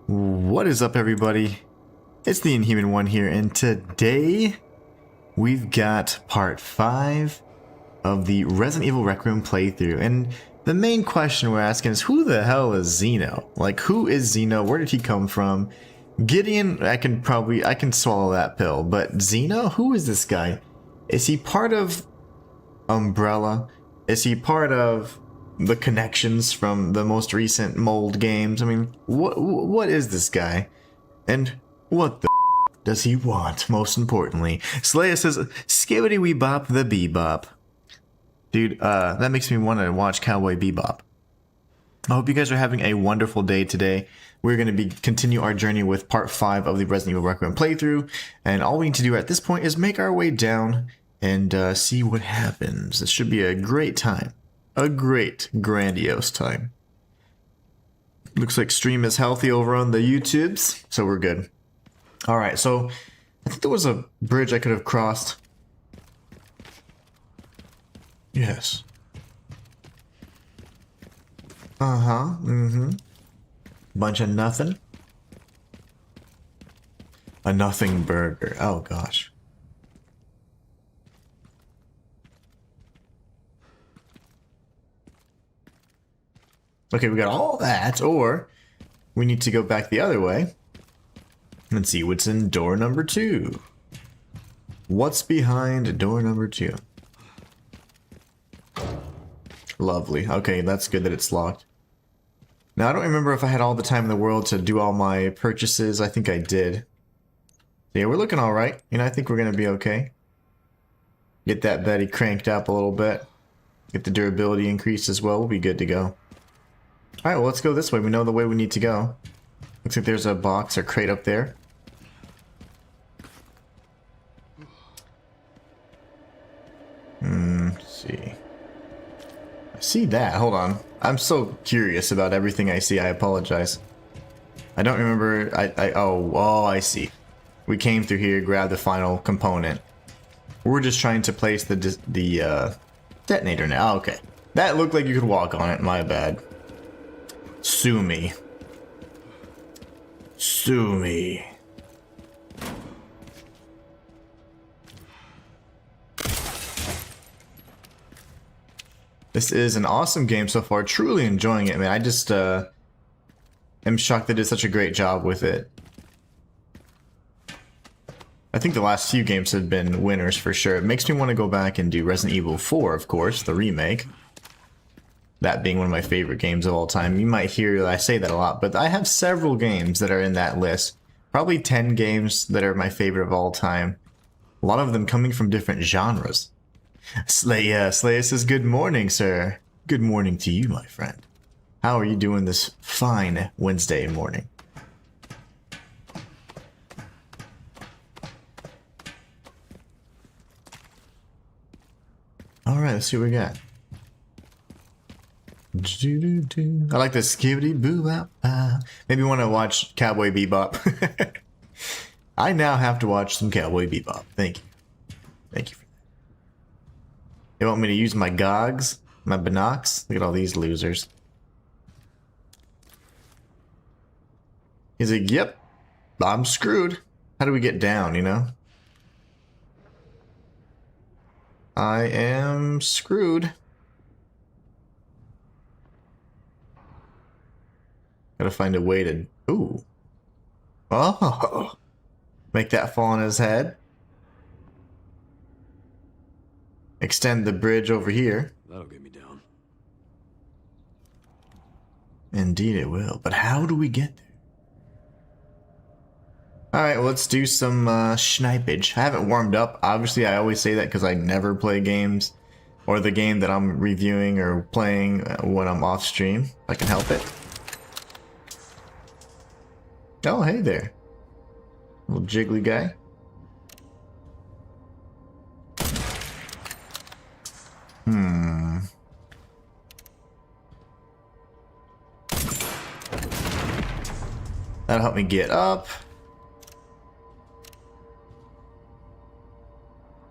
What is up, everybody? It's the Inhuman one here, and today we've got part 5 of the Resident Evil Requiem playthrough. And the main question we're asking is, who the hell is Zeno? Like, who is Zeno? Where did he come from? Gideon, I can swallow that pill, but Zeno? Who is this guy? Is he part of Umbrella? Is he part of the connections from the most recent mold games? I mean, what is this guy? And what the does he want, most importantly? Slaya says, skibbity wee bop the bebop. Dude, that makes me want to watch Cowboy Bebop. I hope you guys are having a wonderful day today. We're going to continue our journey with part 5 of the Resident Evil Requiem playthrough, and all we need to do at this point is make our way down and see what happens. It should be a great time. A great, grandiose time. Looks like stream is healthy over on the YouTubes, so we're good. Alright, so I think there was a bridge I could have crossed. Yes. Bunch of nothing. A nothing burger. Oh gosh. Okay, we got all that, or we need to go back the other way and see what's in door number 2. What's behind door number 2? Lovely. Okay, that's good that it's locked. Now, I don't remember if I had all the time in the world to do all my purchases. I think I did. Yeah, we're looking all right. You know, I think we're going to be okay. Get that Betty cranked up a little bit. Get the durability increased as well. We'll be good to go. Alright, well, let's go this way. We know the way we need to go. Looks like there's a box or crate up there. Let's see. I see that. Hold on. I'm so curious about everything I see. I apologize. I don't remember. Oh, I see. We came through here, grabbed the final component. We're just trying to place the detonator now. Oh, okay. That looked like you could walk on it. My bad. Sue me. Sue me. This is an awesome game so far. Truly enjoying it, man. I just am shocked they did such a great job with it. I think the last few games have been winners for sure. It makes me want to go back and do Resident Evil 4, of course, the remake. That being one of my favorite games of all time. You might hear that I say that a lot, but I have several games that are in that list. Probably 10 games that are my favorite of all time. A lot of them coming from different genres. Slaya says, good morning, sir. Good morning to you, my friend. How are you doing this fine Wednesday morning? Alright, let's see what we got. I like the skibbity boo bop. Maybe want to watch Cowboy Bebop. I now have to watch some Cowboy Bebop. Thank you. Thank you for that. You want me to use my gogs? My binocs? Look at all these losers. He's like, yep, I'm screwed. How do we get down, you know? I am screwed. Gotta find a way to... Ooh. Oh. Make that fall on his head. Extend the bridge over here. That'll get me down. Indeed it will. But how do we get there? Alright, well, let's do some snipage. I haven't warmed up. Obviously, I always say that because I never play games. Or the game that I'm reviewing or playing when I'm off stream. If I can help it. Oh, hey there. Little jiggly guy. That'll help me get up.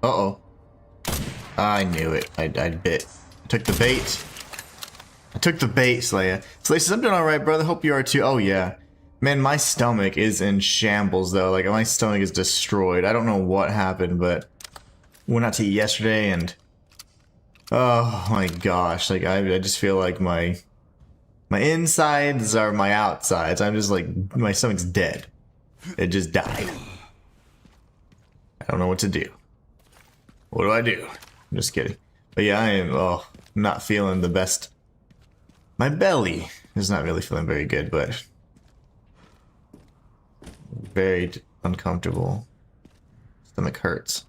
Uh-oh. I knew it. I bit. I took the bait. I took the bait, Slaya. Slaya says, I'm doing alright, brother. Hope you are too. Oh, yeah. Man, my stomach is in shambles though. Like my stomach is destroyed. I don't know what happened, but went out to eat yesterday and oh my gosh, like I just feel like my insides are my outsides. I'm just like my stomach's dead. It just died. I don't know what to do. What do I do? I'm just kidding. But yeah, I am not feeling the best. My belly is not really feeling very good, but very uncomfortable. Stomach hurts.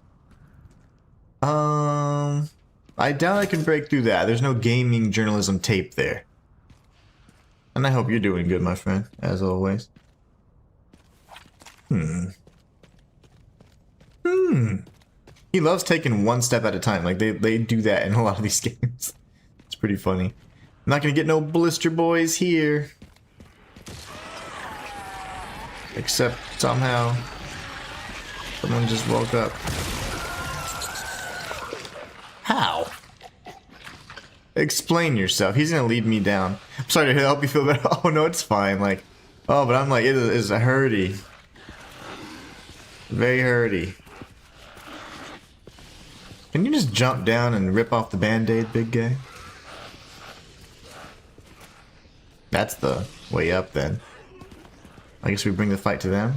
I doubt I can break through that. There's no gaming journalism tape there. And I hope you're doing good, my friend, as always. He loves taking one step at a time. Like they do that in a lot of these games. It's pretty funny. I'm not gonna get no blister boys here. Except somehow someone just woke up. How? Explain yourself. He's gonna lead me down. I'm sorry to help you feel better. Oh no, it's fine. Like, oh, but I'm like, it is hurty. Very hurty. Can you just jump down and rip off the band-aid, big guy? That's the way up then. I guess we bring the fight to them.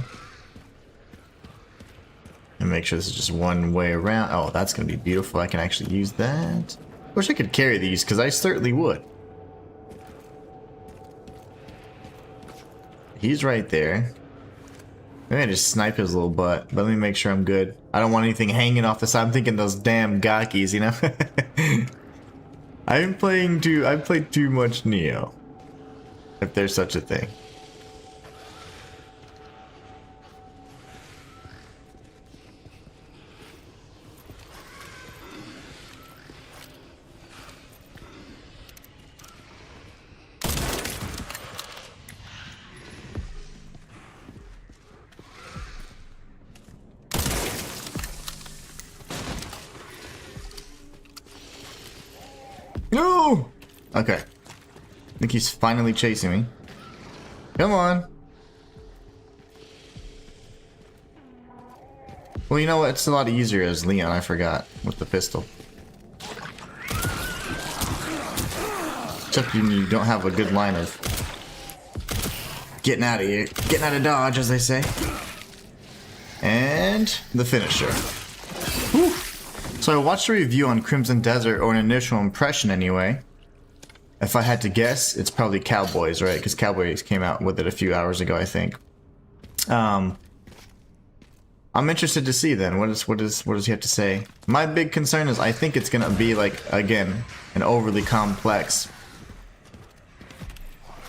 And make sure this is just one way around. Oh, that's gonna be beautiful. I can actually use that. Wish I could carry these, because I certainly would. He's right there. Maybe I just snipe his little butt, but let me make sure I'm good. I don't want anything hanging off the side. I'm thinking those damn gakis, you know? I've played too much Neo. If there's such a thing. No! Okay. I think he's finally chasing me. Come on. Well, you know what? It's a lot easier as Leon, I forgot, with the pistol. Except you don't have a good line of getting out of here. Getting out of dodge, as they say. And the finisher. Whew. So I watched a review on Crimson Desert, or an initial impression anyway. If I had to guess, it's probably Cowboys, right? Because Cowboys came out with it a few hours ago, I think. I'm interested to see then. What does he have to say? My big concern is I think it's gonna be like, again, an overly complex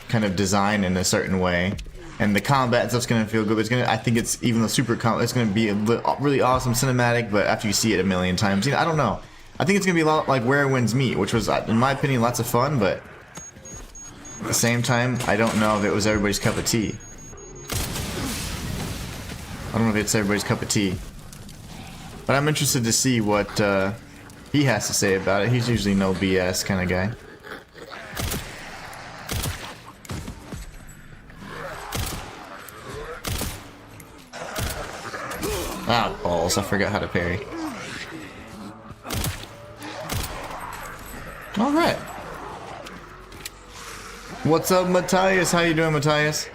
kind of design in a certain way. And the combat and stuff's gonna feel good. But I think it's, even though it's gonna be a really awesome cinematic. But after you see it a million times, you know, I don't know. I think it's gonna be a lot like Where Winds Meet, which was, in my opinion, lots of fun. But at the same time, I don't know if it was everybody's cup of tea. I don't know if it's everybody's cup of tea. But I'm interested to see what he has to say about it. He's usually no BS kind of guy. Ah, balls. I forgot how to parry. Alright. What's up, Matthias? How you doing, Matthias?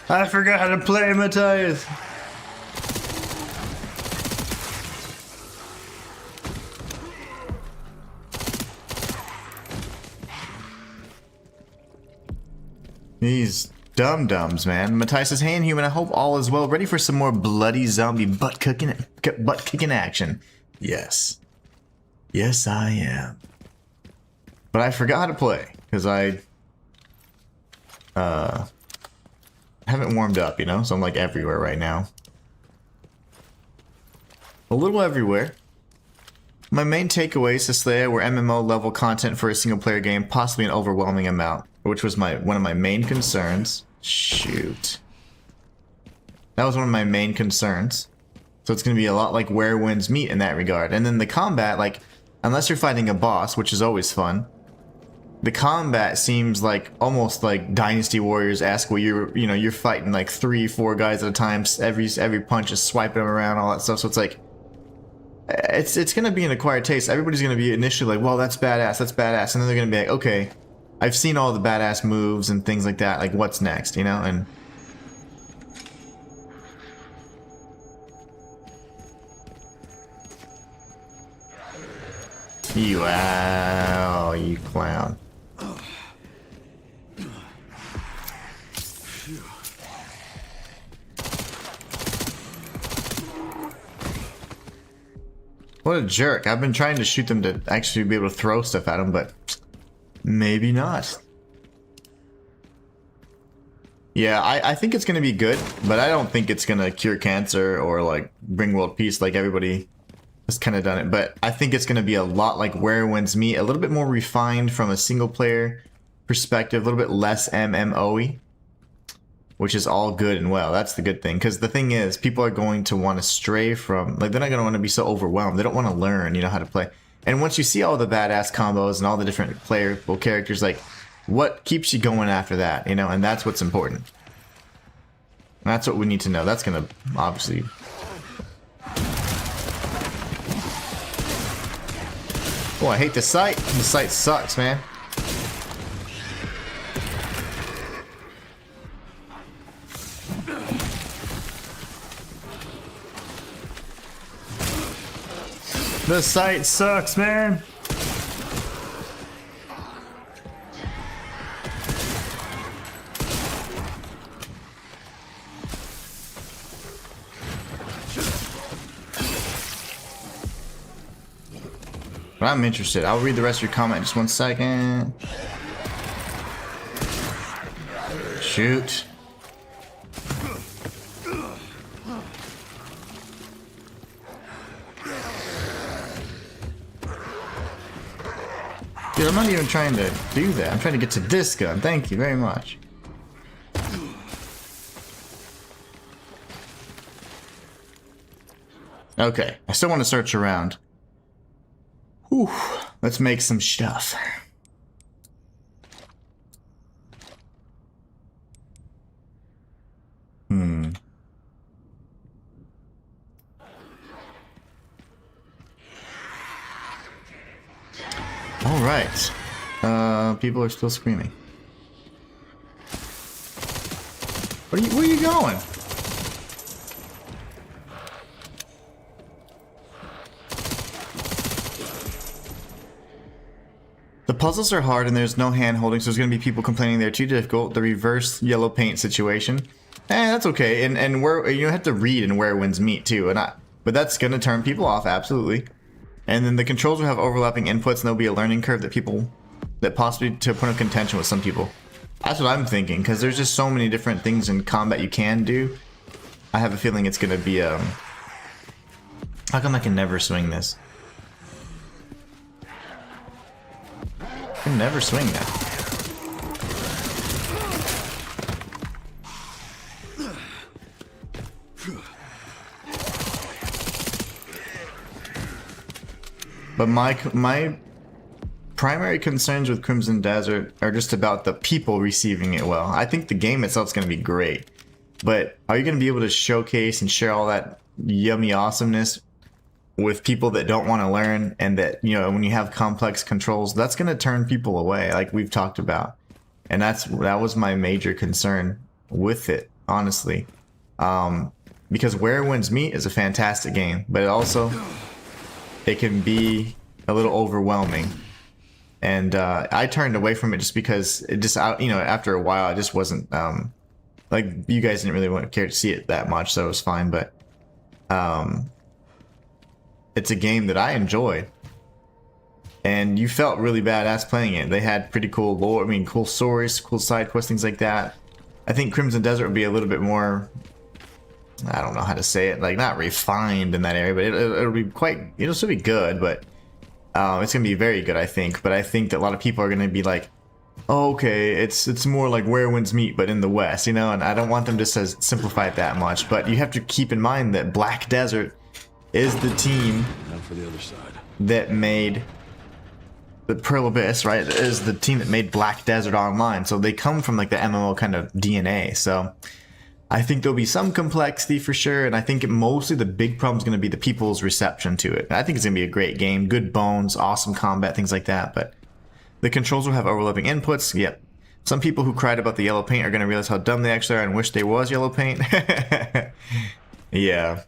I forgot how to play, Matthias. These dum-dums, man. Matthias says, hey, Inhuman, I hope all is well. Ready for some more bloody zombie butt-kicking action. Yes. Yes, I am. But I forgot how to play, because I haven't warmed up, you know? So I'm like everywhere right now. A little everywhere. My main takeaways to Slayer were MMO level content for a single player game, possibly an overwhelming amount, which was one of my main concerns. Shoot. That was one of my main concerns. So it's going to be a lot like Where Winds Meet in that regard. And then the combat, like, unless you're fighting a boss, which is always fun, the combat seems like almost like Dynasty Warriors-esque, where you're fighting like 3-4 guys at a time. Every punch is swiping them around, all that stuff. So it's like, it's gonna be an acquired taste. Everybody's gonna be initially like, well, that's badass, and then they're gonna be like, okay, I've seen all the badass moves and things like that. Like, what's next, you know? And wow, you clown. What a jerk. I've been trying to shoot them to actually be able to throw stuff at them, but maybe not. Yeah, I think it's going to be good, but I don't think it's going to cure cancer or like bring world peace like everybody has kind of done it. But I think it's going to be a lot like Where Winds Meet, a little bit more refined from a single player perspective, a little bit less MMO-y, which is all good and well. That's the good thing, because the thing is, people are going to want to stray from, like, they're not going to want to be so overwhelmed. They don't want to learn, you know, how to play. And once you see all the badass combos and all the different playable characters, like, what keeps you going after that, you know? And that's what's important. And that's what we need to know. That's going to obviously... Oh, I hate the sight. The sight sucks, man. The sight sucks, man. But I'm interested. I'll read the rest of your comment in just 1 second. Shoot. Dude, I'm not even trying to do that. I'm trying to get to this gun. Thank you very much. Okay, I still want to search around. Whew, let's make some stuff. All right. People are still screaming. Where are you going? The puzzles are hard and there's no hand holding, so there's going to be people complaining they're too difficult. The reverse yellow paint situation. That's okay. And where you have to read and Where Winds Meet too. But that's going to turn people off, absolutely. And then the controls will have overlapping inputs, and there'll be a learning curve that possibly to put in contention with some people. That's what I'm thinking, because there's just so many different things in combat you can do. I have a feeling it's going to be, how come I can never swing this? I can never swing that. But my primary concerns with Crimson Desert are just about the people receiving it well. I think the game itself is going to be great, but are you going to be able to showcase and share all that yummy awesomeness with people that don't want to learn, and that, you know, when you have complex controls, that's going to turn people away, like we've talked about. And that was my major concern with it, honestly. Because Where Winds Meet is a fantastic game, but it can be a little overwhelming. And I turned away from it just because it just, you know, after a while, I just wasn't, like, you guys didn't really want to care to see it that much, so it was fine. But it's a game that I enjoyed, and you felt really badass playing it. They had pretty cool lore, I mean, cool stories, cool side quests, things like that. I think Crimson Desert would be a little bit more, I don't know how to say it, like, not refined in that area, but it'll be it'll still be good, but it's gonna be very good, I think. But I think that a lot of people are gonna be like, oh, okay, it's more like Where Winds Meet, but in the West, you know. And I don't want them just to simplify it that much. But you have to keep in mind that Black Desert is the team for the other side that made the Pearl Abyss, right, is the team that made Black Desert Online, so they come from like the MMO kind of DNA. So I think there'll be some complexity for sure, and I think mostly the big problem is going to be the people's reception to it. I think it's going to be a great game, good bones, awesome combat, things like that, but the controls will have overlapping inputs. Yep. Some people who cried about the yellow paint are going to realize how dumb they actually are and wish there was yellow paint. Yeah.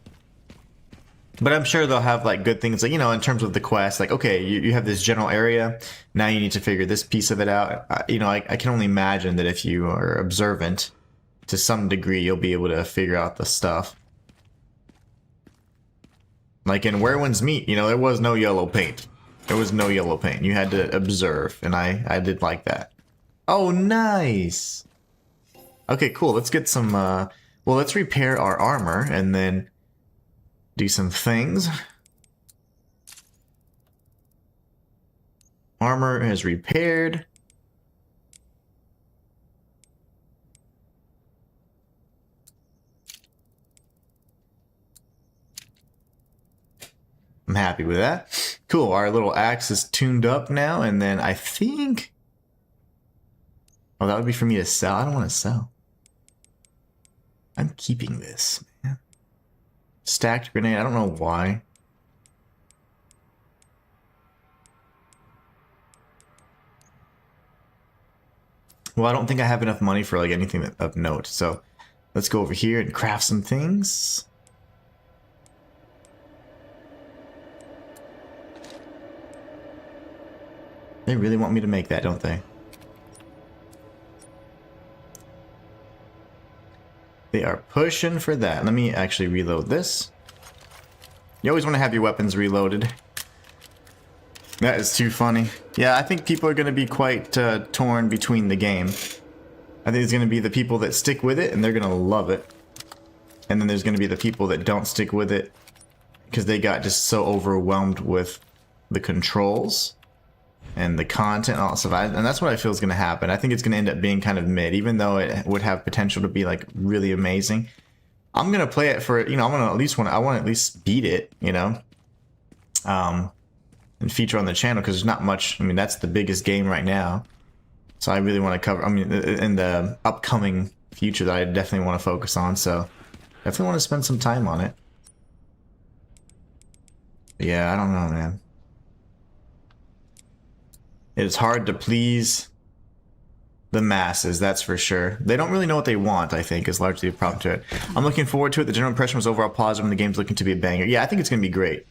But I'm sure they'll have like good things, like, you know, in terms of the quest, like, okay, you have this general area, now you need to figure this piece of it out. You know, I can only imagine that if you are observant to some degree, you'll be able to figure out the stuff. Like in Where Winds Meet, you know, there was no yellow paint. There was no yellow paint. You had to observe, and I did like that. Oh, nice! Okay, cool. Let's get some, well, let's repair our armor, and then do some things. Armor is repaired. I'm happy with that. Cool, our little axe is tuned up now, and then I think... Oh, that would be for me to sell. I don't want to sell. I'm keeping this, man. Stacked grenade, I don't know why. Well, I don't think I have enough money for like anything of note, so let's go over here and craft some things. They really want me to make that, don't they? They are pushing for that. Let me actually reload this. You always want to have your weapons reloaded. That is too funny. Yeah, I think people are going to be quite torn between the game. I think it's going to be the people that stick with it, and they're going to love it. And then there's going to be the people that don't stick with it because they got just so overwhelmed with the controls and the content and all that stuff. And that's what I feel is going to happen. I think it's going to end up being kind of mid, even though it would have potential to be like really amazing. I'm going to play it for, you know, I want to at least beat it, you know, and feature on the channel, because there's not much. I mean, that's the biggest game right now. So I really want to cover, I mean, in the upcoming future that I definitely want to focus on. So definitely want to spend some time on it. But yeah, I don't know, man. It is hard to please the masses, that's for sure. They don't really know what they want, I think, is largely a problem to it. I'm looking forward to it. The general impression was overall positive, and the game's looking to be a banger. Yeah, I think it's going to be great.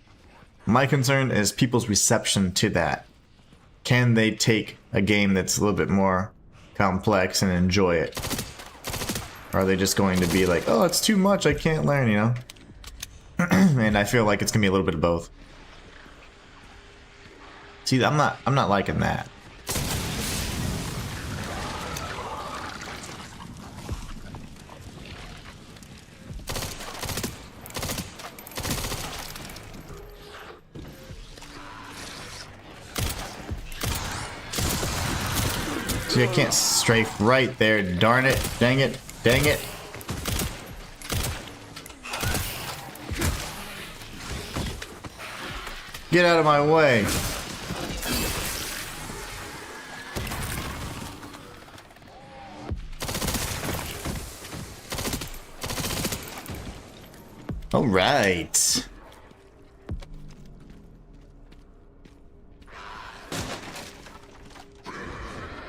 My concern is people's reception to that. Can they take a game that's a little bit more complex and enjoy it? Or are they just going to be like, oh, it's too much, I can't learn, you know? And I feel like it's going to be a little bit of both. See, I'm not liking that. See, I can't strafe right there. Darn it. Dang it. Dang it. Get out of my way. All right.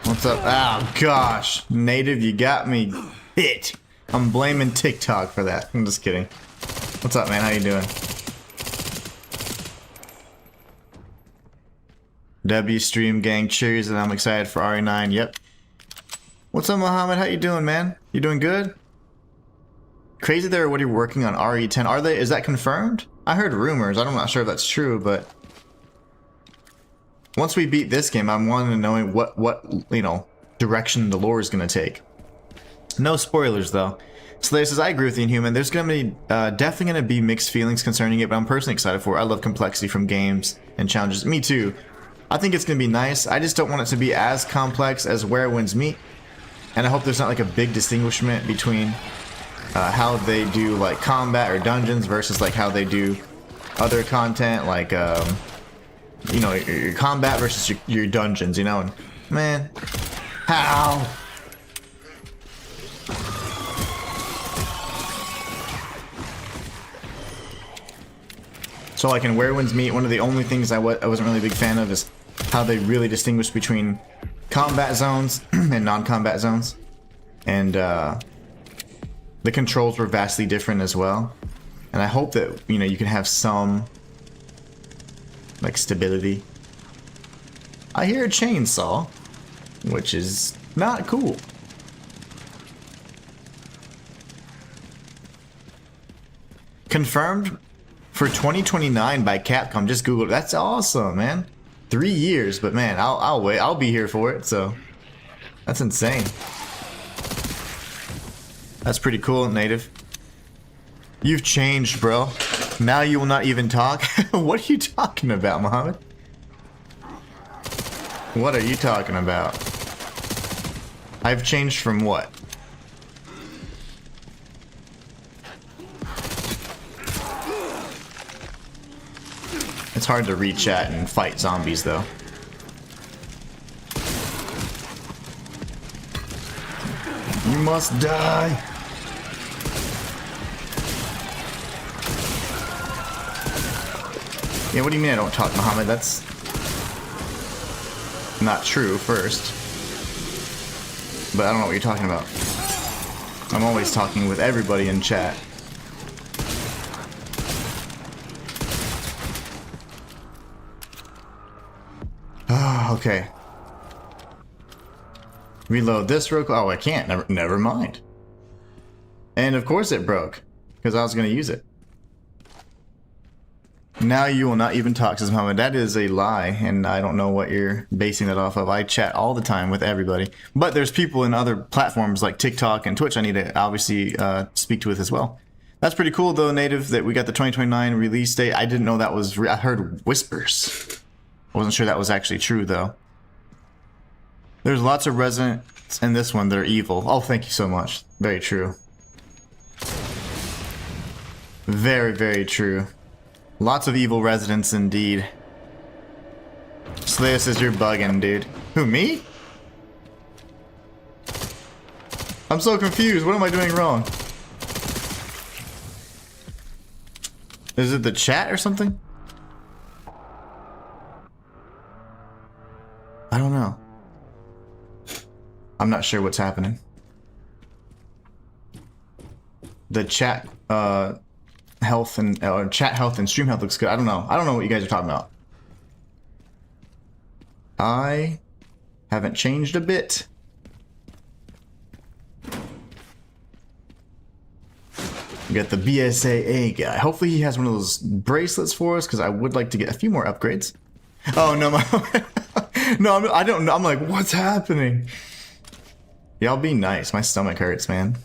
What's up? Oh, gosh. Native, you got me hit. I'm blaming TikTok for that. I'm just kidding. What's up, man? How you doing? W stream gang, cheers, and I'm excited for RE9. Yep. What's up, Mohammed? How you doing, man? You doing good? Crazy they're already working on RE10. Are they? Is that confirmed? I heard rumors. I'm not sure if that's true, but once we beat this game, I'm wanting to know what you know, direction the lore is going to take. No spoilers, though. Slayer says, I agree with the Inhuman. There's going to be definitely going to be mixed feelings concerning it, but I'm personally excited for it. I love complexity from games and challenges. Me too. I think it's going to be nice. I just don't want it to be as complex as Where Winds Meet, and I hope there's not like a big distinguishment between how they do like combat or dungeons versus like how they do other content, like you know, your combat versus your dungeons, you know, and man, how? So like in Where Winds Meet, one of the only things I wasn't really a big fan of is how they really distinguish between combat zones and non-combat zones. And the controls were vastly different as well. And I hope that, you know, you can have some like stability. I hear a chainsaw, which is not cool. Confirmed for 2029 by Capcom. Just Google it. That's awesome, man. 3 years, but man, I'll wait. I'll be here for it. So that's insane. That's pretty cool, Native. You've changed, bro. Now you will not even talk. What are you talking about, Muhammad? What are you talking about? I've changed from what? It's hard to read chat and fight zombies, though. You must die. Yeah, what do you mean I don't talk, Muhammad? That's not true, first. But I don't know what you're talking about. I'm always talking with everybody in chat. Okay. Reload this real quick. Oh, I can't. Never mind. And of course it broke, because I was going to use it. Now you will not even talk, says Muhammad. That is a lie, and I don't know what you're basing that off of. I chat all the time with everybody. But there's people in other platforms like TikTok and Twitch I need to obviously speak to with as well. That's pretty cool, though, Native, that we got the 2029 release date. I didn't know that was I heard whispers. I wasn't sure that was actually true, though. There's lots of residents in this one that are evil. Oh, thank you so much. Very true. Very, very true. Lots of evil residents indeed. Slayer says you're bugging, dude. Who, me? I'm so confused. What am I doing wrong? Is it the chat or something? I don't know. I'm not sure what's happening. The chat, health and chat health and stream health looks good. I don't know. I don't know what you guys are talking about. I haven't changed a bit. We got the BSAA guy. Hopefully he has one of those bracelets for us, because I would like to get a few more upgrades. Oh no, no, I don't know. I'm like, what's happening? Y'all be nice. My stomach hurts, man.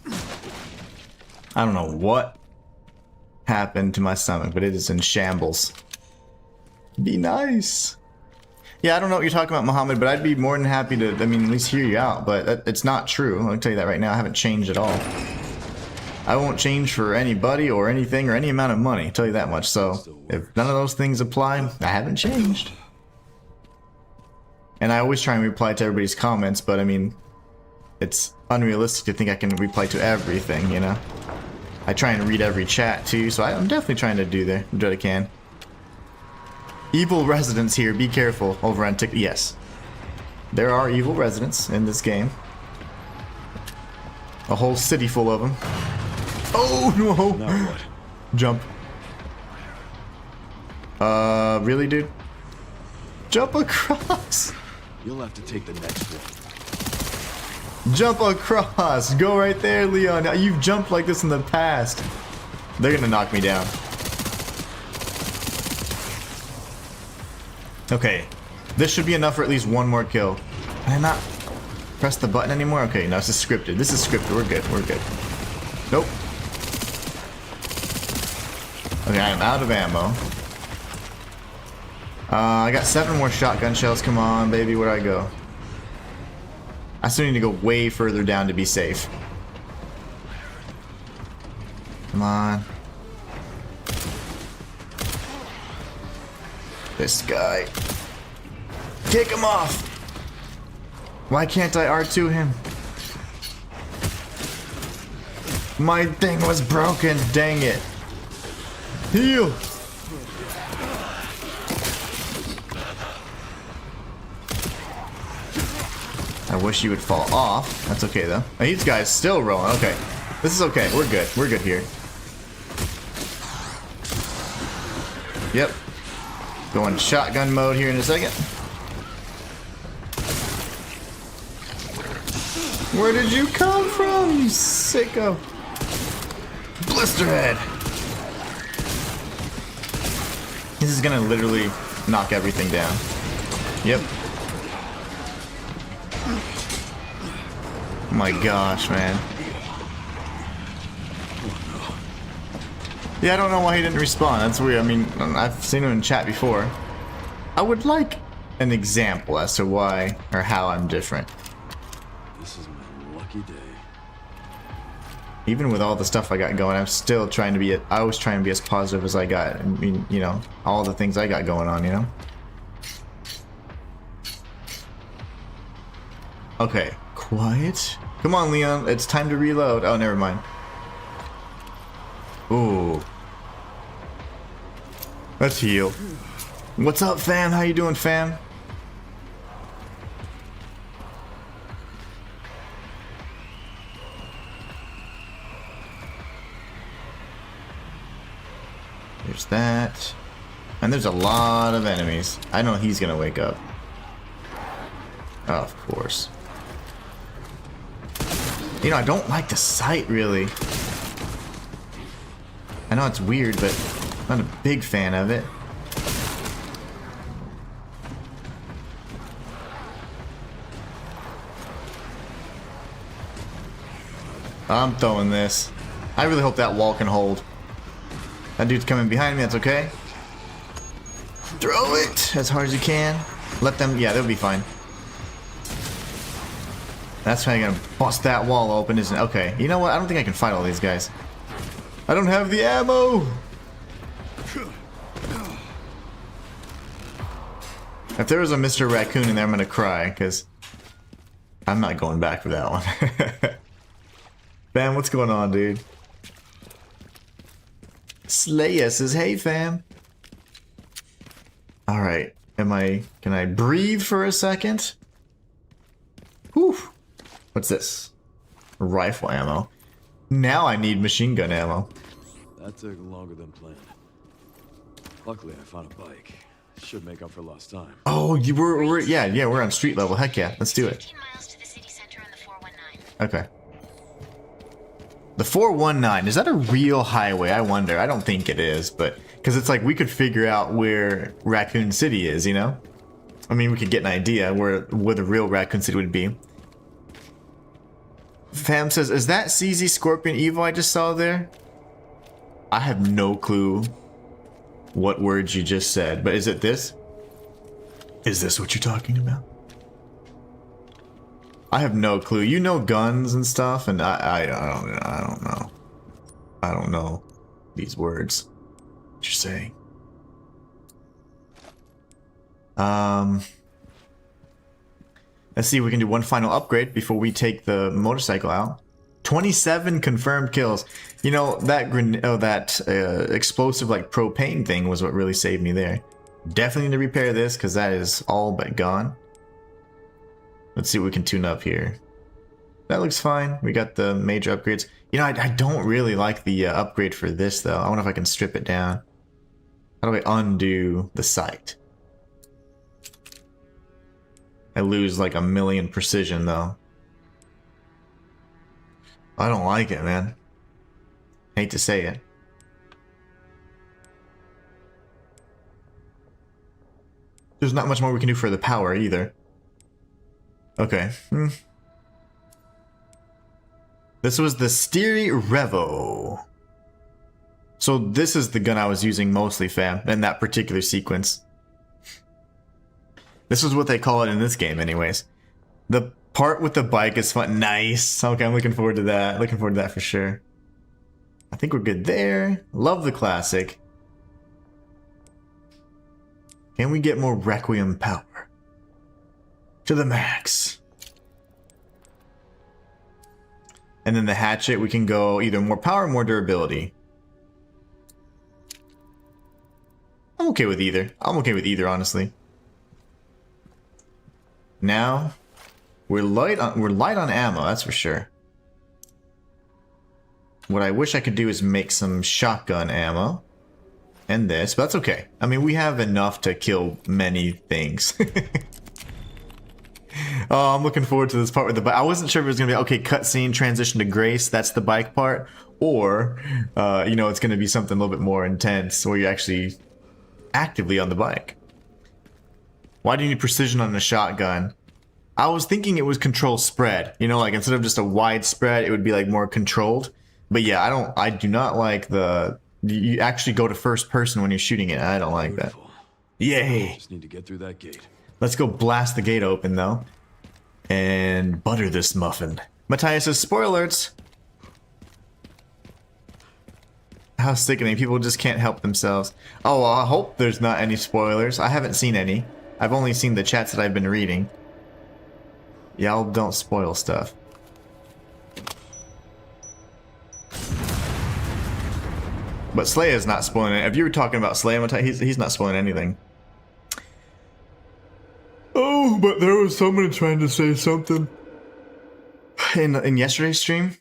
I don't know what happened to my stomach, but it is in shambles. Be nice. Yeah, I don't know what you're talking about, Muhammad, but I'd be more than happy to, I mean, at least hear you out, but it's not true. I'll tell you that right now. I haven't changed at all. I won't change for anybody or anything or any amount of money. I'll tell you that much. So if none of those things apply, I haven't changed. And I always try and reply to everybody's comments, but I mean, it's unrealistic to think I can reply to everything, you know? I try and read every chat too, so I'm definitely trying to do what I can. Evil residents here, be careful over on TikTok. Yes. There are evil residents in this game. A whole city full of them. Oh no! Now what? Jump. Really, dude? Jump across! You'll have to take the next one. Jump across! Go right there, Leon. Now, you've jumped like this in the past. They're gonna knock me down. Okay. This should be enough for at least one more kill. Can I not press the button anymore? Okay, no, this is scripted. This is scripted. We're good. We're good. Nope. Okay, I am out of ammo. I got 7 more shotgun shells. Come on, baby. Where'd I go? I still need to go way further down to be safe. Come on. This guy. Kick him off! Why can't I R2 him? My thing was broken, dang it. Heal! I wish you would fall off. That's okay though. Oh, these guys still rolling. Okay. This is okay. We're good. We're good here. Yep. Going shotgun mode here in a second. Where did you come from, you sicko? Blisterhead! This is gonna literally knock everything down. Yep. Oh my gosh, man. Yeah, I don't know why he didn't respawn. That's weird. I mean, I've seen him in chat before. I would like an example as to why or how I'm different. This is my lucky day. Even with all the stuff I got going, I'm still trying to be. I was trying to be as positive as I got. I mean, you know, all the things I got going on, you know. Okay, quiet. Come on, Leon. It's time to reload. Oh, never mind. Ooh. Let's heal. What's up, fam? How you doing, fam? There's that. And there's a lot of enemies. I know he's gonna wake up. Oh, of course. You know, I don't like the sight, really. I know it's weird, but I'm not a big fan of it. I'm throwing this. I really hope that wall can hold. That dude's coming behind me, that's okay. Throw it as hard as you can. Let them, yeah, they'll be fine. That's how you're gonna bust that wall open, isn't it? Okay, you know what? I don't think I can fight all these guys. I don't have the ammo! If there was a Mr. Raccoon in there, I'm gonna cry, because I'm not going back for that one. Fam, what's going on, dude? Slaya says, hey, fam. Alright, can I breathe for a second? Whew. What's this? Rifle ammo. Now I need machine gun ammo. That took longer than planned. Luckily, I found a bike. Should make up for lost time. Oh, yeah, we're on street level. Heck yeah, let's do it. 15 miles to the city center on the 419. Okay. The 419, is that a real highway? I wonder. I don't think it is, but because it's like we could figure out where Raccoon City is, you know? I mean, we could get an idea where the real Raccoon City would be. Fam says, is that CZ Scorpion Evil I just saw there? I have no clue what words you just said, but is it this? Is this what you're talking about? I have no clue. You know guns and stuff, and I don't know. I don't know these words. What you're saying? Let's see if we can do one final upgrade before we take the motorcycle out. 27 confirmed kills. You know, that explosive like propane thing was what really saved me there. Definitely need to repair this because that is all but gone. Let's see what we can tune up here. That looks fine. We got the major upgrades. You know, I don't really like the upgrade for this though. I wonder if I can strip it down. How do I undo the sight? I lose like 1,000,000 precision though. I don't like it, man. Hate to say it. There's not much more we can do for the power either. Okay. This was the Styrie Revo. So this is the gun I was using mostly, fam, in that particular sequence. This is what they call it in this game anyways. The part with the bike is fun. Nice. Okay, I'm looking forward to that. Looking forward to that for sure. I think we're good there. Love the classic. Can we get more Requiem power? To the max. And then the hatchet, we can go either more power or more durability. I'm okay with either. I'm okay with either, honestly. Now, we're light on ammo, that's for sure. What I wish I could do is make some shotgun ammo. And this, but that's okay. I mean, we have enough to kill many things. Oh, I'm looking forward to this part with the bike. I wasn't sure if it was going to be, okay, cutscene, transition to Grace, that's the bike part. Or, you know, it's going to be something a little bit more intense where you're actually actively on the bike. Why do you need precision on a shotgun? I was thinking it was control spread. You know, like instead of just a wide spread, it would be like more controlled. But yeah, I do not like the... You actually go to first person when you're shooting it. I don't like that. Yay! Just need to get through that gate. Let's go blast the gate open, though. And butter this muffin. Matthias says, spoilers! How sickening. People just can't help themselves. Oh, well, I hope there's not any spoilers. I haven't seen any. I've only seen the chats that I've been reading. Y'all don't spoil stuff. But Slay is not spoiling it. If you were talking about Slay, he's not spoiling anything. Oh, but there was someone trying to say something in yesterday's stream.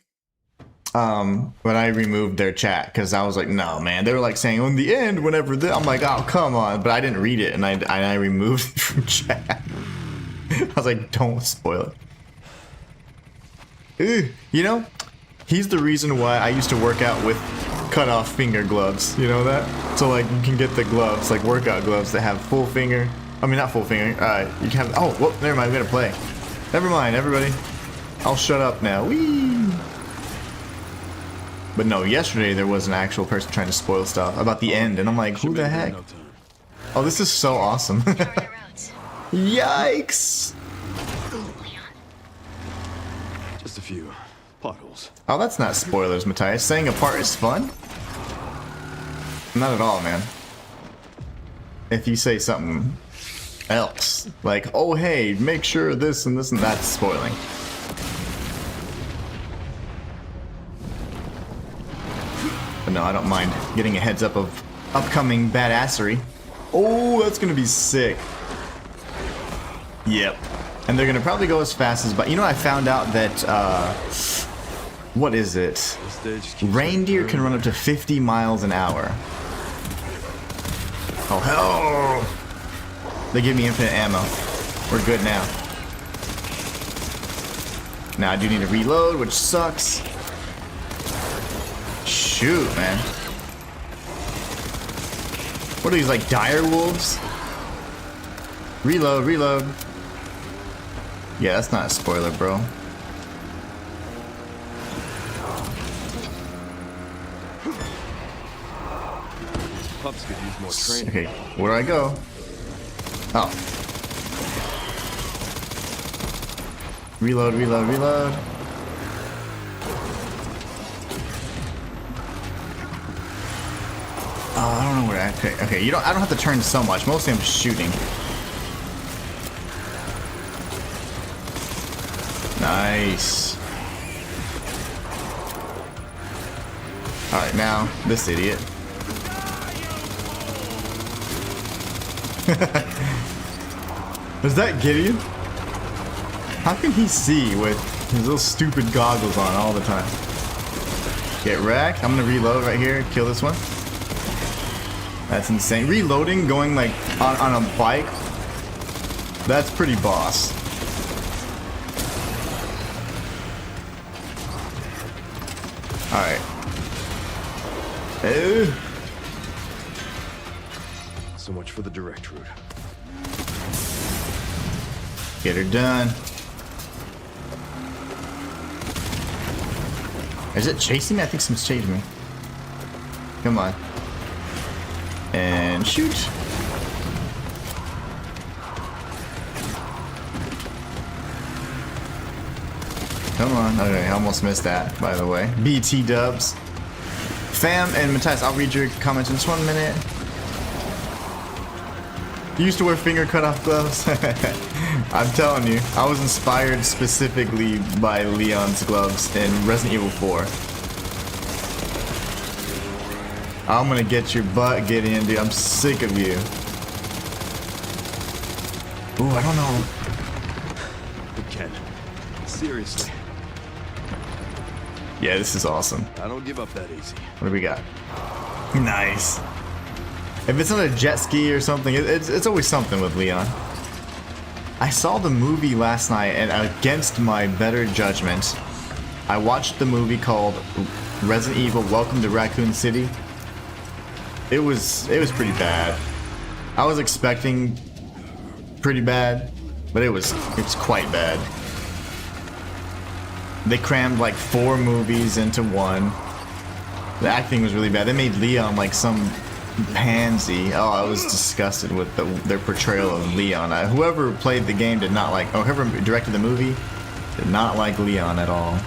When I removed their chat, because I was like, no, man. They were like saying, oh, in the end, whenever I'm like, oh, come on. But I didn't read it, and I removed it from chat. I was like, don't spoil it. You know, he's the reason why I used to work out with cut off finger gloves, you know that? So like you can get the gloves, like workout gloves that have full finger. I mean not full finger. You can have, oh, whoop, never mind, we gotta play. Never mind, everybody. I'll shut up now. Whee! But no, yesterday there was an actual person trying to spoil stuff about the end, and I'm like, who the heck? Oh, this is so awesome. Yikes! Just a few potholes. Oh, that's not spoilers, Matthias. Saying apart is fun? Not at all, man. If you say something else, like, oh hey, make sure this and that's spoiling. But no, I don't mind getting a heads up of upcoming badassery. Oh, that's gonna be sick. Yep. And they're gonna probably go as fast as, but you know, I found out that what is it? Reindeer can run up to 50 miles an hour. Oh hell! They give me infinite ammo. We're good now. Now I do need to reload, which sucks. Shoot, man. What are these, like dire wolves? Reload, reload. Yeah, that's not a spoiler, bro. Pups could use more training. Okay, where do I go? Oh. Reload, reload, reload. Oh, I don't know where I... Okay, I don't have to turn so much. Mostly I'm shooting. Nice. Alright, now, this idiot. Is that Gideon? How can he see with his little stupid goggles on all the time? Get wrecked. I'm gonna reload right here. Kill this one. That's insane. Reloading, going like on a bike. That's pretty boss. Alright. So much for the direct route. Get her done. Is it chasing me? I think someone's chasing me. Come on. And shoot. Come on. Okay, I almost missed that, by the way. BT dubs. Fam and Matthias, I'll read your comments in just 1 minute. You used to wear finger cut-off gloves? I'm telling you, I was inspired specifically by Leon's gloves in Resident Evil 4. I'm gonna get your butt, Gideon, dude. I'm sick of you. Ooh, I don't know. Ken, seriously. Yeah, this is awesome. I don't give up that easy. What do we got? Nice. If it's not a jet ski or something, it's always something with Leon. I saw the movie last night, and against my better judgment, I watched the movie called Resident Evil: Welcome to Raccoon City. It was pretty bad. I was expecting pretty bad, but it's quite bad. They crammed like 4 movies into one. The acting was really bad. They made Leon like some pansy. Oh, I was disgusted with their portrayal of Leon. Whoever played the game did not like, whoever directed the movie did not like Leon at all.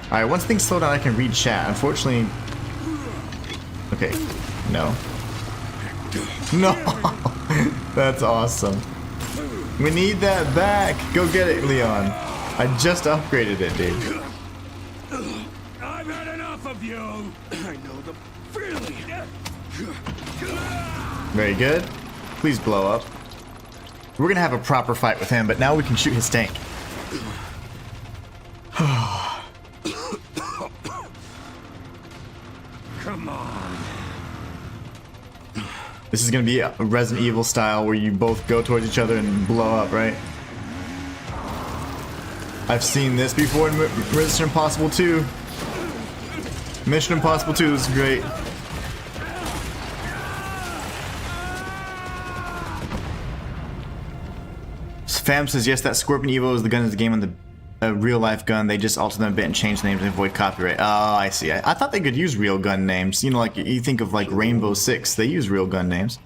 Alright, once things slow down, I can read chat. Unfortunately... Okay. No. No! That's awesome. We need that back! Go get it, Leon. I just upgraded it, dude. I've had enough of you! I know the feeling! Very good. Please blow up. We're gonna have a proper fight with him, but now we can shoot his tank. Come on. This is gonna be a Resident Evil style where you both go towards each other and blow up, right? I've seen this before in Mission Impossible 2. Mission Impossible 2 is great. Fam says, yes, that Scorpion Evo is the gun in the game on the real life gun. They just altered them a bit and changed names to avoid copyright. Oh, I see. I thought they could use real gun names. You know, like you think of like Rainbow Six, they use real gun names.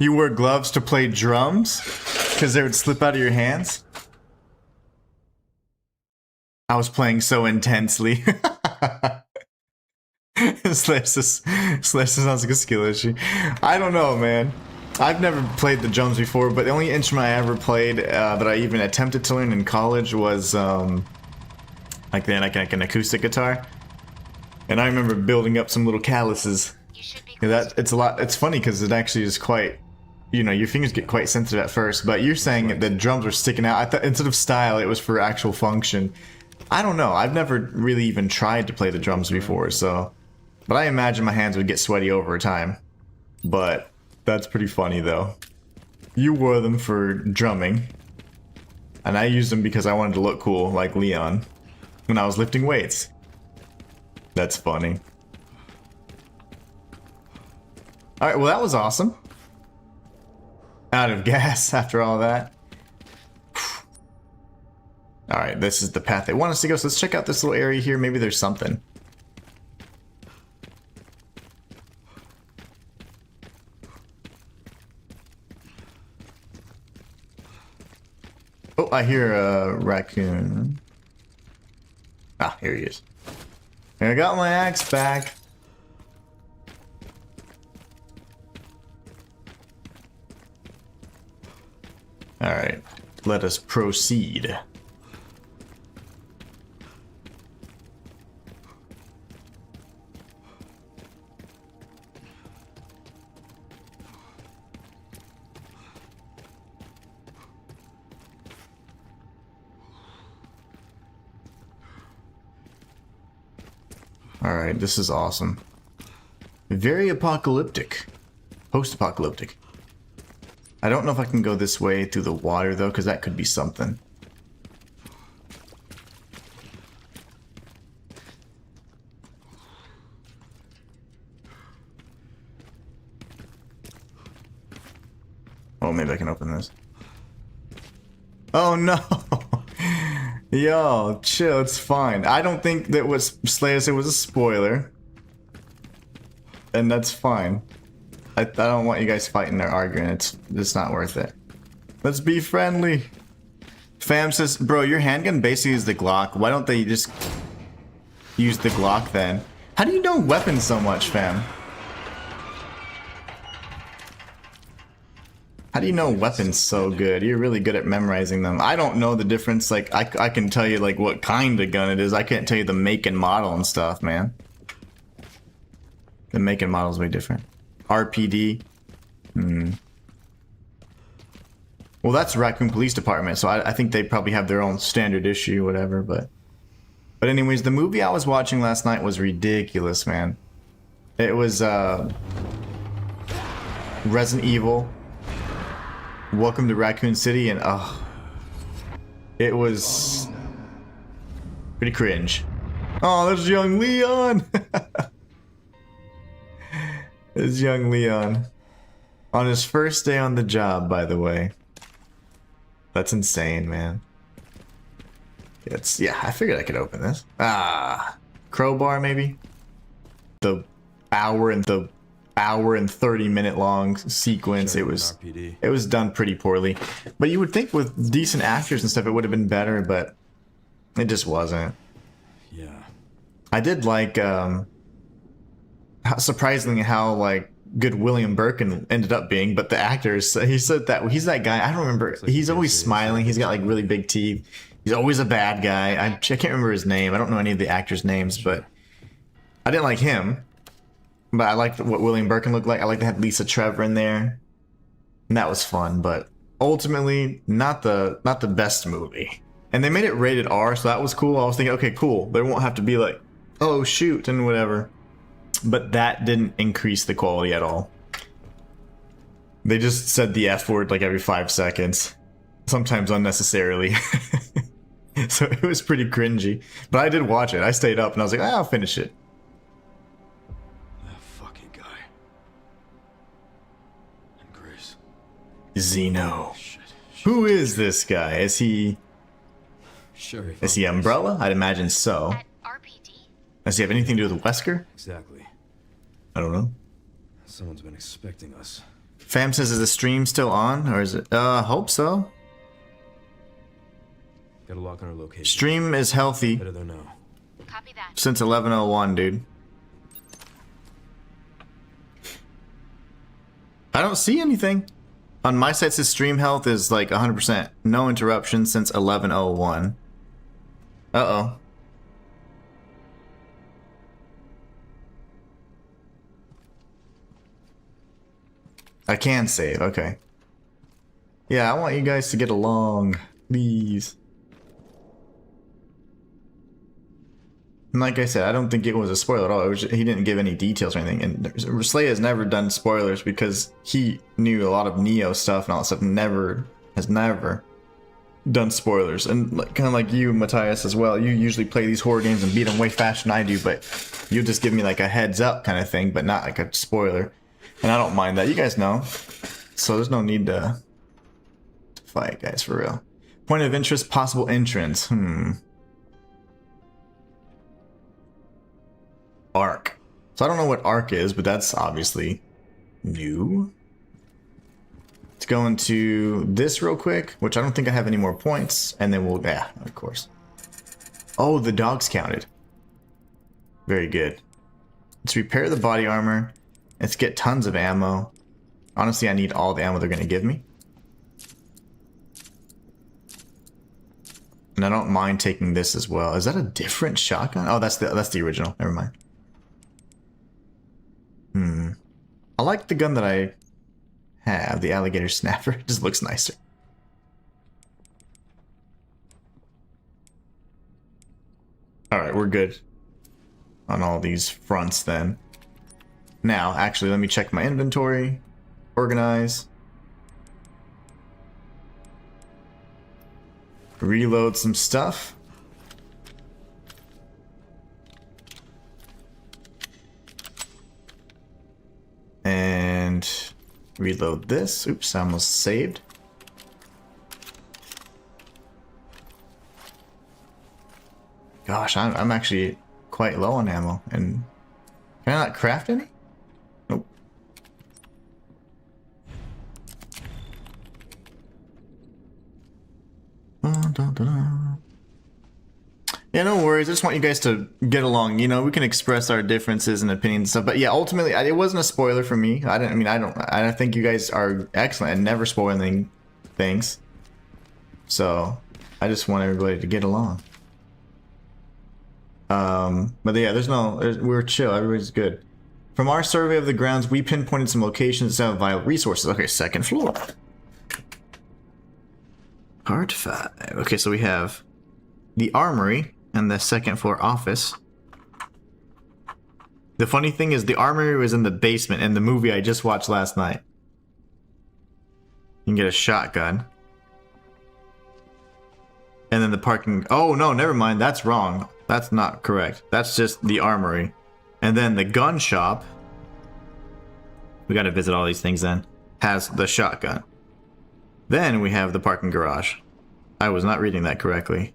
You wear gloves to play drums? Because they would slip out of your hands? I was playing so intensely. Slash sounds like a skill issue. I don't know, man. I've never played the drums before, but the only instrument I ever played that I even attempted to learn in college was like an acoustic guitar. And I remember building up some little calluses. It's funny because it actually is quite, you know, your fingers get quite sensitive at first, but you're saying that the drums were sticking out. I thought instead of style, it was for actual function. I don't know. I've never really even tried to play the drums before, so... But I imagine my hands would get sweaty over time. But that's pretty funny, though. You wore them for drumming. And I used them because I wanted to look cool, like Leon, when I was lifting weights. That's funny. Alright, well that was awesome. Out of gas after all that. Alright, this is the path they want us to go, so let's check out this little area here. Maybe there's something. Oh, I hear a raccoon. Ah, here he is. I got my axe back. Alright, let us proceed. Alright, this is awesome. Very apocalyptic. Post-apocalyptic. I don't know if I can go this way through the water, though, because that could be something. Oh, maybe I can open this. Oh, no! Yo, chill, it's fine. I don't think that what Slayer said was a spoiler. And that's fine. I don't want you guys fighting or arguing. It's not worth it. Let's be friendly. Fam says, bro, your handgun basically is the Glock. Why don't they just use the Glock then? How do you know weapons so much, fam? How do you know weapons so good? You're really good at memorizing them. I don't know the difference. Like, I can tell you, like, what kind of gun it is. I can't tell you the make and model and stuff, man. The make and model is way different. RPD. Well, that's Raccoon Police Department, so I think they probably have their own standard issue, whatever, but anyways, the movie I was watching last night was ridiculous, man. It was, Resident Evil, Welcome to Raccoon City, and, it was pretty cringe. Oh, there's young Leon! There's young Leon. On his first day on the job, by the way. That's insane, man. Yeah, I figured I could open this. Crowbar maybe? The hour and 30-minute long sequence, it was done pretty poorly. But you would think with decent actors and stuff it would have been better, but it just wasn't. Yeah. I did like surprisingly how like good William Birkin ended up being, but the actors, he said that he's that guy, I don't remember, like he's always smiling, he's got like really big teeth, he's always a bad guy. I can't remember his name, I don't know any of the actors' names, but I didn't like him, but I liked what William Birkin looked like. I like to have Lisa Trevor in there, and that was fun, but ultimately not the best movie. And they made it rated R, so that was cool. I was thinking, okay, cool, there won't have to be like, oh shoot and whatever. But that didn't increase the quality at all. They just said the F word like every 5 seconds. Sometimes unnecessarily. So it was pretty cringy. But I did watch it. I stayed up and I was like, I'll finish it. That fucking guy. And Grace. Zeno. Shit. Who is this guy? Is he Sure. Is he Umbrella? I'd imagine so. At RPD? Does he have anything to do with Wesker? Exactly. I don't know. Someone's been expecting us. Fam says, is the stream still on? Or is it? Hope so. Got a lock on our location. Stream is healthy Better than now. Copy that. since 11:01, dude. I don't see anything. On my site, says stream health is like 100%. No interruptions since 11:01. Uh-oh. I can save, okay. Yeah, I want you guys to get along, please. And like I said, I don't think it was a spoiler at all. It was he didn't give any details or anything. And Slay has never done spoilers because he knew a lot of Neo stuff and all that stuff. Has never done spoilers. And kind of like you, Matthias, as well. You usually play these horror games and beat them way faster than I do, but you just give me like a heads up kind of thing, but not like a spoiler. And I don't mind that. You guys know. So there's no need to fight, guys, for real. Point of interest, possible entrance. Arc. So I don't know what Arc is, but that's obviously new. Let's go into this real quick, which I don't think I have any more points. And then we'll, yeah, of course. Oh, the dogs counted. Very good. Let's repair the body armor. Let's get tons of ammo. Honestly, I need all the ammo they're going to give me. And I don't mind taking this as well. Is that a different shotgun? Oh, that's the original. Never mind. I like the gun that I have, the alligator snapper. It just looks nicer. Alright, we're good on all these fronts then. Now, actually, let me check my inventory. Organize. Reload some stuff. And reload this. Oops, I almost saved. Gosh, I'm actually quite low on ammo. And can I not craft any? Nope. dun, dun, dun. Yeah, no worries. I just want you guys to get along. You know, we can express our differences and opinions and stuff. But yeah, ultimately, it wasn't a spoiler for me. I don't think you guys are excellent and never spoiling things. So I just want everybody to get along. But yeah, we're chill. Everybody's good. From our survey of the grounds, we pinpointed some locations that have vital resources. Okay, second floor. Part 5. Okay, so we have the armory and the second floor office. The funny thing is the armory was in the basement in the movie I just watched last night. You can get a shotgun. And then the parking... Oh, no, never mind. That's wrong. That's not correct. That's just the armory. And then the gun shop... We gotta visit all these things then. Has the shotgun. Then we have the parking garage. I was not reading that correctly.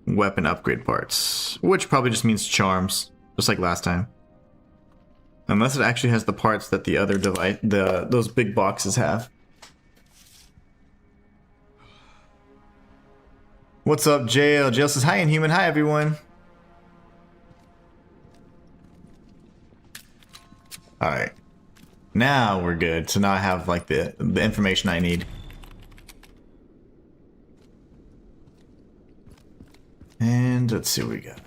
Weapon upgrade parts. Which probably just means charms. Just like last time. Unless it actually has the parts that the other device... those big boxes have. What's up, JL? JL says, hi, Inhuman. Hi, everyone. Alright. Now we're good. So now I have, like, the information I need. And let's see what we got.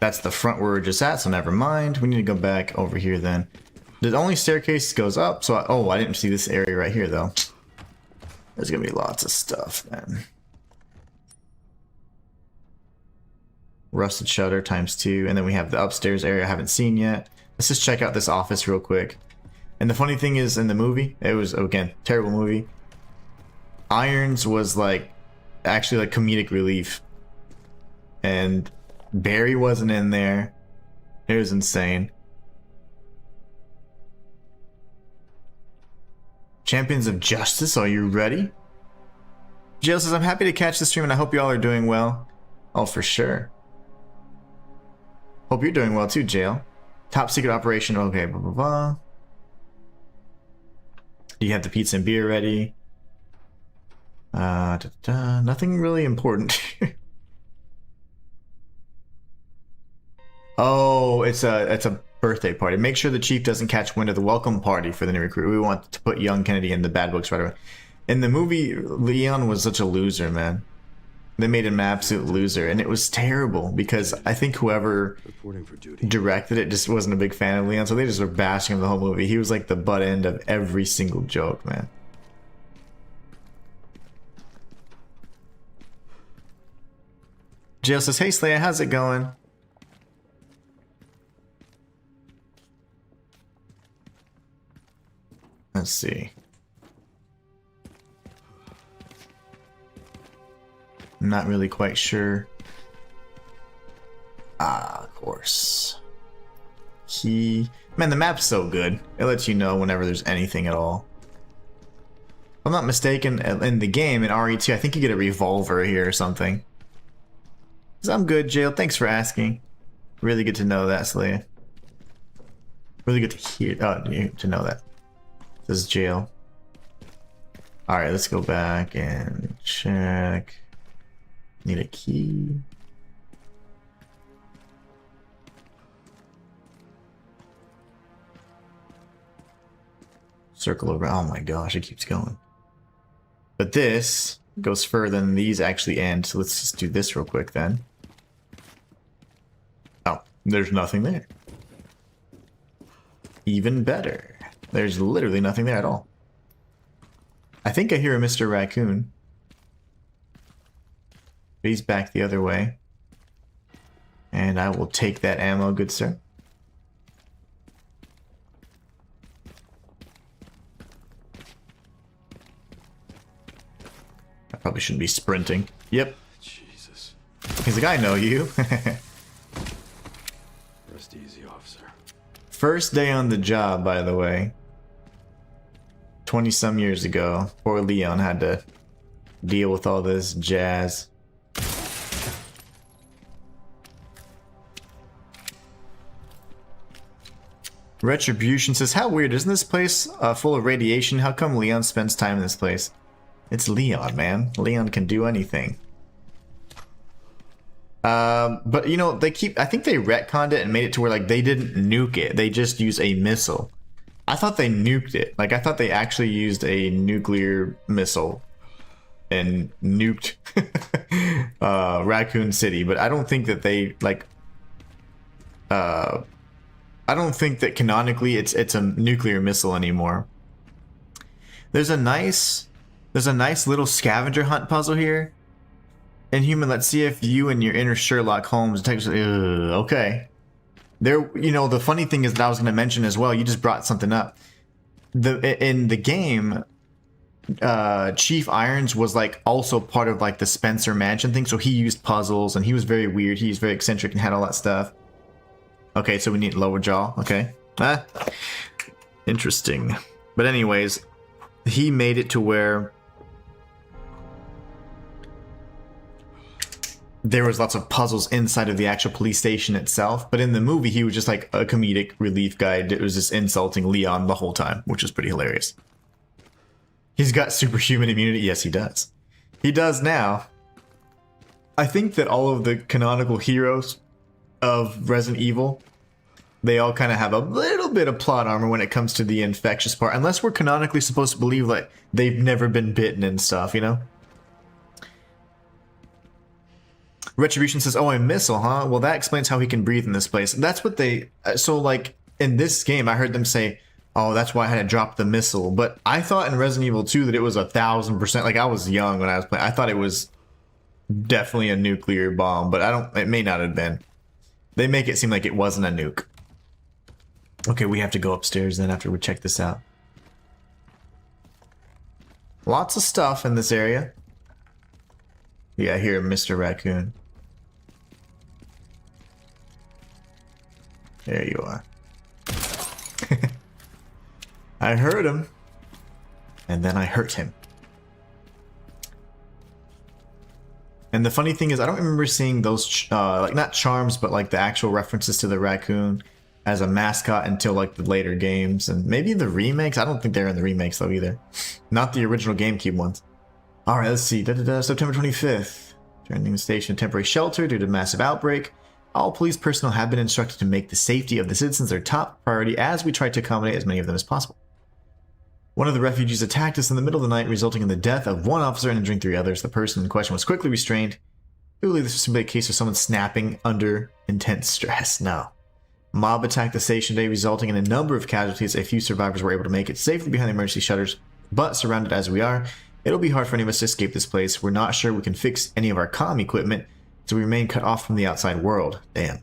That's the front where we're just at, so never mind. We need to go back over here then. The only staircase goes up, so I didn't see this area right here, though. There's gonna be lots of stuff, then. Rusted shutter ×2, and then we have the upstairs area I haven't seen yet. Let's just check out this office real quick. And the funny thing is, in the movie, it was, again, terrible movie. Irons was like, actually like comedic relief. And Barry wasn't in there. It was insane. Champions of Justice, are you ready? Jail says, I'm happy to catch the stream and I hope you all are doing well. Oh, for sure. Hope you're doing well too, Jail. Top secret operation, okay, blah, blah, blah. You have the pizza and beer ready. Nothing really important. Oh, it's a birthday party. Make sure the chief doesn't catch wind of the welcome party for the new recruit. We want to put young Kennedy in the bad books right away. In the movie, Leon was such a loser, man. They made him an absolute loser, and it was terrible because I think whoever directed it just wasn't a big fan of Leon, so they just were bashing him the whole movie. He was like the butt end of every single joke, man. Jill says, hey Slaya, how's it going? Let's see. I'm not really quite sure. Ah, of course. Key. Man, the map's so good. It lets you know whenever there's anything at all. If I'm not mistaken, in the game, in RE2, I think you get a revolver here or something. I'm good, Jail. Thanks for asking. Really good to know that, Slaya. Really good to hear. To know that. This is Jail. Alright, let's go back and check. Need a key. Circle around. Oh my gosh, it keeps going. But this goes further than these actually end, so let's just do this real quick then. Oh, there's nothing there. Even better. There's literally nothing there at all. I think I hear a Mr. Raccoon. But he's back the other way. And I will take that ammo, good sir. I probably shouldn't be sprinting. Yep. Jesus. He's like, I know you. Rest easy, officer. First day on the job, by the way. 20-some years ago. Poor Leon had to deal with all this jazz. Retribution says, how weird, isn't this place full of radiation? How come Leon spends time in this place? It's Leon, man. Leon can do anything. But you know, I think they retconned it and made it to where like they didn't nuke it. They just use a missile. I thought they nuked it. Like I thought they actually used a nuclear missile and nuked Raccoon City, but I don't think that they like I don't think that canonically it's a nuclear missile anymore. There's a nice little scavenger hunt puzzle here. Inhuman, let's see if you and your inner Sherlock Holmes okay. There, you know, the funny thing is that I was going to mention as well, you just brought something up. In the game, Chief Irons was like also part of like the Spencer Mansion thing, so he used puzzles and he was very weird. He was very eccentric and had all that stuff. Okay, so we need lower jaw. Okay. Interesting. But anyways, he made it to where there was lots of puzzles inside of the actual police station itself. But in the movie, he was just like a comedic relief guy. It was just insulting Leon the whole time, which was pretty hilarious. He's got superhuman immunity. Yes, he does. He does now. I think that all of the canonical heroes of Resident Evil, they all kind of have a little bit of plot armor when it comes to the infectious part, unless we're canonically supposed to believe like they've never been bitten and stuff, you know? Retribution says, oh, a missile, huh? Well, that explains how he can breathe in this place. That's what they... So, like, in this game, I heard them say, oh, that's why I had to drop the missile. But I thought in Resident Evil 2 that it was 1,000%. Like, I was young when I was playing. I thought it was definitely a nuclear bomb, but it may not have been. They make it seem like it wasn't a nuke. Okay, we have to go upstairs then after we check this out. Lots of stuff in this area. Yeah, here, Mr. Raccoon. There you are. I heard him. And then I hurt him. And the funny thing is, I don't remember seeing those, like, not charms, but, like, the actual references to the raccoon as a mascot until, like, the later games. And maybe the remakes? I don't think they're in the remakes, though, either. Not the original GameCube ones. Alright, let's see. September 25th. Turning the station temporary shelter due to massive outbreak. All police personnel have been instructed to make the safety of the citizens their top priority as we try to accommodate as many of them as possible. One of the refugees attacked us in the middle of the night, resulting in the death of one officer and injuring 3 others. The person in question was quickly restrained. We believe this was simply a case of someone snapping under intense stress. No. Mob attacked the station today, resulting in a number of casualties. A few survivors were able to make it safely behind the emergency shutters, but surrounded as we are, it'll be hard for any of us to escape this place. We're not sure we can fix any of our comm equipment, so we remain cut off from the outside world. Damn.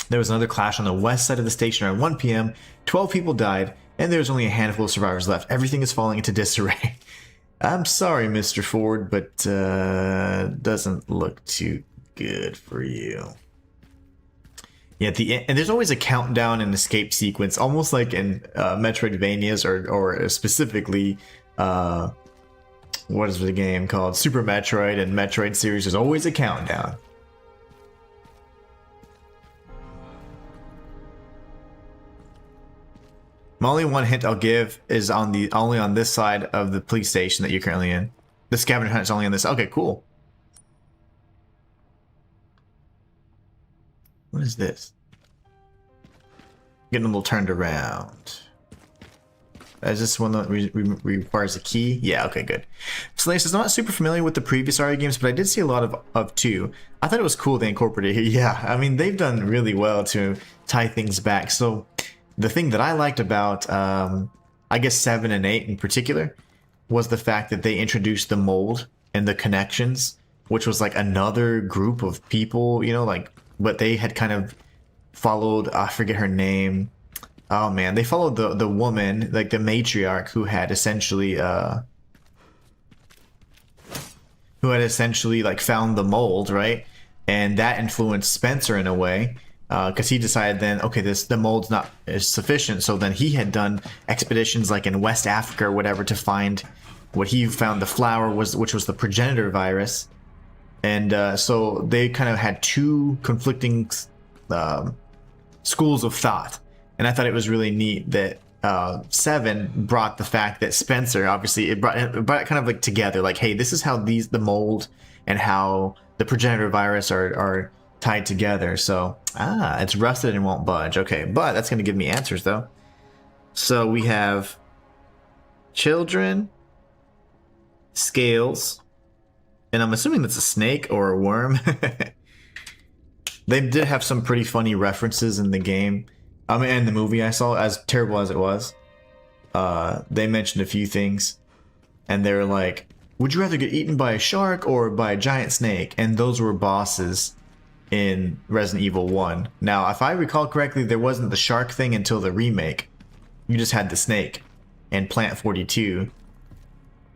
There was another clash on the west side of the station around 1 p.m. 12 people died, and there's only a handful of survivors left. Everything is falling into disarray. I'm sorry, Mr. Ford, but doesn't look too good for you. Yeah, and there's always a countdown and escape sequence, almost like in Metroidvanias or specifically, what is the game called? Super Metroid and Metroid series. There's always a countdown. My only one hint I'll give is only on this side of the police station that you're currently in. The scavenger hunt is only on this. Okay, cool. What is this? Getting a little turned around. Is this one that requires a key? Yeah, okay, good. Slace is not super familiar with the previous RE games, but I did see a lot of 2. I thought it was cool they incorporated here. Yeah, I mean, they've done really well to tie things back. So the thing that I liked about, I guess 7 and 8 in particular, was the fact that they introduced the mold and the connections, which was like another group of people, you know, like, but they had kind of followed, I forget her name. Oh man, they followed the woman, like the matriarch, who had essentially like found the mold, right? And that influenced Spencer in a way, because he decided then, okay, the mold's not is sufficient. So then he had done expeditions like in West Africa or whatever to find what he found the flower was, which was the progenitor virus. And so they kind of had 2 conflicting schools of thought. And I thought it was really neat that 7 brought the fact that Spencer, obviously, it brought it kind of like together, like, hey, this is how the mold and how the progenitor virus are tied together. So, it's rusted and won't budge. Okay, but that's going to give me answers, though. So we have children, scales, and I'm assuming that's a snake or a worm. They did have some pretty funny references in the game. I mean, in the movie I saw, as terrible as it was. They mentioned a few things, and they were like, would you rather get eaten by a shark or by a giant snake? And those were bosses in Resident Evil 1. Now, if I recall correctly, there wasn't the shark thing until the remake. You just had the snake and Plant 42.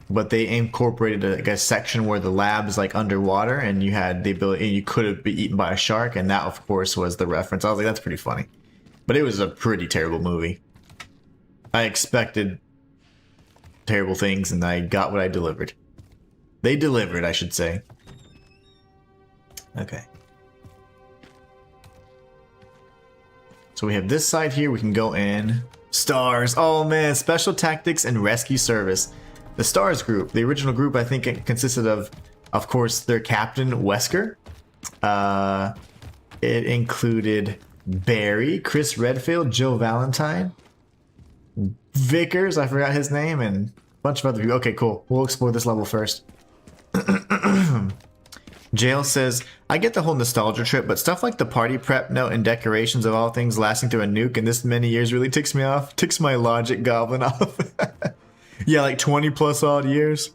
But they incorporated a section where the lab is like underwater, and you had the ability, and you could have been eaten by a shark, and that, of course, was the reference. I was like, that's pretty funny. But it was a pretty terrible movie. I expected terrible things, and I got what I delivered. They delivered, I should say. Okay. So we have this side here. We can go in. Stars. Oh man, Special Tactics and Rescue Service. The Stars group, the original group, I think it consisted of course, their captain, Wesker. It included Barry, Chris Redfield, Joe Valentine, Vickers, I forgot his name, and a bunch of other people. Okay, cool. We'll explore this level first. Jail says, I get the whole nostalgia trip, but stuff like the party prep note and decorations of all things lasting through a nuke in this many years really ticks me off. Ticks my logic goblin off. Yeah, like 20 plus odd years.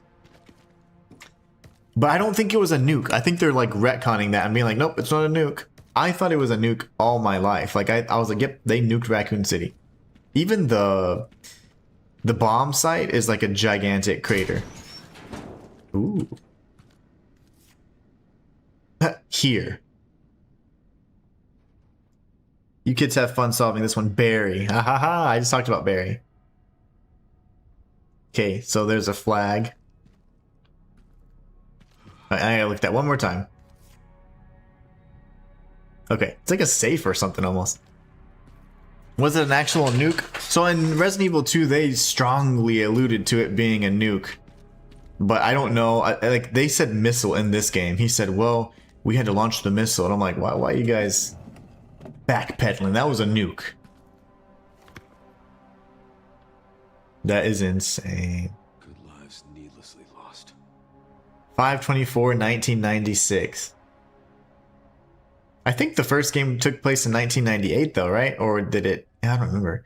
But I don't think it was a nuke. I think they're like retconning that and being like, nope, it's not a nuke. I thought it was a nuke all my life. Like I was like, yep, they nuked Raccoon City. Even the bomb site is like a gigantic crater. Ooh. Here. You kids have fun solving this one. Barry. Ha ha ha. I just talked about Barry. Okay, so there's a flag. I gotta look at that one more time. Okay, it's like a safe or something almost. Was it an actual nuke? So in Resident Evil 2, they strongly alluded to it being a nuke. But I don't know. Like they said missile in this game. He said, well, we had to launch the missile. And I'm like, why are you guys backpedaling? That was a nuke. That is insane. Good lives needlessly lost. 5/24/1996. I think the first game took place in 1998 though, right? Or did it? I don't remember.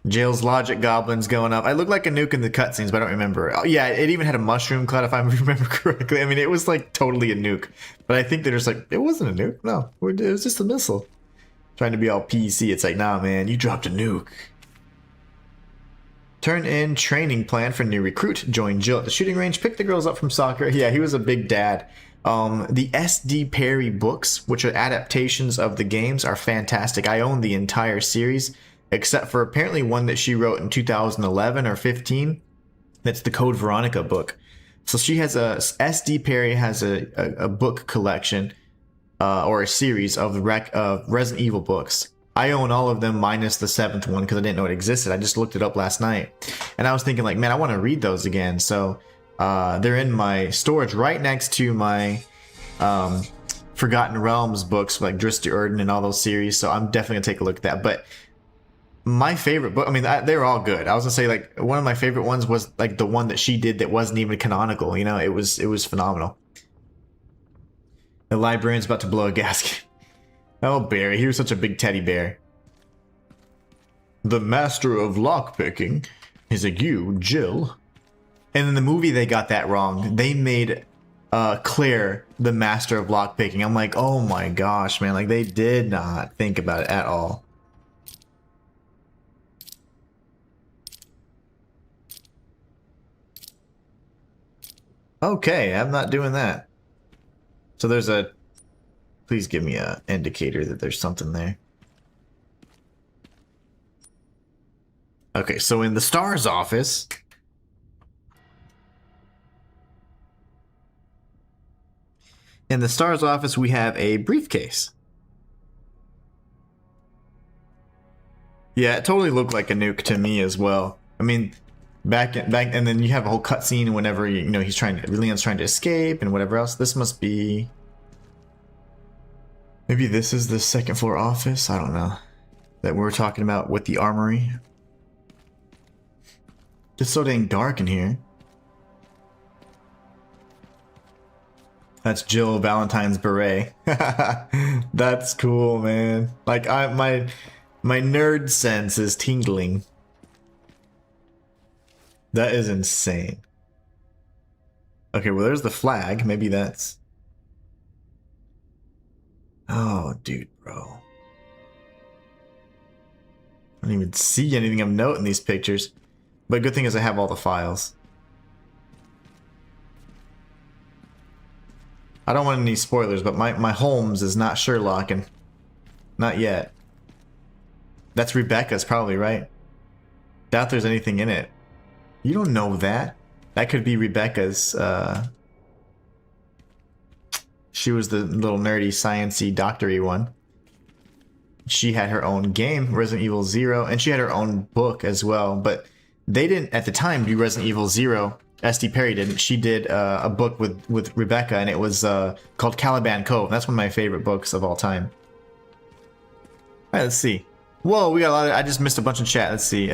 Jail's logic goblins going up. I look like a nuke in the cutscenes, but I don't remember. Oh, yeah, it even had a mushroom cloud if I remember correctly. I mean, it was like totally a nuke. But I think they're just like, it wasn't a nuke. No, it was just a missile. Trying to be all PC. It's like, nah, man, you dropped a nuke. Turn in training plan for new recruit. Join Jill at the shooting range. Pick the girls up from soccer. Yeah, he was a big dad. The S.D. Perry books, which are adaptations of the games, are fantastic. I own the entire series, except for apparently one that she wrote in 2011 or 15. That's the Code Veronica book. So she has S.D. Perry has a book collection or a series of Resident Evil books. I own all of them minus the 7th one because I didn't know it existed. I just looked it up last night. And I was thinking like, man, I want to read those again. So they're in my storage right next to my Forgotten Realms books like Drista Erden and all those series. So I'm definitely going to take a look at that. But my favorite book, I mean, they were all good. I was going to say like one of my favorite ones was like the one that she did that wasn't even canonical. You know, it was phenomenal. The librarian's about to blow a gasket. Oh, Barry, he was such a big teddy bear. The master of lockpicking is you, Jill. And in the movie, they got that wrong. They made Claire the master of lockpicking. I'm like, oh my gosh, man. Like, they did not think about it at all. Okay, I'm not doing that. So there's a... Please give me an indicator that there's something there. Okay, so in the STARS office... In the STARS office, we have a briefcase. Yeah, it totally looked like a nuke to me as well. I mean, back, and then you have a whole cutscene whenever you know Leon's trying to escape and whatever else. This must be. Maybe this is the second floor office. I don't know. That we were talking about with the armory. It's so dang dark in here. That's Jill Valentine's beret. That's cool, man. Like my nerd sense is tingling. That is insane. Okay, well there's the flag. Maybe that's. Oh, dude, bro. I don't even see anything of note in these pictures. But good thing is I have all the files. I don't want any spoilers, but my Holmes is not Sherlock, and not yet. That's Rebecca's probably, right? Doubt there's anything in it. You don't know that. That could be Rebecca's, she was the little nerdy, sciencey, doctory one. She had her own game, Resident Evil 0, and she had her own book as well, but they didn't, at the time, do Resident Evil 0. SD Perry didn't. She did a book with Rebecca, and it was called Caliban Cove. That's one of my favorite books of all time. Alright, let's see. Whoa, we got a lot of... I just missed a bunch of chat. Let's see.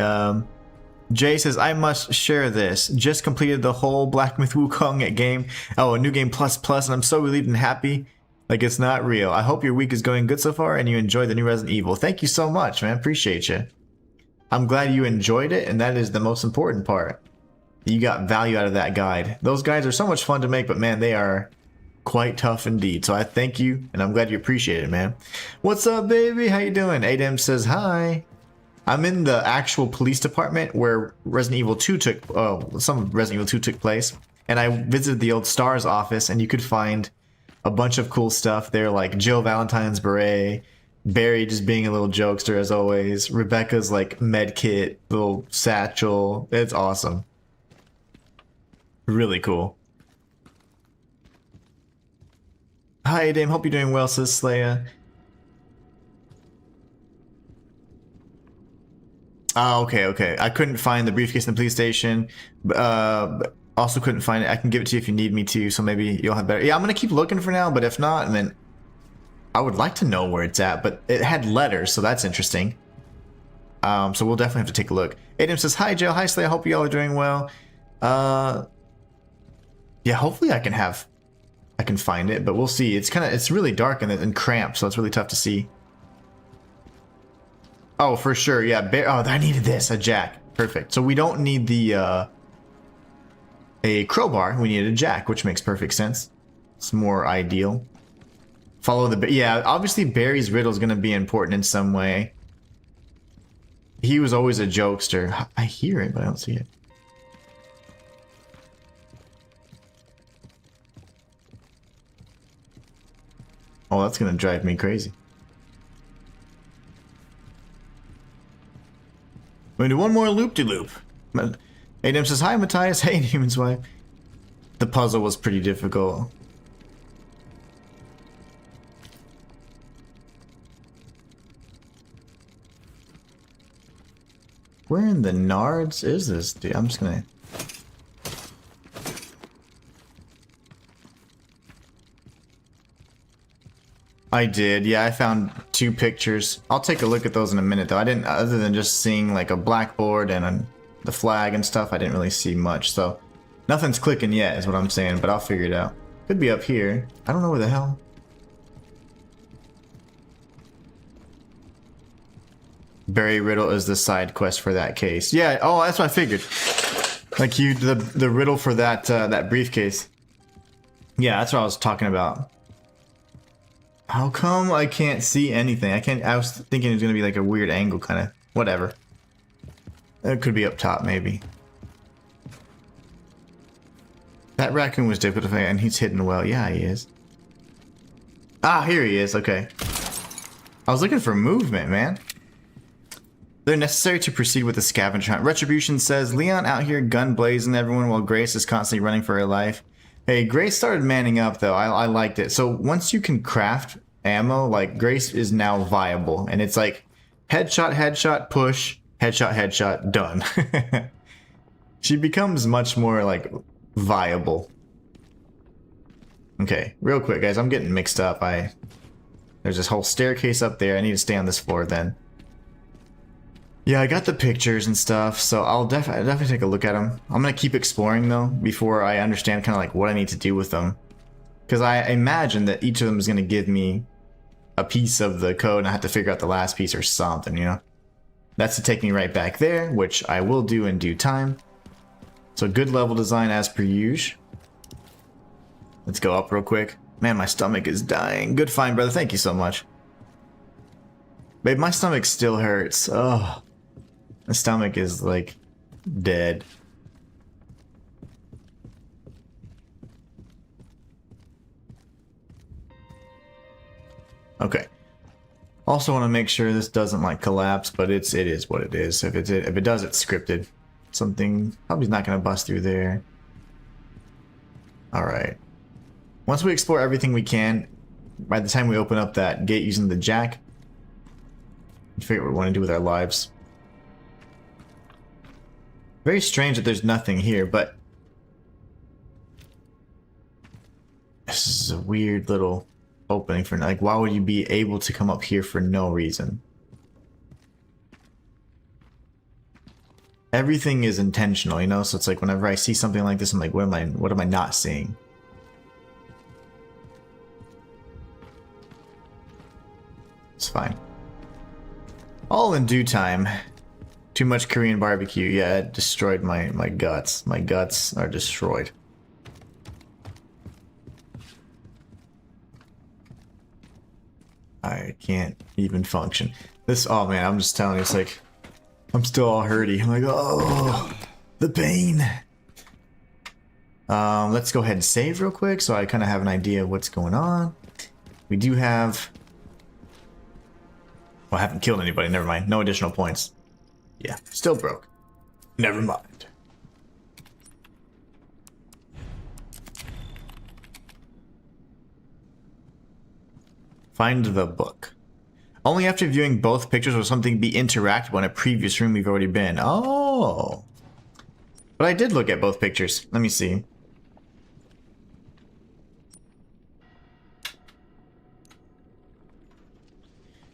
Jay says, I must share this. Just completed the whole Black Myth Wukong game. Oh, a new game plus, and I'm so relieved and happy. Like it's not real. I hope your week is going good so far, and you enjoy the new Resident Evil. Thank you so much, man. Appreciate you. I'm glad you enjoyed it, and that is the most important part. You got value out of that guide. Those guides are so much fun to make, but man, they are quite tough indeed. So I thank you, and I'm glad you appreciate it, man. What's up, baby? How you doing? Adam says hi. I'm in the actual police department where Resident Evil 2 some of Resident Evil 2 took place, and I visited the old STARS office, and you could find a bunch of cool stuff there, like Jill Valentine's beret, Barry just being a little jokester as always, Rebecca's like med kit, little satchel. It's awesome. Really cool. Hi, Dame. Hope you're doing well, says Slaya. Oh, okay. I couldn't find the briefcase in the police station. But also couldn't find it. I can give it to you if you need me to, so maybe you'll have better... Yeah, I'm going to keep looking for now, but if not, then I would like to know where it's at, but it had letters, so that's interesting. So we'll definitely have to take a look. Adam says, hi, Jill. Hi, Slaya. Hope you all are doing well. Yeah, hopefully I can find it, but we'll see. It's really dark and cramped, so it's really tough to see. Oh, for sure, yeah. Oh, I needed this, a jack. Perfect. So we don't need the a crowbar. We needed a jack, which makes perfect sense. It's more ideal. Follow the... Yeah, obviously Barry's riddle is going to be important in some way. He was always a jokester. I hear it, but I don't see it. Oh, that's gonna drive me crazy. We're gonna do one more loop-de-loop. Adam says, hi, Matthias. Hey, Inhuman's wife. The puzzle was pretty difficult. Where in the nards is this, dude? I'm just gonna... I did, yeah, I found 2 pictures. I'll take a look at those in a minute, though. I didn't, other than just seeing like a blackboard and the flag and stuff, I didn't really see much, so nothing's clicking yet is what I'm saying, but I'll figure it out. Could be up here. I don't know where the hell. Barry Riddle is the side quest for that case. Yeah, oh, that's what I figured. Like the riddle for that that briefcase. Yeah, that's what I was talking about. How come I can't see anything? I was thinking it was gonna be like a weird angle, kind of. Whatever. It could be up top, maybe. That raccoon was difficult, and he's hidden well. Yeah, he is. Ah, here he is. Okay. I was looking for movement, man. They're necessary to proceed with the scavenger hunt. Retribution says, Leon out here gun blazing everyone while Grace is constantly running for her life. Hey, Grace started manning up, though. I liked it. So once you can craft ammo, like, Grace is now viable. And it's like Headshot, headshot, push, headshot, headshot, done. She becomes much more, like, viable. Okay, real quick, guys, I'm getting mixed up. There's this whole staircase up there. I need to stay on this floor then. Yeah, I got the pictures and stuff, so I'll definitely take a look at them. I'm gonna keep exploring though before I understand kind of like what I need to do with them, because I imagine that each of them is gonna give me a piece of the code, and I have to figure out the last piece or something, you know. That's to take me right back there, which I will do in due time. So good level design as per usual. Let's go up real quick. Man, my stomach is dying. Good find, brother. Thank you so much. Babe, my stomach still hurts. Oh, my stomach is like dead. Okay. Also want to make sure this doesn't like collapse, but it is what it is. If it does, it's scripted. Something probably not going to bust through there. All right. Once we explore everything we can, by the time we open up that gate using the jack, we figure what we want to do with our lives. Very strange that there's nothing here, but this is a weird little opening for, like, why would you be able to come up here for no reason? Everything is intentional, you know, so it's like whenever I see something like this, I'm like, what am I not seeing? It's fine. All in due time. Too much Korean barbecue. Yeah, it destroyed my guts. My guts are destroyed. I can't even function. This, oh man, I'm just telling you, it's like, I'm still all hurty. I'm like, oh, the pain. Let's go ahead and save real quick so I kind of have an idea of what's going on. We do have... Well, I haven't killed anybody, never mind. No additional points. Yeah, still broke. Never mind. Find the book. Only after viewing both pictures will something be interactable in a previous room we've already been. Oh. But I did look at both pictures. Let me see.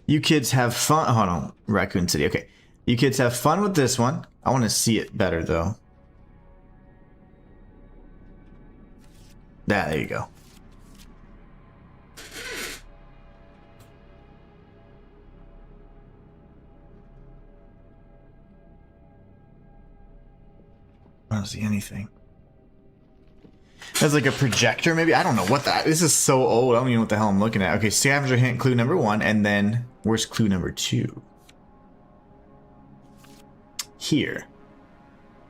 You kids have fun. Hold on. Raccoon City. Okay. You kids have fun with this one. I want to see it better, though. There you go. I don't see anything. That's like a projector, maybe? I don't know what that... This is so old. I don't even know what the hell I'm looking at. Okay, scavenger hint, clue number 1, and then... Where's clue number 2? Here.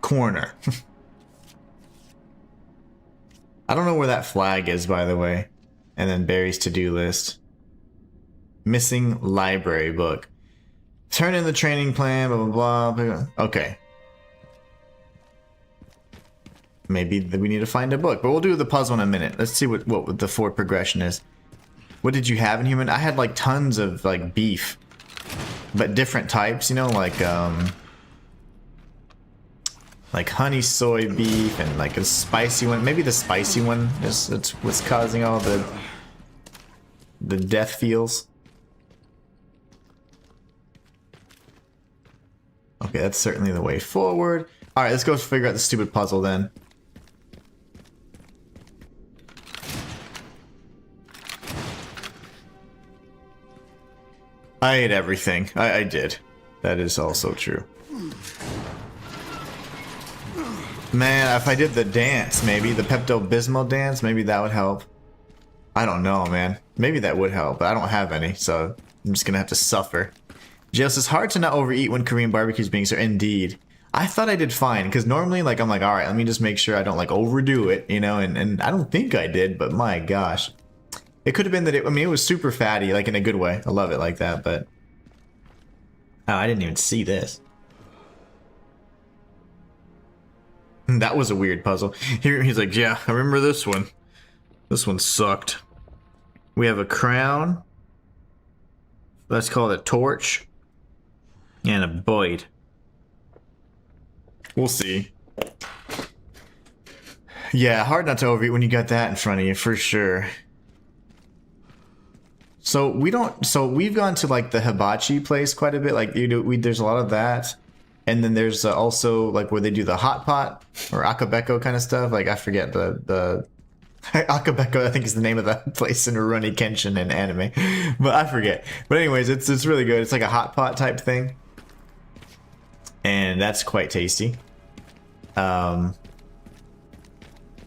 Corner. I don't know where that flag is, by the way. And then Barry's to-do list. Missing library book. Turn in the training plan, blah, blah, blah. Okay. Maybe we need to find a book, but we'll do the puzzle in a minute. Let's see what the forward progression is. What did you have, Inhuman? I had like tons of like beef, but different types, you know, like honey soy beef and like a spicy one. Maybe the spicy one is what's causing all the death feels. Okay, that's certainly the way forward. All right, let's go figure out the stupid puzzle then. I ate everything. I did. That is also true. Man, if I did the dance, maybe the Pepto-Bismol dance, maybe that would help. I don't know, man. Maybe that would help, but I don't have any, so I'm just gonna have to suffer. Jail says, hard to not overeat when Korean barbecue's being served. Indeed. I thought I did fine, because normally, like, I'm like, alright, let me just make sure I don't, like, overdo it, you know, and I don't think I did, but my gosh. It could have been that it was super fatty, like in a good way. I love it like that, but... Oh, I didn't even see this. That was a weird puzzle. Here, he's like, yeah, I remember this one. This one sucked. We have a crown. Let's call it a torch. And a Boyd. We'll see. Yeah, hard not to overeat when you got that in front of you, for sure. So we don't. So we've gone to like the hibachi place quite a bit. Like there's a lot of that, and then there's also like where they do the hot pot or akabeko kind of stuff. Like I forget the akabeko. I think is the name of that place in Rurouni Kenshin in anime, but I forget. But anyways, it's really good. It's like a hot pot type thing, and that's quite tasty.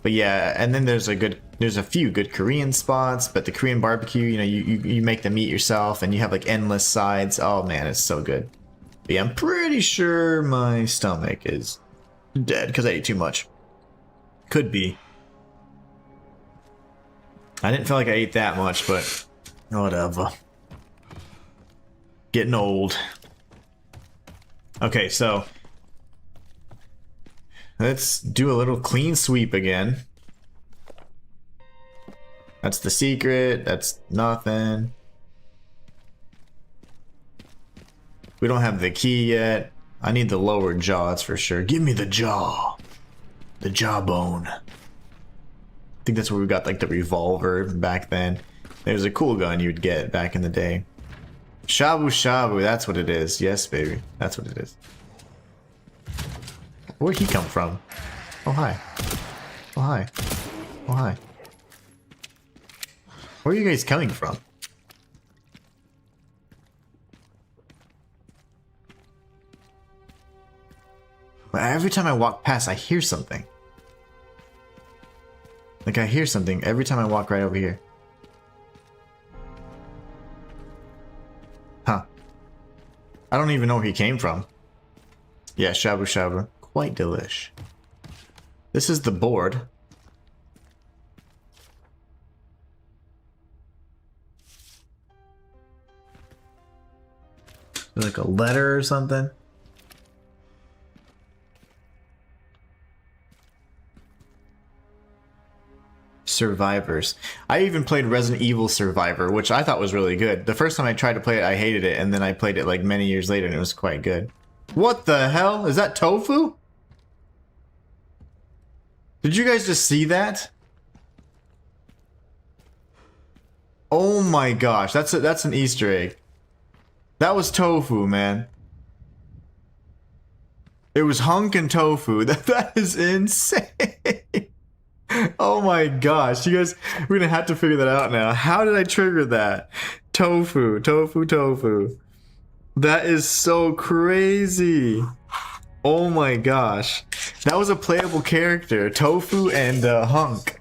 But yeah, and then there's a few good Korean spots, but the Korean barbecue, you know, you make the meat yourself and you have like endless sides. Oh man, it's so good. But yeah, I'm pretty sure my stomach is dead because I ate too much. Could be. I didn't feel like I ate that much, but whatever. Getting old. Okay, so let's do a little clean sweep again. That's the secret. That's nothing. We don't have the key yet. I need the lower jaw, that's for sure. Give me the jaw. The jawbone. I think that's where we got like the revolver back then. It was a cool gun you'd get back in the day. Shabu shabu, that's what it is. Yes, baby. That's what it is. Where'd he come from? Oh, hi. Oh, hi. Oh, hi. Where are you guys coming from? Every time I walk past, I hear something. Like, I hear something every time I walk right over here. Huh. I don't even know where he came from. Yeah, shabu shabu. Quite delish. This is the board. Like a letter or something. Survivors. I even played Resident Evil Survivor, which I thought was really good. The first time I tried to play it, I hated it, and then I played it like many years later, and it was quite good. What the hell? Is that tofu? Did you guys just see that? Oh my gosh, that's an Easter egg. That was tofu, man. It was hunk and tofu. That is insane. Oh my gosh, you guys, we're gonna have to figure that out now. How did I trigger that? Tofu, tofu, tofu. That is so crazy. Oh my gosh. That was a playable character. Tofu and Hunk.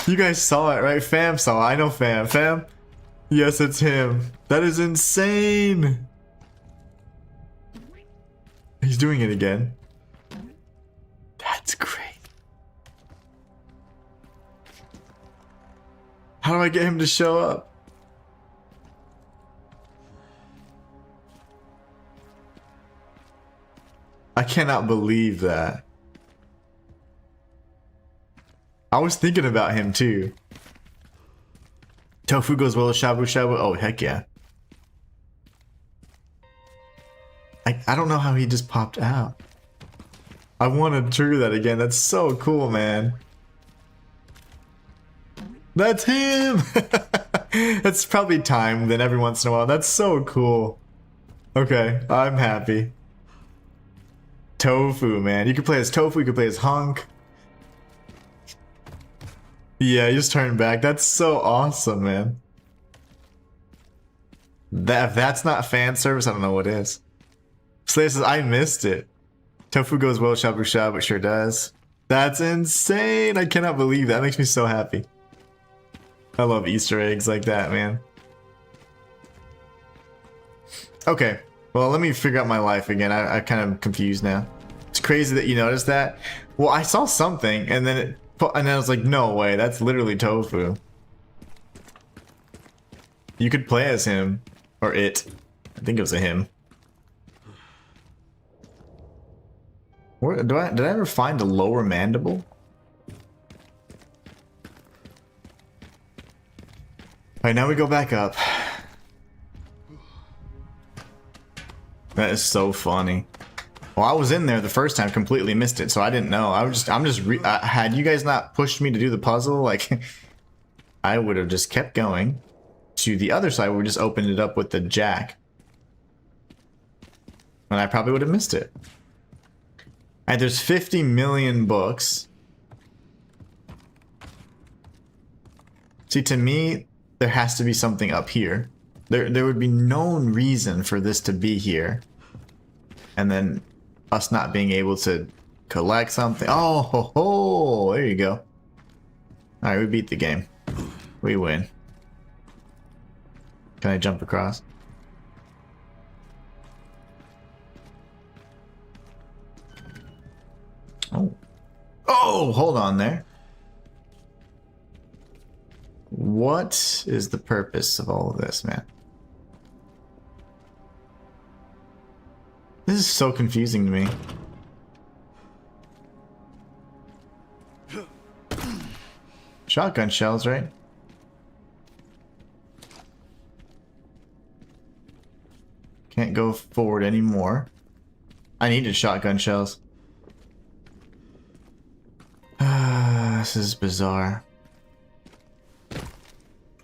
You guys saw it, right? Fam saw it. I know Fam. Fam? Yes, it's him. That is insane. He's doing it again. That's great. How do I get him to show up? I cannot believe that. I was thinking about him too. Tofu goes well with shabu shabu. Oh, heck yeah. I don't know how he just popped out. I want to trigger that again. That's so cool, man. That's him! That's probably timed then every once in a while. That's so cool. Okay, I'm happy. Tofu, man. You could play as Tofu, you could play as Hunk. Yeah, you just turn back. That's so awesome, man. If that's not fan service, I don't know what is. Slayer says, I missed it. Tofu goes well, shabu shabu, it sure does. That's insane! I cannot believe that. That makes me so happy. I love Easter eggs like that, man. Okay, well, let me figure out my life again. I'm kind of confused now. It's crazy that you noticed that. Well, I saw something, and then I was like, no way, that's literally Tofu. You could play as him, or it. I think it was a him. Where, did I ever find the lower mandible? Alright, now we go back up. That is so funny. Well, I was in there the first time, completely missed it, so I didn't know. Had you guys not pushed me to do the puzzle, like, I would have just kept going to the other side where we just opened it up with the jack. And I probably would have missed it. Alright, there's 50 million books. See, to me, there has to be something up here. There would be no reason for this to be here. And then us not being able to collect something. Oh, ho, ho, there you go. Alright, we beat the game. We win. Can I jump across? Oh. Oh, hold on there. What is the purpose of all of this, man? This is so confusing to me. Shotgun shells, right? Can't go forward anymore. I needed shotgun shells. This is bizarre.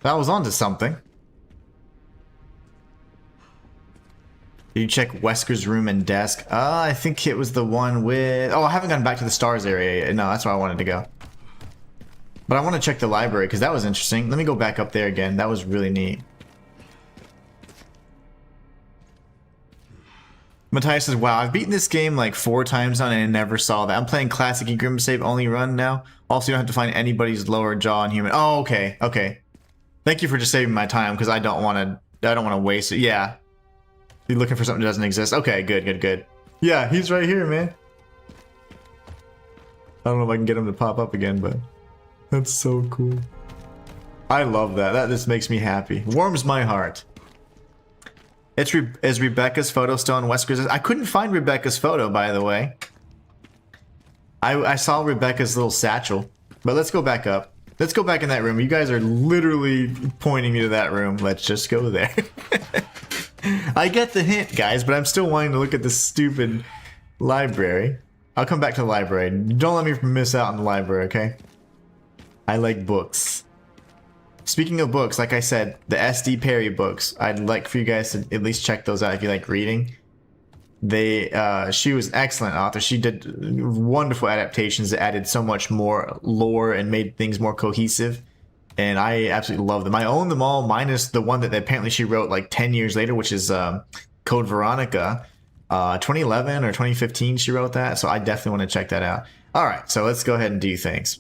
That was onto something. Did you check Wesker's room and desk? I think it was the one with... Oh, I haven't gone back to the stars area yet. No, that's where I wanted to go. But I want to check the library because that was interesting. Let me go back up there again. That was really neat. Matthias says, wow, I've beaten this game like 4 times now and I never saw that. I'm playing classic and Grim Save only run now. Also, you don't have to find anybody's lower jaw in human. Oh, okay, okay. Thank you for just saving my time because I don't want to waste it. Yeah. You're looking for something that doesn't exist. Okay, good, good, good. Yeah, he's right here, man. I don't know if I can get him to pop up again, but that's so cool. I love that. That just makes me happy. Warms my heart. Is Rebecca's photo still on Wesker's? I couldn't find Rebecca's photo, by the way. I saw Rebecca's little satchel. But let's go back up. Let's go back in that room. You guys are literally pointing me to that room. Let's just go there. I get the hint, guys, but I'm still wanting to look at this stupid library. I'll come back to the library. Don't let me miss out on the library, okay? I like books. Speaking of books, like I said, the SD Perry books, I'd like for you guys to at least check those out if you like reading. She was an excellent author. She did wonderful adaptations that added so much more lore and made things more cohesive. And I absolutely love them. I own them all, minus the one that apparently she wrote like 10 years later, which is Code Veronica. 2011 or 2015 she wrote that, so I definitely want to check that out. Alright, so let's go ahead and do things.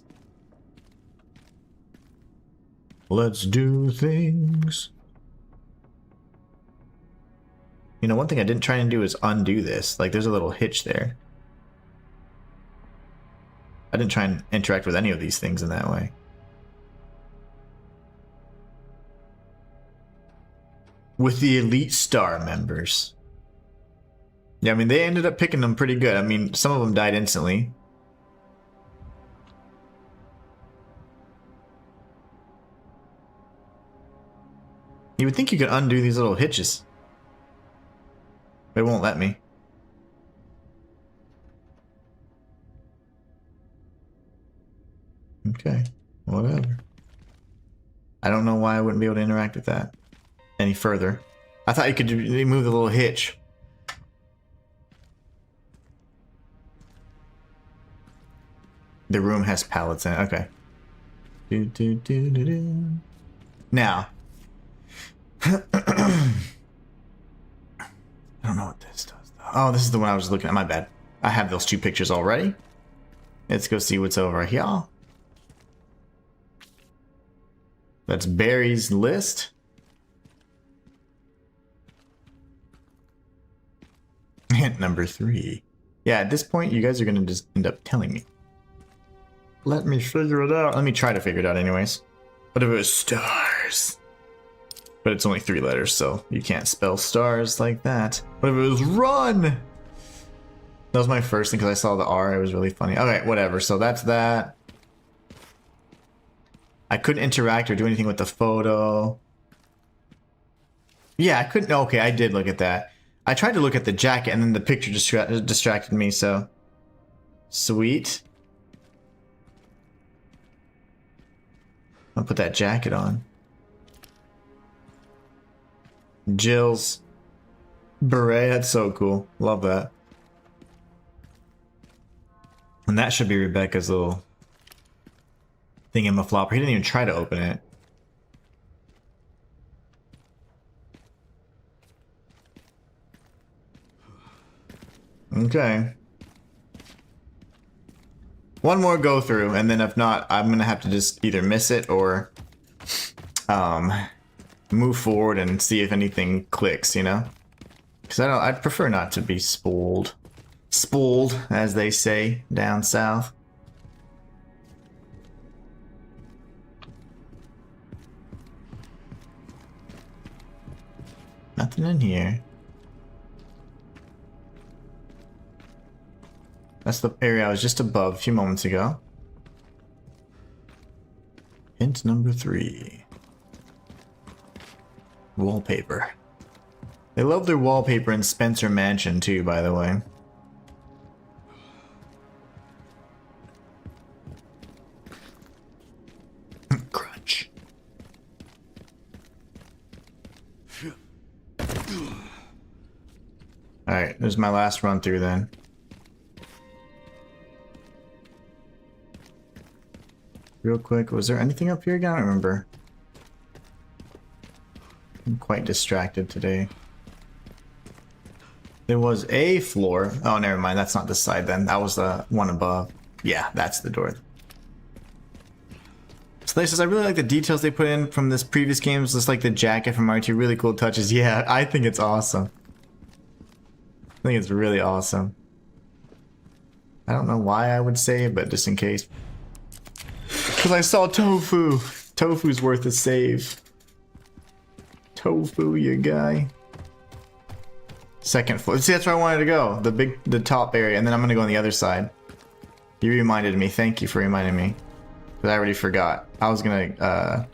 Let's do things. You know, one thing I didn't try and do is undo this. Like, there's a little hitch there. I didn't try and interact with any of these things in that way. With the Elite Star members. Yeah, I mean, they ended up picking them pretty good. I mean, some of them died instantly. You would think you could undo these little hitches. But it won't let me. Okay, whatever. I don't know why I wouldn't be able to interact with that any further. I thought you could remove the little hitch. The room has pallets in it. Okay. Now. I don't know what this does though. Oh, this is the one I was looking at. My bad. I have those 2 pictures already. Let's go see what's over here. That's Barry's list. Hint number 3. Yeah, at this point, you guys are going to just end up telling me. Let me figure it out. Let me try to figure it out anyways. What if it was stars? But it's only 3 letters, so you can't spell stars like that. What if it was run? That was my first thing because I saw the R. It was really funny. Okay, whatever. So that's that. I couldn't interact or do anything with the photo. Yeah, I couldn't. Okay, I did look at that. I tried to look at the jacket and then the picture distracted me, so. Sweet. I'll put that jacket on. Jill's beret, that's so cool. Love that. And that should be Rebecca's little thingamaflopper. He didn't even try to open it. Okay. One more go through, and then if not, I'm gonna have to just either miss it or move forward and see if anything clicks, you know? Because I'd prefer not to be spooled. Spooled, as they say down south. Nothing in here. That's the area I was just above a few moments ago. Hint number 3. Wallpaper. They love their wallpaper in Spencer Mansion too, by the way. Crunch. Alright, there's my last run through then. Real quick, was there anything up here again? I don't remember. I'm quite distracted today. There was a floor. Oh, never mind. That's not this side then. That was the one above. Yeah, that's the door. So this is, I really like the details they put in from this previous games. Just like the jacket from R2. Really cool touches. Yeah, I think it's awesome. I think it's really awesome. I don't know why I would say it, but just in case. Because I saw Tofu. Tofu's worth a save. Tofu, you guy. Second floor. See, that's where I wanted to go. The top area. And then I'm going to go on the other side. You reminded me. Thank you for reminding me. Because I already forgot. I was going to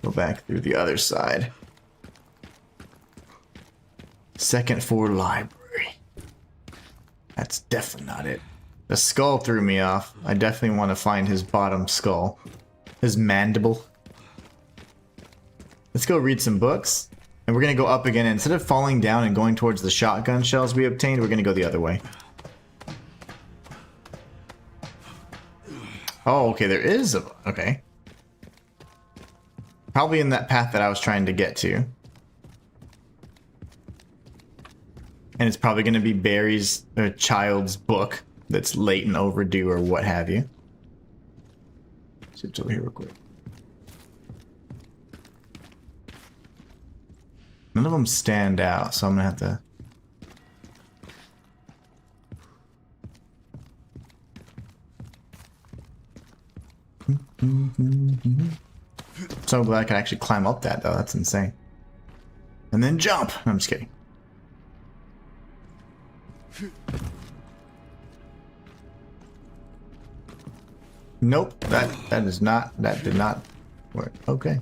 go back through the other side. Second floor library. That's definitely not it. The skull threw me off. I definitely want to find his bottom skull. His mandible. Let's go read some books. And we're going to go up again. Instead of falling down and going towards the shotgun shells we obtained, we're going to go the other way. Oh, okay. There is a... Okay. Probably in that path that I was trying to get to. And it's probably going to be Barry's child's book. That's late and overdue or what have you. Sit over here real quick. None of them stand out, so I'm gonna have to... So glad I can actually climb up that though, that's insane. And then jump! No, I'm just kidding. Nope, that did not work. Okay.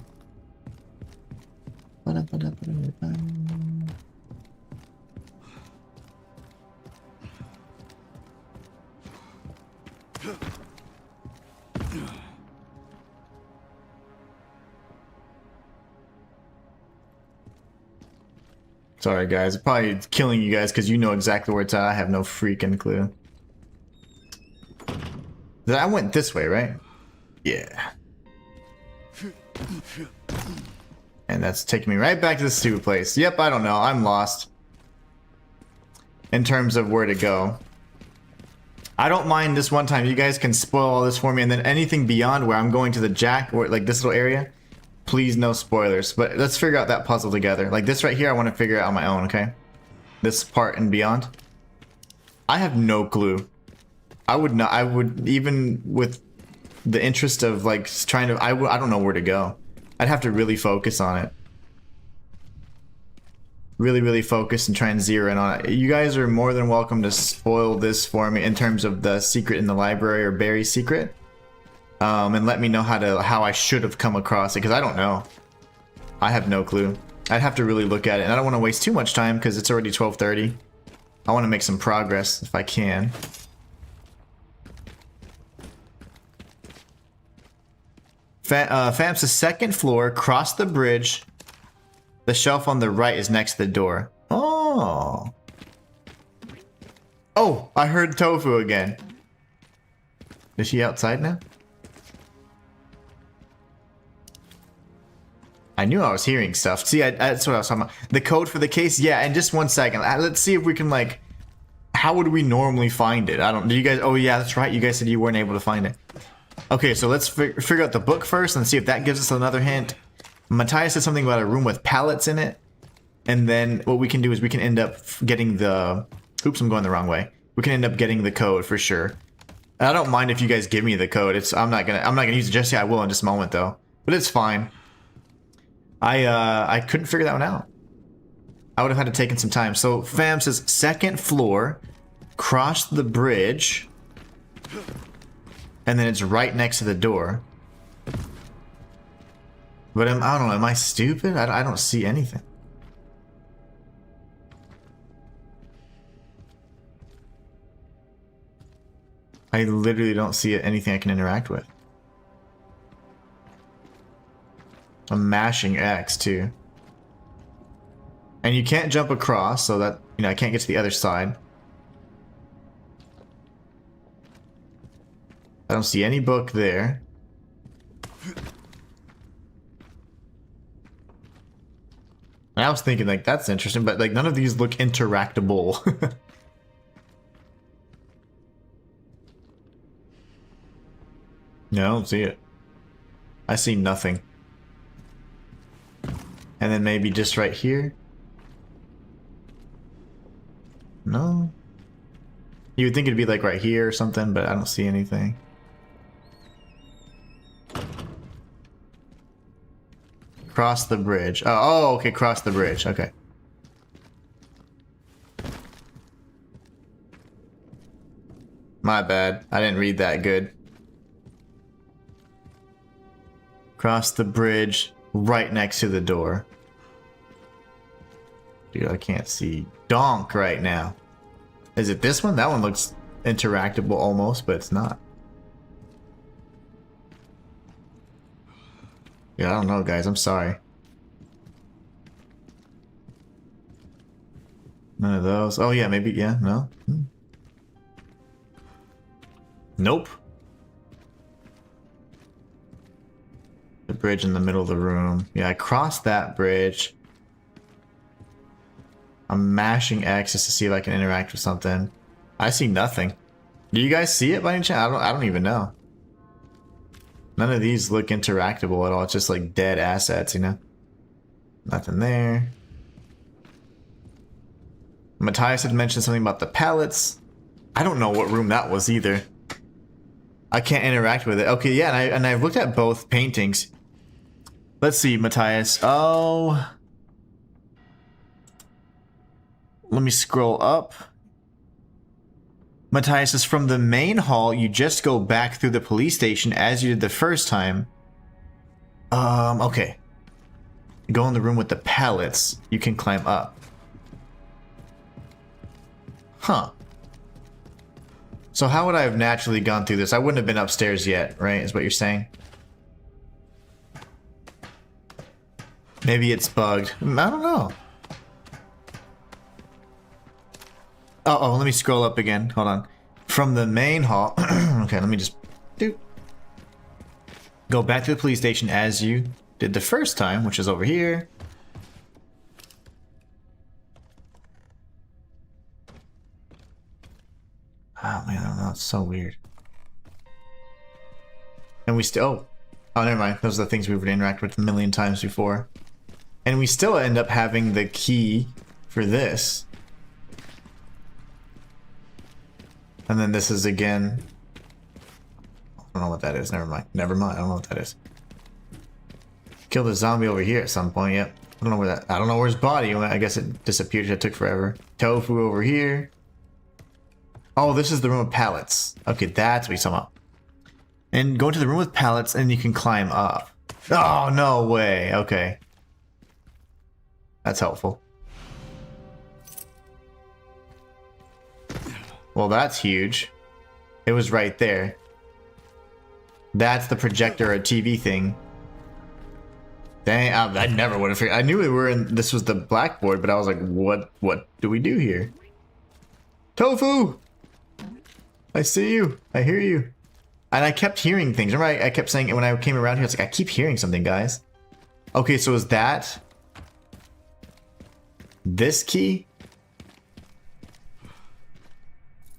Sorry guys, I'm probably killing you guys because you know exactly where it's at. I have no freaking clue. I went this way, right? Yeah. And that's taking me right back to the stupid place. Yep, I don't know. I'm lost. In terms of where to go. I don't mind this one time. You guys can spoil all this for me. And then anything beyond where I'm going to the jack, or like this little area, please no spoilers. But let's figure out that puzzle together. Like this right here, I want to figure out on my own, okay? This part and beyond. I have no clue. I would, even with the interest of like trying to, I don't know where to go. I'd have to really focus on it. Really focus and try and zero in on it. You guys are more than welcome to spoil this for me in terms of the secret in the library or Barry's secret. And let me know how I should have come across it, because I don't know. I have no clue. I'd have to really look at it, and I don't want to waste too much time because it's already 12:30. I want to make some progress if I can. Fam's the second floor, cross the bridge. The shelf on the right is next to the door. Oh. Oh, I heard Tofu again. Is she outside now? I knew I was hearing stuff. See, that's what I was talking about. The code for the case? Yeah, in just 1 second. Let's see if we can, like... How would we normally find it? I don't... Do you guys... Oh, yeah, that's right. You guys said you weren't able to find it. Okay, so let's figure out the book first and see if that gives us another hint. Matthias said something about a room with pallets in it. And then what we can do is we can end up getting the... Oops, I'm going the wrong way. We can end up getting the code for sure. I don't mind if you guys give me the code. I'm not gonna use it just yet. I will in just a moment though. But it's fine. I couldn't figure that one out. I would have had to take some time. So fam says second floor, cross the bridge, and then it's right next to the door. But I don't know. Am I stupid? I don't see anything. I literally don't see anything I can interact with. I'm mashing X too. And you can't jump across, so that, you know, I can't get to the other side. I don't see any book there. And I was thinking, like, that's interesting, but, like, none of these look interactable. No, I don't see it. I see nothing. And then maybe just right here. No. You would think it'd be like right here or something, but I don't see anything. Cross the bridge. Oh, okay, cross the bridge. Okay. My bad. I didn't read that good. Cross the bridge right next to the door. Dude, I can't see donk right now. Is it this one? That one looks interactable almost, but it's not. Yeah, I don't know, guys. I'm sorry. None of those. Oh, yeah, maybe. Yeah, no. Nope. The bridge in the middle of the room. Yeah, I crossed that bridge. I'm mashing X just to see if I can interact with something. I see nothing. Do you guys see it by any chance? I don't even know. None of these look interactable at all. It's just like dead assets, you know? Nothing there. Matthias had mentioned something about the pallets. I don't know what room that was either. I can't interact with it. Okay, yeah, and I've looked at both paintings. Let's see, Matthias. Oh. Let me scroll up. Matthias is from the main hall. You just go back through the police station as you did the first time. Okay. Go in the room with the pallets. You can climb up. Huh. So how would I have naturally gone through this? I wouldn't have been upstairs yet, right? Is what you're saying? Maybe it's bugged. I don't know. Oh, let me scroll up again. Hold on. From the main hall. Okay, let me just go back to the police station as you did the first time, which is over here. Oh man, I don't know. It's so weird. And we still... Oh, never mind. Those are the things we've interacted with a million times before. And we still end up having the key for this. And then this is again... I don't know what that is. Never mind. Never mind. I don't know what that is. Killed a zombie over here at some point. Yep. I don't know where that... I don't know where his body went. I guess it disappeared. It took forever. Tofu over here. Oh, this is the room with pallets. Okay, that's what he's talking about. And go into the room with pallets and you can climb up. Oh, no way. Okay. That's helpful. Well, that's huge. It was right there. That's the projector or TV thing. Dang, I never would have figured. I knew we were in. This was the blackboard, but I was like, what do we do here? Tofu! I see you. I hear you. And I kept hearing things. Remember, I kept saying it when I came around here. I was like, I keep hearing something, guys. Okay, so is that this key?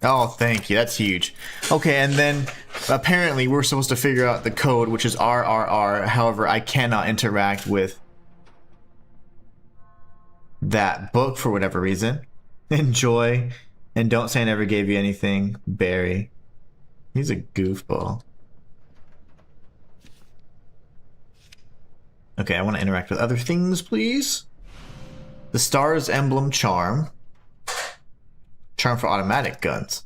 Oh, thank you. That's huge. Okay, and then apparently we're supposed to figure out the code, which is RRR. However, I cannot interact with that book for whatever reason. Enjoy. And don't say I never gave you anything. Barry. He's a goofball. Okay, I want to interact with other things, please. The Star's Emblem Charm. Charm for automatic guns.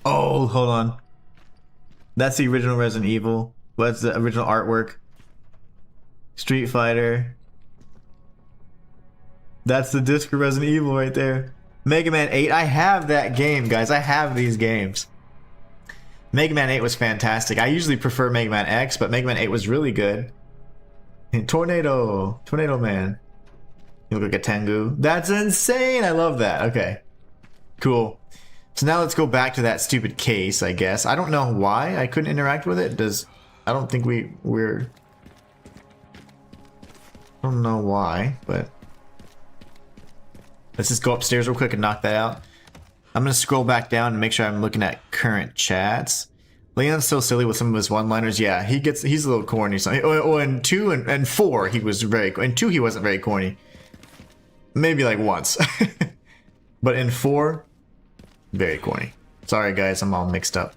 Oh, hold on. That's the original Resident Evil. What's the original artwork? Street Fighter. That's the disc for Resident Evil right there. Mega Man 8. I have that game, guys. I have these games. Mega Man 8 was fantastic. I usually prefer Mega Man X, but Mega Man 8 was really good. And Tornado Man. You look like a Tengu. That's insane. I love that. Okay. Cool. So now let's go back to that stupid case, I guess. I don't know why I couldn't interact with it. I don't think we're... I don't know why, but... Let's just go upstairs real quick and knock that out. I'm going to scroll back down and make sure I'm looking at current chats. Leon's so silly with some of his one-liners. Yeah, he's a little corny. So, in 2 and 4, he was very... In 2, he wasn't very corny. Maybe like once. But in 4, very corny. Sorry guys, I'm all mixed up.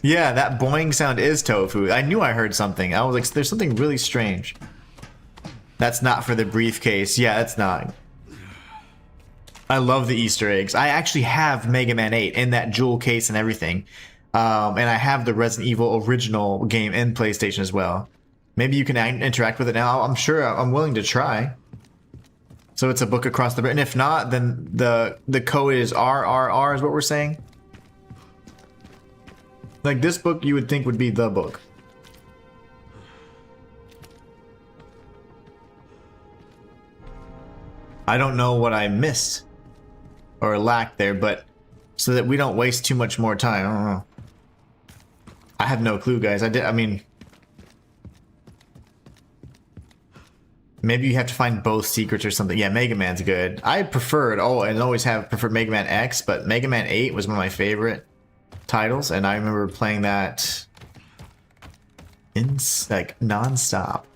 Yeah, that boing sound is Tofu. I knew I heard something. I was like, there's something really strange. That's not for the briefcase. Yeah, that's not. I love the Easter eggs. I actually have Mega Man 8 in that jewel case and everything. And I have the Resident Evil original game in PlayStation as well. Maybe you can interact with it now. I'm sure I'm willing to try. So it's a book across the... And if not, then the code is RRR is what we're saying. Like this book you would think would be the book. I don't know what I missed or lacked there, but so that we don't waste too much more time. I don't know. I have no clue, guys. I mean... Maybe you have to find both secrets or something. Yeah, Mega Man's good. I preferred, and always have preferred Mega Man X, but Mega Man 8 was one of my favorite titles, and I remember playing that like non-stop.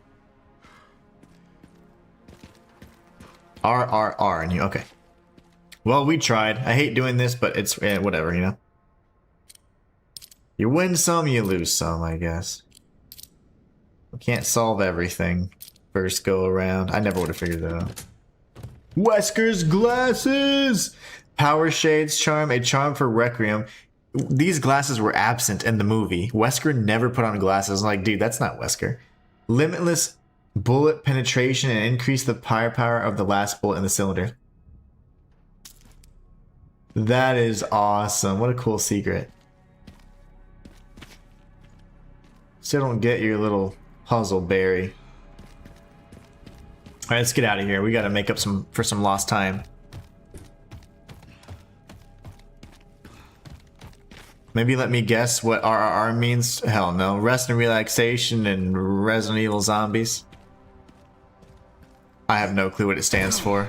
RRR, and you okay. Well, we tried. I hate doing this, but it's whatever, you know. You win some, you lose some, I guess. We can't solve everything. First go around. I never would have figured that out. Wesker's glasses! Power Shade's charm, a charm for Requiem. These glasses were absent in the movie. Wesker never put on glasses. I'm like, dude, that's not Wesker. Limitless bullet penetration and increase the firepower of the last bullet in the cylinder. That is awesome. What a cool secret. Still don't get your little puzzle, Barry. Alright, let's get out of here. We gotta make up for some lost time. Maybe let me guess what RRR means? Hell no. Rest and relaxation and Resident Evil zombies. I have no clue what it stands for.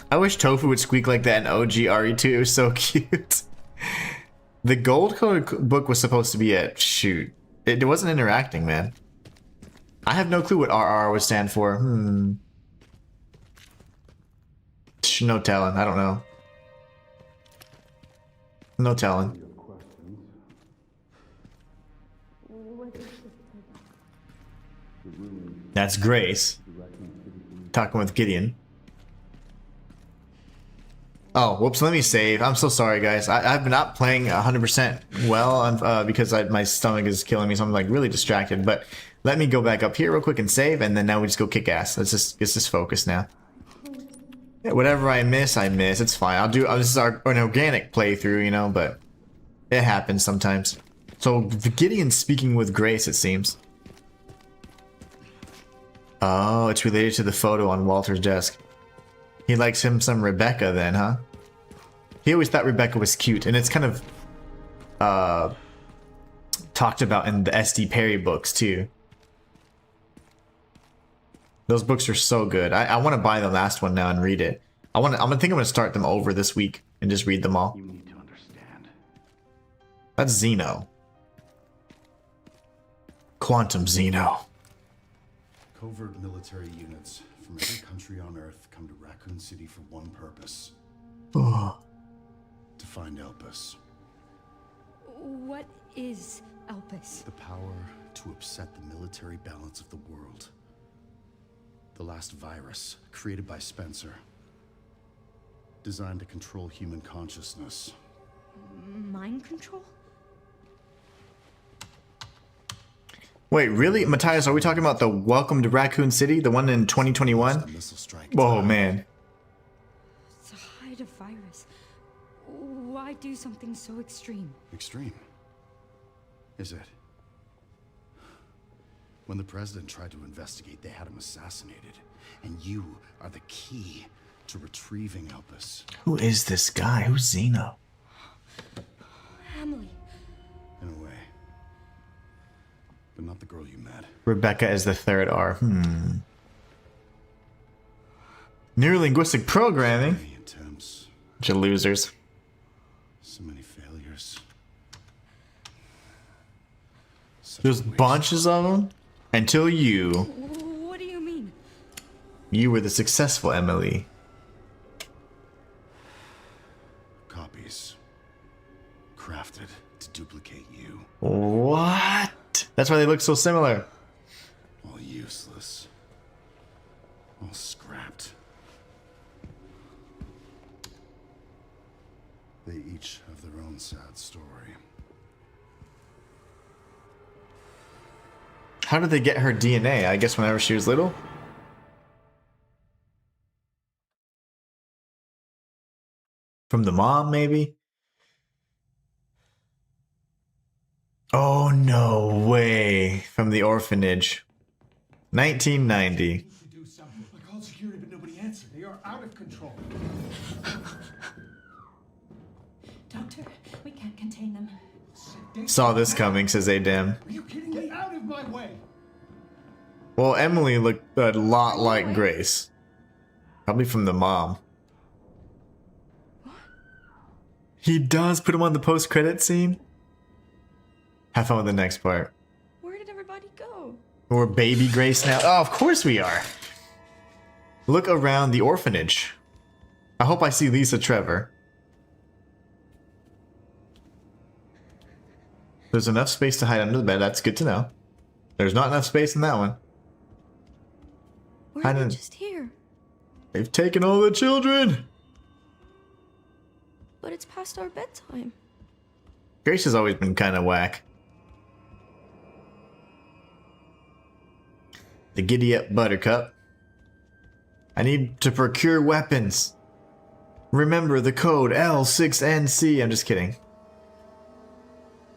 I wish Tofu would squeak like that in OG RE2. It was so cute. The gold coded book was supposed to be it. Shoot. It wasn't interacting, man. I have no clue what RR would stand for. No telling. I don't know. No telling. That's Grace. Talking with Gideon. Oh, whoops, let me save. I'm so sorry, guys. I've been not playing 100% well because my stomach is killing me, so I'm like really distracted. But Let me go back up here real quick and save, and then now we just go kick ass. Let's just focus now. Yeah, whatever I miss, I miss. It's fine. This is an organic playthrough, you know, but it happens sometimes. So Gideon's speaking with Grace, it seems. Oh, it's related to the photo on Walter's desk. He likes him some Rebecca then, huh? He always thought Rebecca was cute, and it's kind of talked about in the S.D. Perry books too. Those books are so good. I want to buy the last one now and read it. I'm gonna start them over this week and just read them all. You need to understand. That's Zeno. Quantum Zeno. Covert military units from every country on Earth come to Raccoon City for one purpose. Oh. To find Elpis. What is Elpis? The power to upset the military balance of the world. The last virus, created by Spencer. Designed to control human consciousness. Mind control? Wait, really? Matthias, are we talking about the Welcome to Raccoon City? The one in 2021? The missile strike. Whoa, man. To hide a virus. Why do something so extreme? Extreme? Is it? When the president tried to investigate, they had him assassinated. And you are the key to retrieving Elpis. Who is this guy? Who's Zeno? Emily. In a way. But not the girl you met. Rebecca is the third R. Neurolinguistic programming. Many attempts. Bunch of losers. So many failures. Such There's a waste. bunches of them. Until you. What do you mean? You were the successful Emily. Copies. Crafted to duplicate you. What? That's why they look so similar. All useless. All scrapped. They each have their own sad story. How did they get her DNA? I guess whenever she was little? From the mom, maybe? Oh, no way. From the orphanage. 1990. You should do something. I called security, but nobody answered. They are out of control. Doctor, we can't contain them. Saw this coming, says Adam. Are you kidding me? Get out of my way. Well, Emily looked a lot like Grace. Probably from the mom. He does put him on the post-credit scene. Have fun with the next part. Where did everybody go? We're baby Grace now. Oh, of course we are. Look around the orphanage. I hope I see Lisa Trevor. There's enough space to hide under the bed. That's good to know. There's not enough space in that one. We're not just here. They've taken all the children. But it's past our bedtime. Grace has always been kind of whack. The giddy up Buttercup. I need to procure weapons. Remember the code L6NC. I'm just kidding.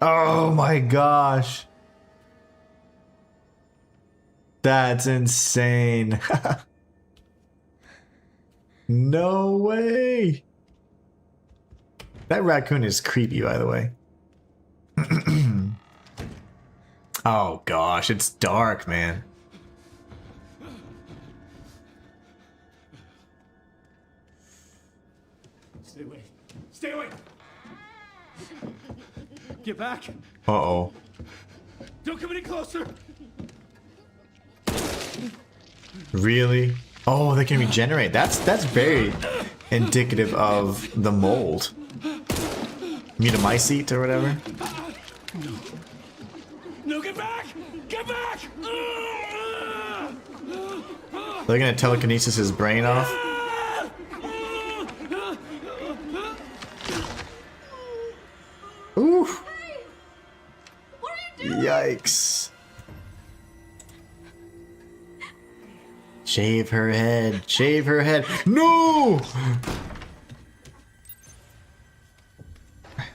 Oh my gosh. That's insane. No way. That raccoon is creepy, by the way. Oh gosh, it's dark, man. Stay away. Stay away. Get back. Uh-oh. Don't come any closer. Really? Oh, they can regenerate. That's very indicative of the mold. Mutamycete or whatever. No, get back! Get back! They're gonna telekinesis his brain off. Ooh. What are you doing? Yikes. Shave her head. Shave her head. No!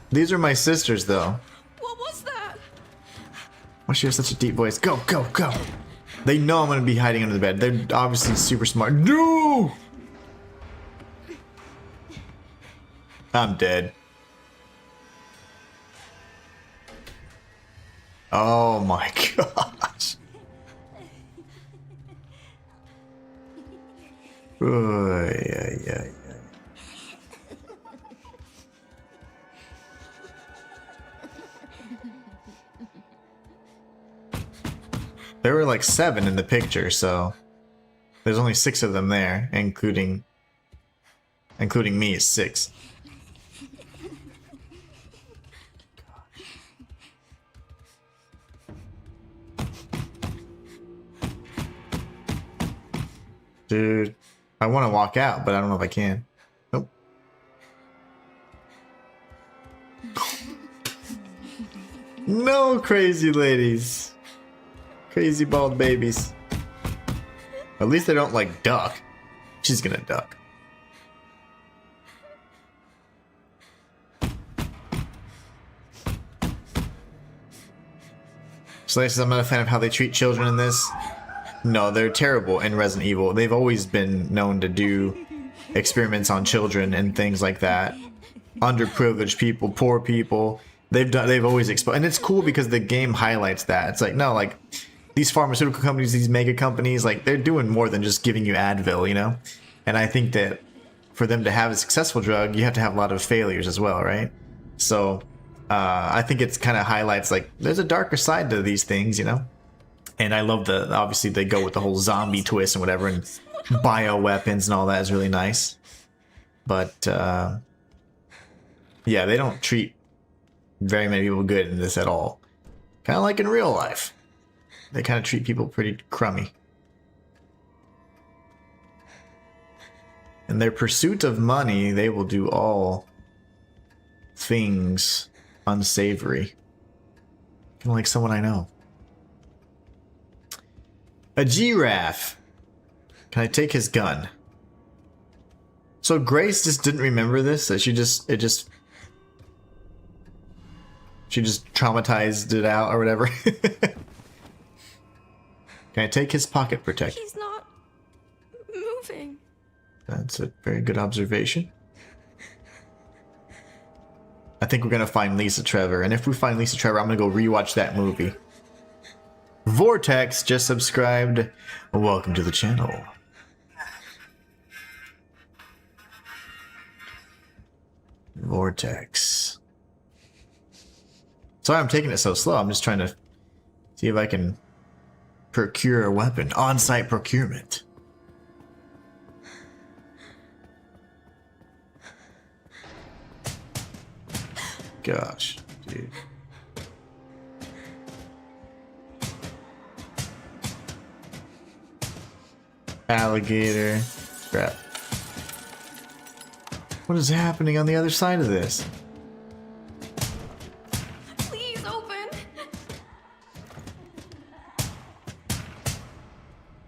These are my sisters, though. What was that? Why she has such a deep voice? Go, go, go! They know I'm gonna be hiding under the bed. They're obviously super smart. No! I'm dead. Oh my gosh. Yeah. There were like 7 in the picture, so there's only 6 of them there, including me is 6. Dude, I want to walk out, but I don't know if I can. Nope. No, crazy ladies. Crazy bald babies. At least they don't like duck. She's gonna duck. So I'm not a fan of how they treat children in this. No, they're terrible in Resident Evil. They've always been known to do experiments on children and things like that. Underprivileged people, poor people. They've always exposed, and it's cool because the game highlights that. It's like, no, like these pharmaceutical companies, these mega companies, like they're doing more than just giving you Advil, you know? And I think that for them to have a successful drug, you have to have a lot of failures as well, right? So I think it's kind of highlights like there's a darker side to these things, you know? And I love obviously they go with the whole zombie twist and whatever, and bioweapons and all that is really nice. But yeah, they don't treat very many people good in this at all. Kind of like in real life. They kind of treat people pretty crummy. In their pursuit of money, they will do all things unsavory. Kind of like someone I know. A giraffe. Can I take his gun? So Grace just didn't remember this. That she just traumatized it out or whatever. Can I take his pocket protector? He's not moving. That's a very good observation. I think we're gonna find Lisa Trevor, and if we find Lisa Trevor, I'm gonna go rewatch that movie. Vortex just subscribed. Welcome to the channel. Vortex. Sorry I'm taking it so slow. I'm just trying to see if I can procure a weapon. On-site procurement. Gosh, dude. Alligator. Crap. What is happening on the other side of this? Please open.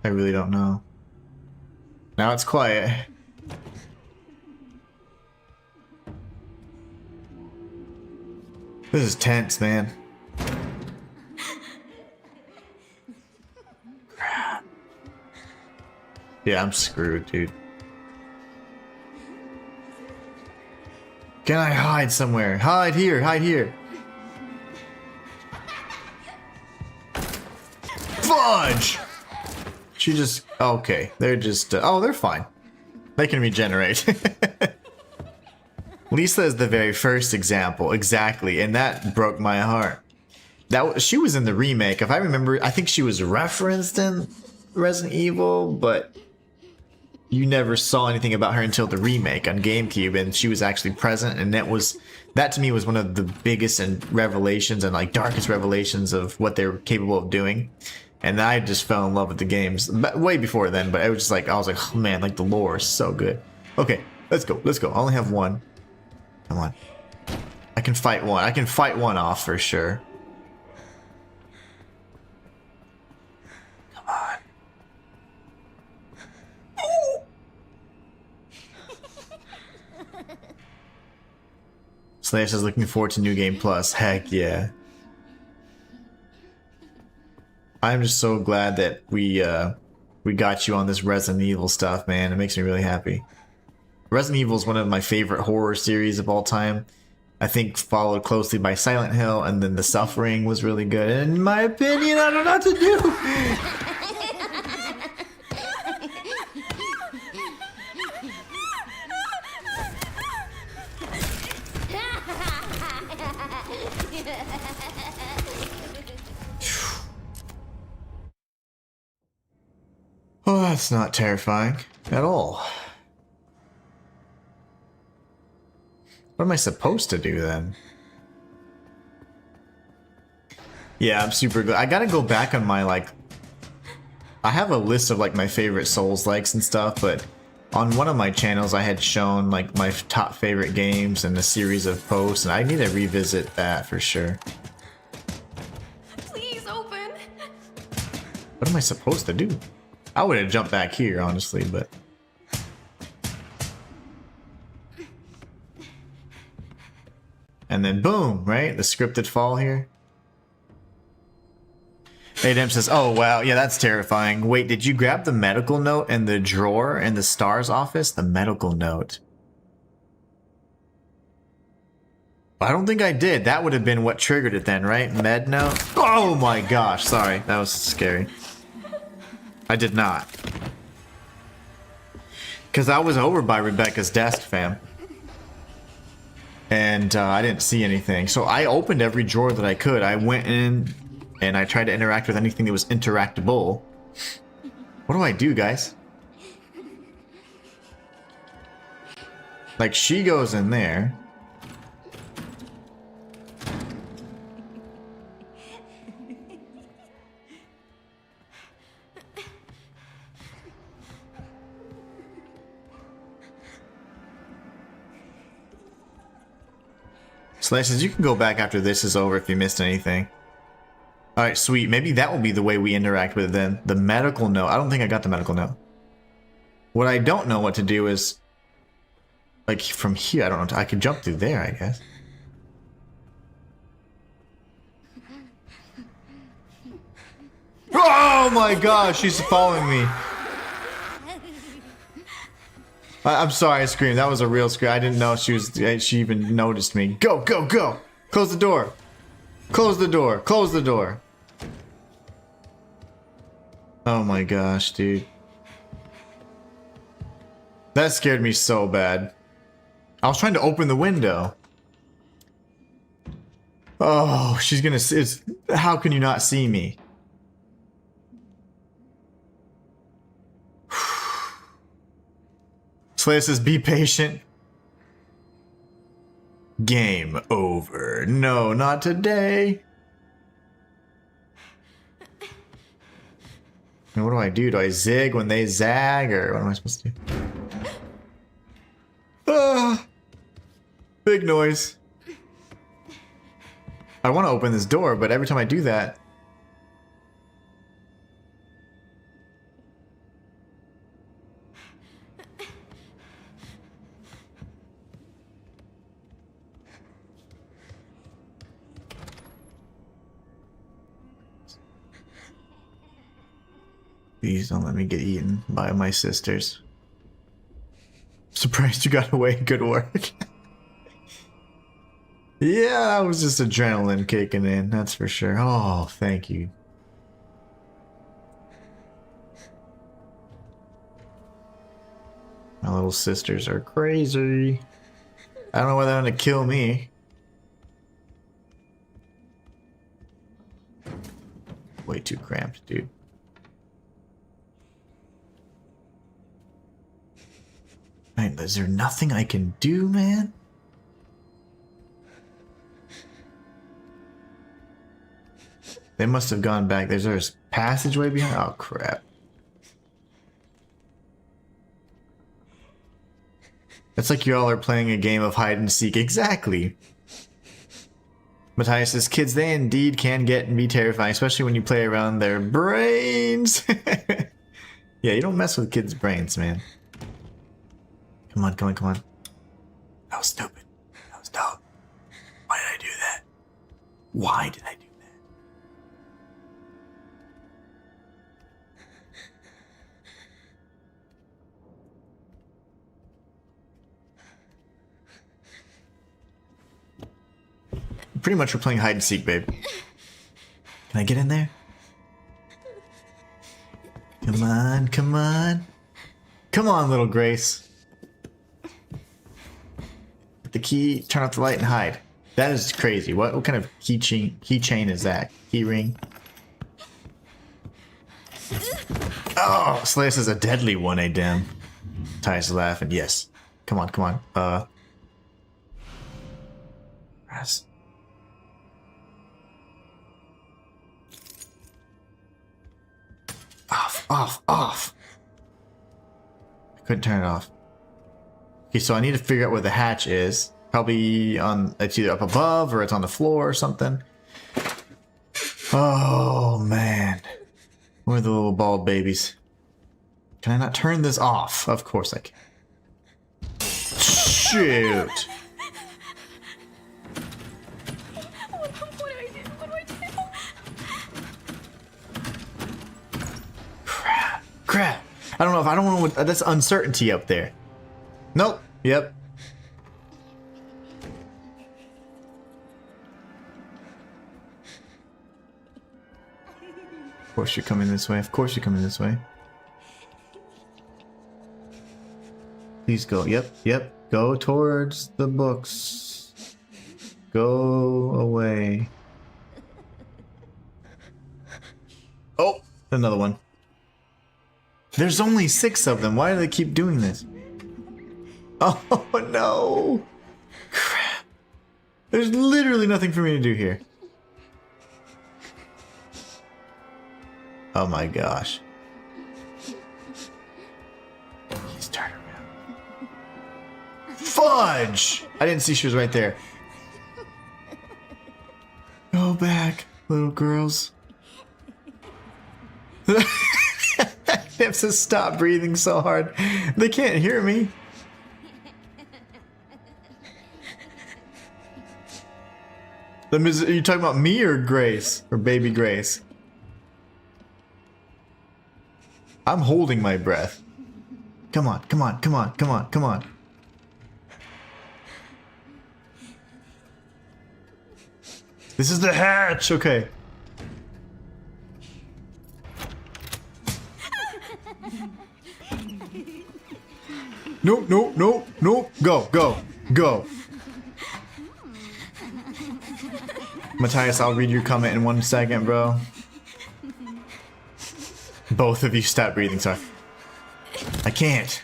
I really don't know. Now it's quiet. This is tense, man. Crap. Yeah, I'm screwed, dude. Can I hide somewhere? Hide here, hide here. Fudge! She just... Okay, they're just... oh, they're fine. They can regenerate. Lisa is the very first example, exactly, and that broke my heart. She was in the remake, if I remember. I think she was referenced in Resident Evil, but you never saw anything about her until the remake on GameCube, and she was actually present, and that to me was one of the biggest and revelations and like darkest revelations of what they were capable of doing. And I just fell in love with the games way before then, but it was just like I was like, oh man, like the lore is so good. Okay, let's go. I only have one. Come on. I can fight one. I can fight one off for sure. Come on. Slash is looking forward to New Game Plus. Heck yeah. I'm just so glad that we got you on this Resident Evil stuff, man. It makes me really happy. Resident Evil is one of my favorite horror series of all time. I think followed closely by Silent Hill, and then The Suffering was really good. And in my opinion, I don't know what to do. Oh, that's not terrifying at all. What am I supposed to do then? Yeah, I'm super good. I gotta go back on my, like... I have a list of, like, my favorite Souls-likes and stuff, but on one of my channels I had shown, like, my top favorite games and a series of posts, and I need to revisit that for sure. Please open. What am I supposed to do? I would have jumped back here, honestly, but... And then boom, right? The scripted fall here. Adam says, oh wow, yeah, that's terrifying. Wait, did you grab the medical note in the drawer in the STAR's office? The medical note. I don't think I did. That would have been what triggered it then, right? Med note? Oh my gosh, sorry. That was scary. I did not. Because I was over by Rebecca's desk, fam. And I didn't see anything. So I opened every drawer that I could. I went in and I tried to interact with anything that was interactable. What do I do, guys? Like, she goes in there. Slash says, you can go back after this is over if you missed anything. Alright, sweet. Maybe that will be the way we interact with it then. The medical note. I don't think I got the medical note. What I don't know what to do is... Like, from here, I don't know. I could jump through there, I guess. Oh my gosh, she's following me. I'm sorry I screamed. That was a real scream. I didn't know she even noticed me. Go, go, go! Close the door! Close the door! Close the door! Oh my gosh, dude. That scared me so bad. I was trying to open the window. Oh, she's gonna see. How can you not see me? Slayer says, be patient. Game over. No, not today. And what do I do? Do I zig when they zag, or what am I supposed to do? Ah, big noise. I want to open this door, but every time I do that... Please don't let me get eaten by my sisters. Surprised you got away. Good work. Yeah, that was just adrenaline kicking in, that's for sure. Oh, thank you. My little sisters are crazy. I don't know whether they're gonna kill me. Way too cramped, dude. Man, is there nothing I can do, man? They must have gone back. There's a passageway behind. Oh, crap. It's like y'all are playing a game of hide and seek. Exactly. Matthias says, kids, they indeed can get and be terrifying, especially when you play around their brains. Yeah, you don't mess with kids' brains, man. Come on, come on, come on. That was stupid. That was dumb. Why did I do that? Pretty much we're playing hide and seek, babe. Can I get in there? Come on, come on. Come on, little Grace. Put the key, turn off the light, and hide. That is crazy. What kind of keychain is that? Key ring? Oh, Slayer is a deadly one, eh, damn. Ty's laughing. Yes. Come on, come on. Press. Off. I couldn't turn it off. Okay, so I need to figure out where the hatch is. Probably on, it's either up above or it's on the floor or something. Oh, man. Where are the little bald babies? Can I not turn this off? Of course I can. Shoot. Crap. I don't know if I don't want to. That's uncertainty up there. Nope. Yep. Of course you're coming this way. Of course you're coming this way. Please go. Yep. Go towards the books. Go away. Oh, another one. There's only 6 of them. Why do they keep doing this? Oh, no. Crap. There's literally nothing for me to do here. Oh my gosh. He's turning around. Fudge! I didn't see she was right there. Go back, little girls. They have to stop breathing so hard. They can't hear me. Are you talking about me or Grace? Or baby Grace? I'm holding my breath. Come on, come on, come on, come on, come on. This is the hatch, okay. Nope. Go. Matthias, I'll read your comment in 1 second, bro. Both of you stop breathing, sorry. I can't.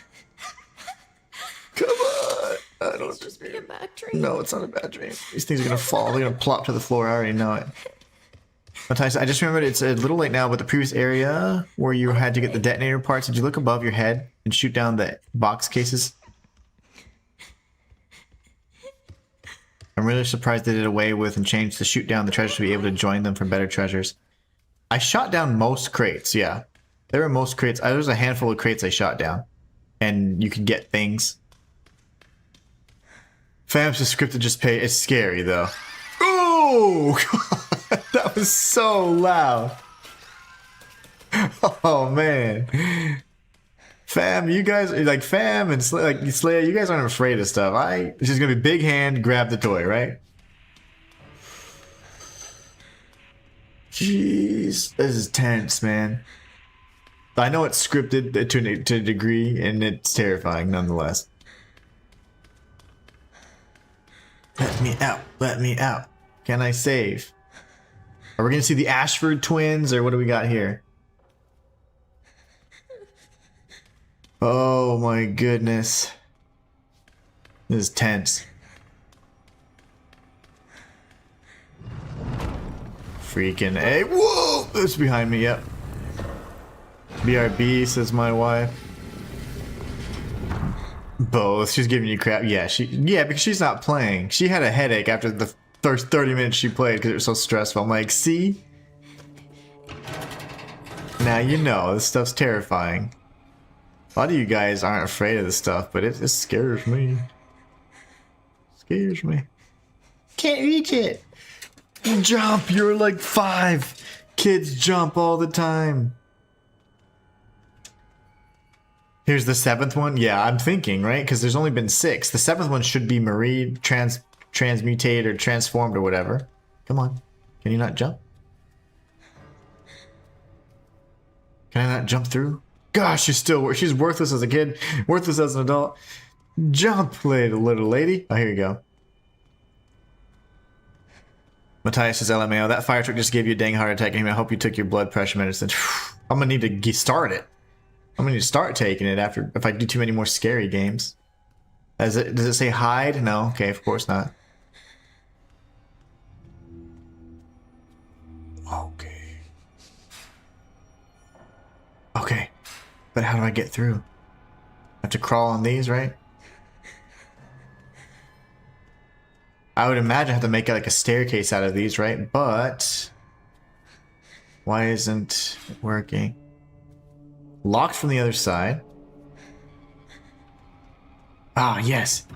Come on. I don't It's just be a bad dream. No, it's not a bad dream. These things are gonna fall. They're gonna plop to the floor. I already know it. Matthias, I just remembered it's a little late now, but the previous area where you had to get the detonator parts, did you look above your head and shoot down the box cases? I'm really surprised they did away with and changed the shoot down the treasures to be able to join them for better treasures. I shot down most crates, yeah. There were most crates. There was a handful of crates I shot down. And you could get things. Fam's just scripted just pay. It's scary though. Ooh! That was so loud. Oh man. Fam, you guys like Fam and Slayer, you guys aren't afraid of stuff. It's just gonna be big hand, grab the toy, right? Jeez, this is tense, man. I know it's scripted to a degree, and it's terrifying nonetheless. Let me out. Let me out. Can I save? Are we gonna see the Ashford twins, or what do we got here? Oh my goodness. This is tense. Freaking A. Whoa! It's behind me, yep. BRB, says my wife. Both. She's giving you crap. Yeah, because she's not playing. She had a headache after the first 30 minutes she played because it was so stressful. I'm like, see? Now you know, this stuff's terrifying. A lot of you guys aren't afraid of this stuff, but it scares me. Scares me. Can't reach it. Jump! You're like 5! Kids jump all the time. Here's the 7th one. Yeah, I'm thinking, right? Because there's only been 6. The 7th one should be Marie transmutated or transformed or whatever. Come on. Can you not jump? Can I not jump through? Gosh, she's worthless as a kid, worthless as an adult. Jump, little lady. Oh, here you go. Matthias says, LMAO, that fire truck just gave you a dang heart attack. I hope you took your blood pressure medicine. I'm gonna need to start it. I'm gonna need to start taking it after if I do too many more scary games. Does it say hide? No. Okay, of course not. Okay. Okay. But how do I get through? I have to crawl on these, right? I would imagine I have to make like a staircase out of these, right? But why isn't it working? Locked from the other side. Ah, yes.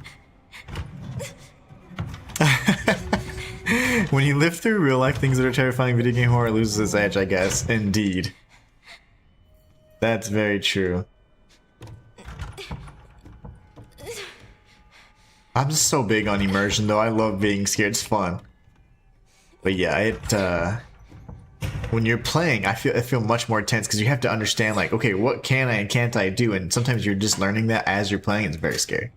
When you live through real life things that are terrifying, video game horror loses its edge, I guess. Indeed. That's very true. I'm just so big on immersion though. I love being scared. It's fun. But yeah, when you're playing, I feel much more tense because you have to understand like, okay, what can I and can't I do? And sometimes you're just learning that as you're playing. It's very scary.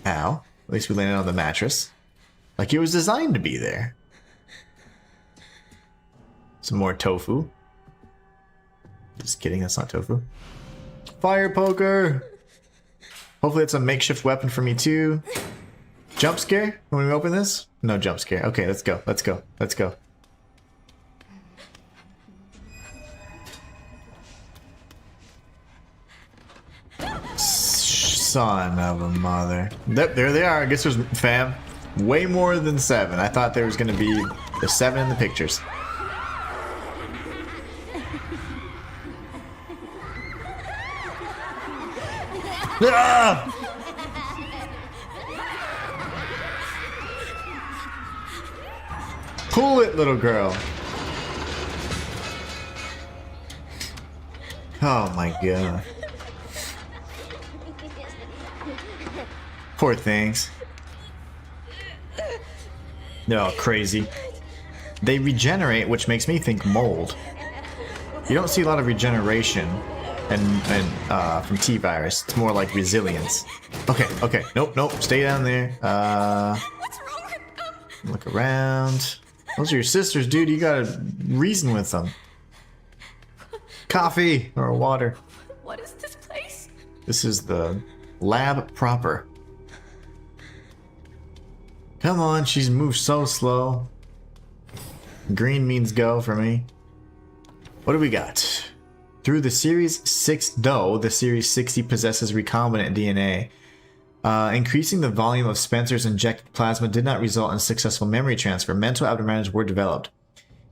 Ow. At least we landed on the mattress. Like it was designed to be there. Some more tofu. Just kidding, that's not tofu. Fire poker! Hopefully it's a makeshift weapon for me too. Jump scare when we open this? No jump scare. Okay, let's go. Let's go. Let's go. Son of a mother. There they are. I guess there's fam. Way more than 7. I thought there was gonna be the 7 in the pictures. Ah! Pull it, little girl. Oh my god. Poor things. They're all crazy. They regenerate, which makes me think mold. You don't see a lot of regeneration from T-Virus. It's more like resilience. Okay. Nope. Stay down there. What's wrong with them? Look around. Those are your sisters, dude. You gotta reason with them. Coffee or water. What is this place? This is the lab proper. Come on, she's moved so slow. Green means go for me. What do we got? Through the Series 6, though, the Series 60 possesses recombinant DNA. Increasing the volume of Spencer's injected plasma did not result in successful memory transfer. Mental abnormalities were developed.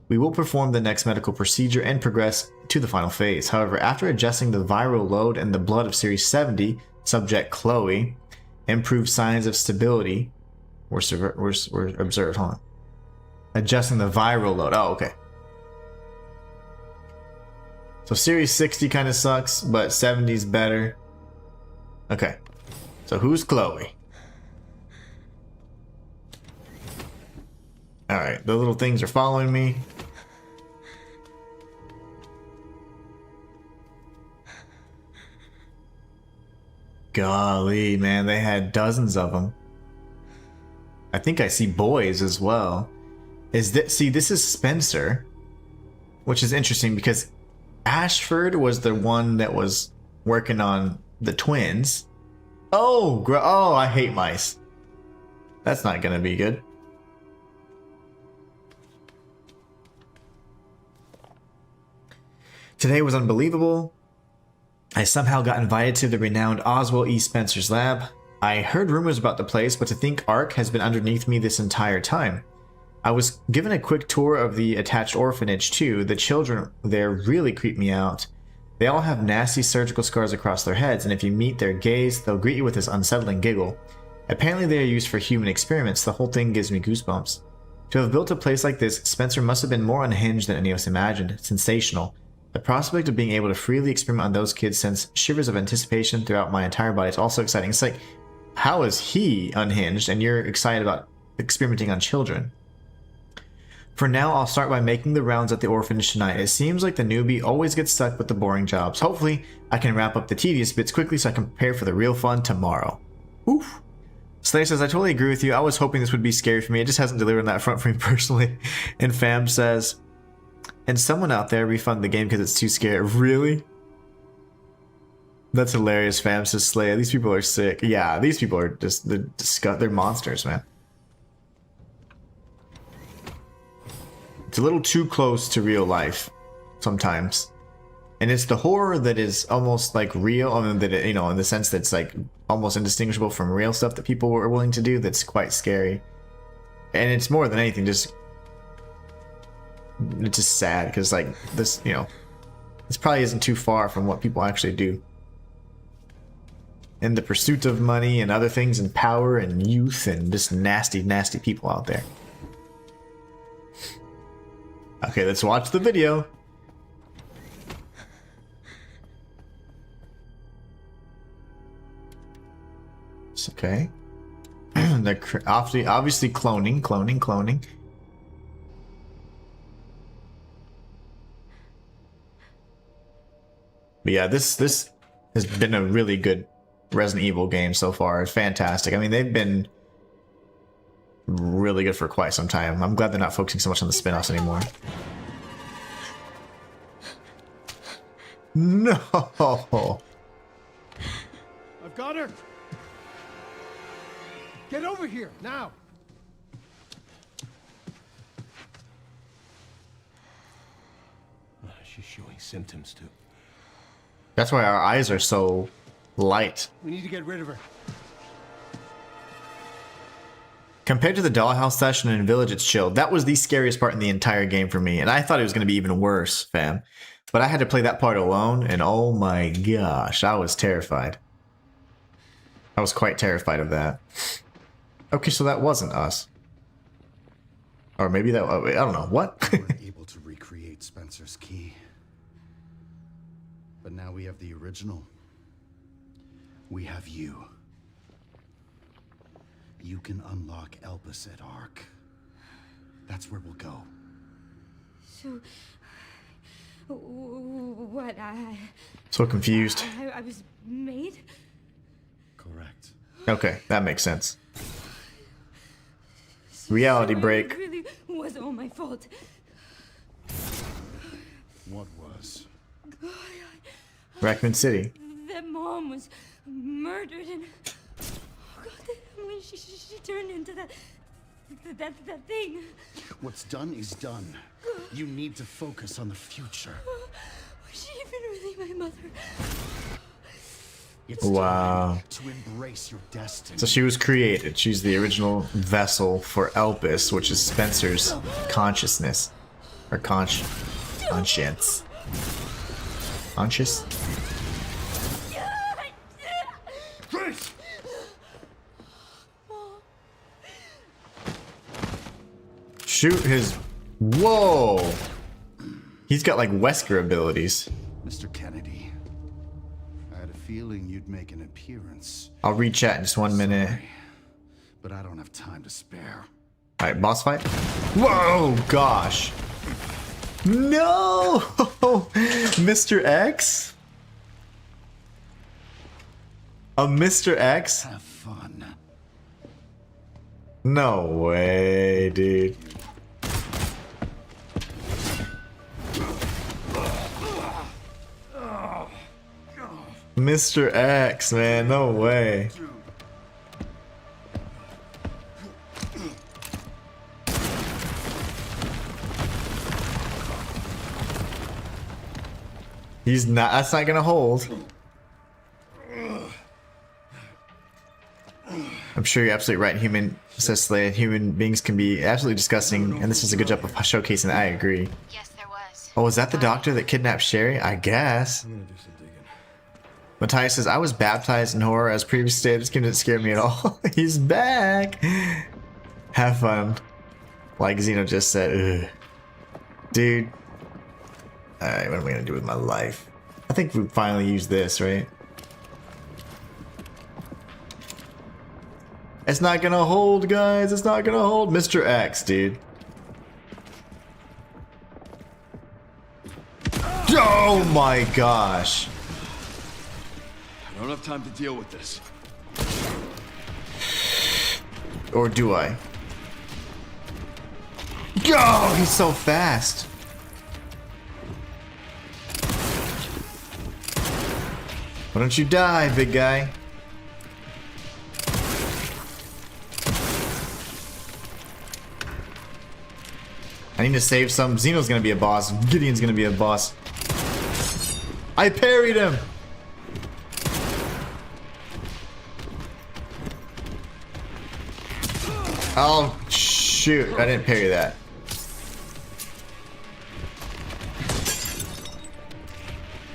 We will perform the next medical procedure and progress to the final phase. However, after adjusting the viral load in the blood of Series 70, subject Chloe, improved signs of stability were observed. Hold on. Adjusting the viral load. Oh, okay. So Series 60 kind of sucks, but 70's better. Okay. So who's Chloe? Alright, the little things are following me. Golly, man, they had dozens of them. I think I see boys as well. See, this is Spencer, which is interesting because Ashford was the one that was working on the twins. Oh, I hate mice. That's not gonna be good. Today was unbelievable. I somehow got invited to the renowned Oswald E. Spencer's lab. I heard rumors about the place, but to think Ark has been underneath me this entire time. I was given a quick tour of the attached orphanage too. The children there really creep me out. They all have nasty surgical scars across their heads, and if you meet their gaze, they'll greet you with this unsettling giggle. Apparently they are used for human experiments. The whole thing gives me goosebumps. To have built a place like this, Spencer must have been more unhinged than any of us imagined. Sensational. The prospect of being able to freely experiment on those kids sends shivers of anticipation throughout my entire body. It's also exciting. It's like, how is he unhinged and you're excited about experimenting on children? For now, I'll start by making the rounds at the orphanage tonight. It seems like the newbie always gets stuck with the boring jobs. Hopefully, I can wrap up the tedious bits quickly so I can prepare for the real fun tomorrow. Oof. Slayer says, I totally agree with you. I was hoping this would be scary for me. It just hasn't delivered on that front for me personally. And Fam says, and someone out there refund the game because it's too scary. Really? That's hilarious, Fam says Slayer. These people are sick. Yeah, these people are just, they're monsters, man. It's a little too close to real life sometimes. And it's the horror that is almost like real, I mean, that it, you know, in the sense that it's like almost indistinguishable from real stuff that people are willing to do that's quite scary. And it's more than anything just, it's just sad because like this, you know, this probably isn't too far from what people actually do. In the pursuit of money and other things and power and youth and just nasty, nasty people out there. Okay, let's watch the video. It's okay. They're obviously cloning. But yeah, this has been a really good Resident Evil game so far. It's fantastic. I mean, they've been really good for quite some time. I'm glad they're not focusing so much on the spin-offs anymore. No! I've got her! Get over here, now! She's showing symptoms too. That's why our eyes are so light. We need to get rid of her. Compared to the dollhouse session in Village, it's chill. That was the scariest part in the entire game for me, and I thought it was going to be even worse, fam. But I had to play that part alone, and oh my gosh, I was terrified. I was quite terrified of that. Okay, so that wasn't us. Or maybe that, I don't know, what? We weren't able to recreate Spencer's key. But now we have the original. We have you. You can unlock Elpis at Ark. That's where we'll go. So, what? So confused. I was made? Correct. Okay, that makes sense. Reality break. It really was all my fault. What was? Raccoon City. That mom was murdered and... Oh God, when she turned into that thing. What's done is done. You need to focus on the future. Was she even really my mother? It's wow. time to embrace your destiny. So she was created. She's the original vessel for Elpis, which is Spencer's consciousness. Or conscience. Conscious? Grace! Shoot his... Whoa! He's got like Wesker abilities. Mr. Kennedy, I had a feeling you'd make an appearance. I'll read chat in just 1 minute. Sorry, but I don't have time to spare. Alright, boss fight. Whoa, gosh. No! Mr. X? A Mr. X? Have fun. No way, dude. Mr. X, man, no way. He's not, that's not gonna hold. I'm sure you're absolutely right, Human, says Slade. Human beings can be absolutely disgusting, and this is a good job of showcasing that. I agree. Yes, there was. Oh, is that the doctor that kidnapped Sherry? I guess. I'm gonna do some digging. Matthias says, I was baptized in horror as previously stated. This game didn't scare me at all. He's back. Have fun. Like Zeno just said. Ugh. Dude. Alright, what am I gonna do with my life? I think we finally use this, right? It's not gonna hold, guys. It's not gonna hold. Mr. X, dude. Oh my gosh. I don't have time to deal with this. Or do I? Oh, he's so fast. Why don't you die, big guy? I need to save some. Zeno's gonna be a boss. Gideon's gonna be a boss. I parried him! Oh, shoot. I didn't parry that.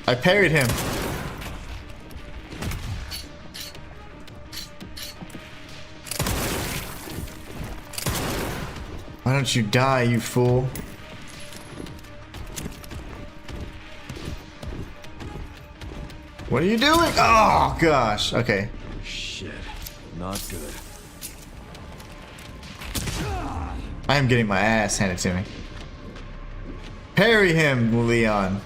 I parried him. Why don't you die, you fool? What are you doing? Oh, gosh. Okay. Shit. Not good. I am getting my ass handed to me. Parry him, Leon.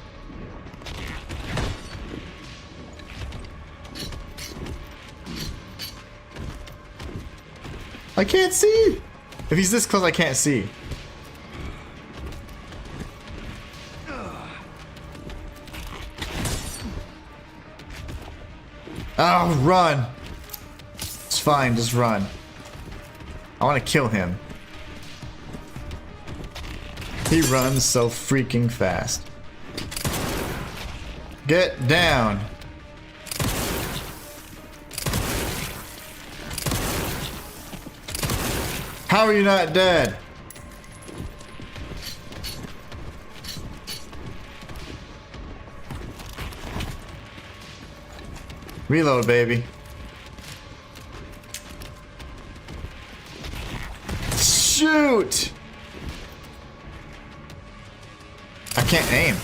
I can't see. If he's this close, I can't see. Oh, run. It's fine, just run. I want to kill him. He runs so freaking fast. Get down. How are you not dead? Reload, baby. Shoot! I can't aim.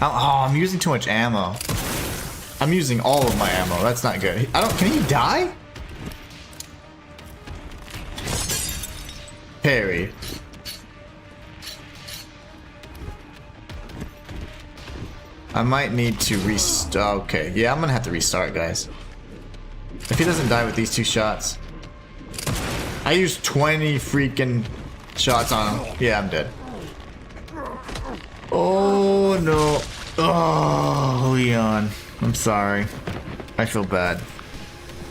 Oh, I'm using too much ammo. I'm using all of my ammo. That's not good. I don't. Can he die? Parry. I might need to restart. Okay, yeah, I'm gonna have to restart, guys. If he doesn't die with these two shots. I used 20 freaking shots on him. Yeah, I'm dead. Oh no. Oh, Leon. I'm sorry. I feel bad.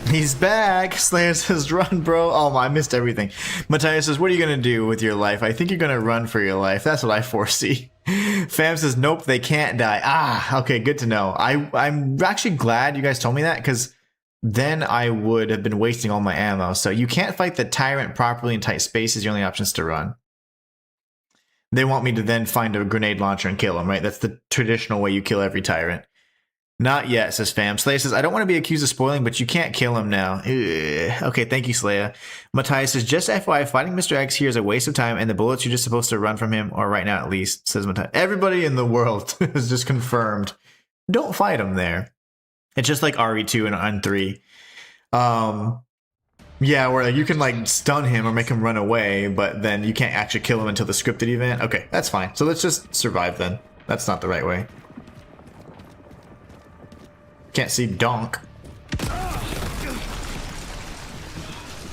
He's back. Slayer says, run, bro. Oh, I missed everything. Matthias says, what are you going to do with your life? I think you're going to run for your life. That's what I foresee. Fam says, nope, they can't die. Ah, okay, good to know. I'm actually glad you guys told me that, because then I would have been wasting all my ammo. So you can't fight the tyrant properly in tight spaces. Your only option is to run. They want me to then find a grenade launcher and kill him, right? That's the traditional way you kill every tyrant. Not yet, says Fam. Slayer says, I don't want to be accused of spoiling, but you can't kill him now. Ugh. Okay, thank you, Slayer. Matthias says, just FYI, fighting Mr. X here is a waste of time, and the bullets you're just supposed to run from him, or right now at least, says Matthias. Everybody in the world is just confirmed. Don't fight him there. It's just like RE2 and R3. Yeah, where you can like stun him or make him run away, but then you can't actually kill him until the scripted event. Okay, that's fine. So let's just survive then. That's not the right way. Can't see donk.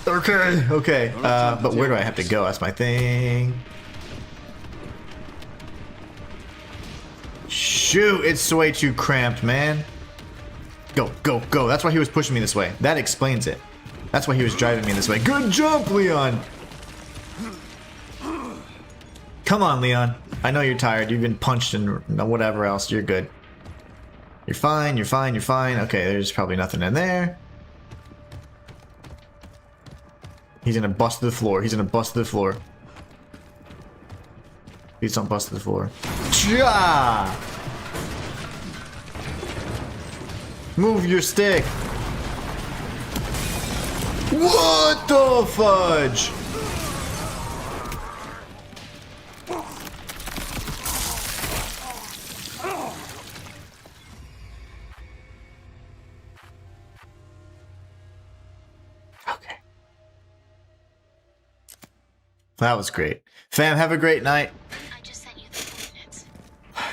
Okay, okay. But where do I have to go? That's my thing. Shoot, it's way too cramped, man. Go, go, go. That's why he was pushing me this way. That explains it. That's why he was driving me this way. Good jump, Leon. Come on, Leon. I know you're tired. You've been punched and whatever else. You're good. You're fine, you're fine, you're fine. Okay, there's probably nothing in there. He's gonna bust to the floor. He's gonna bust to the floor. Please don't bust to the floor. Ja! Move your stick. What the fudge? Okay. That was great. Fam, have a great night. I just sent you the coordinates.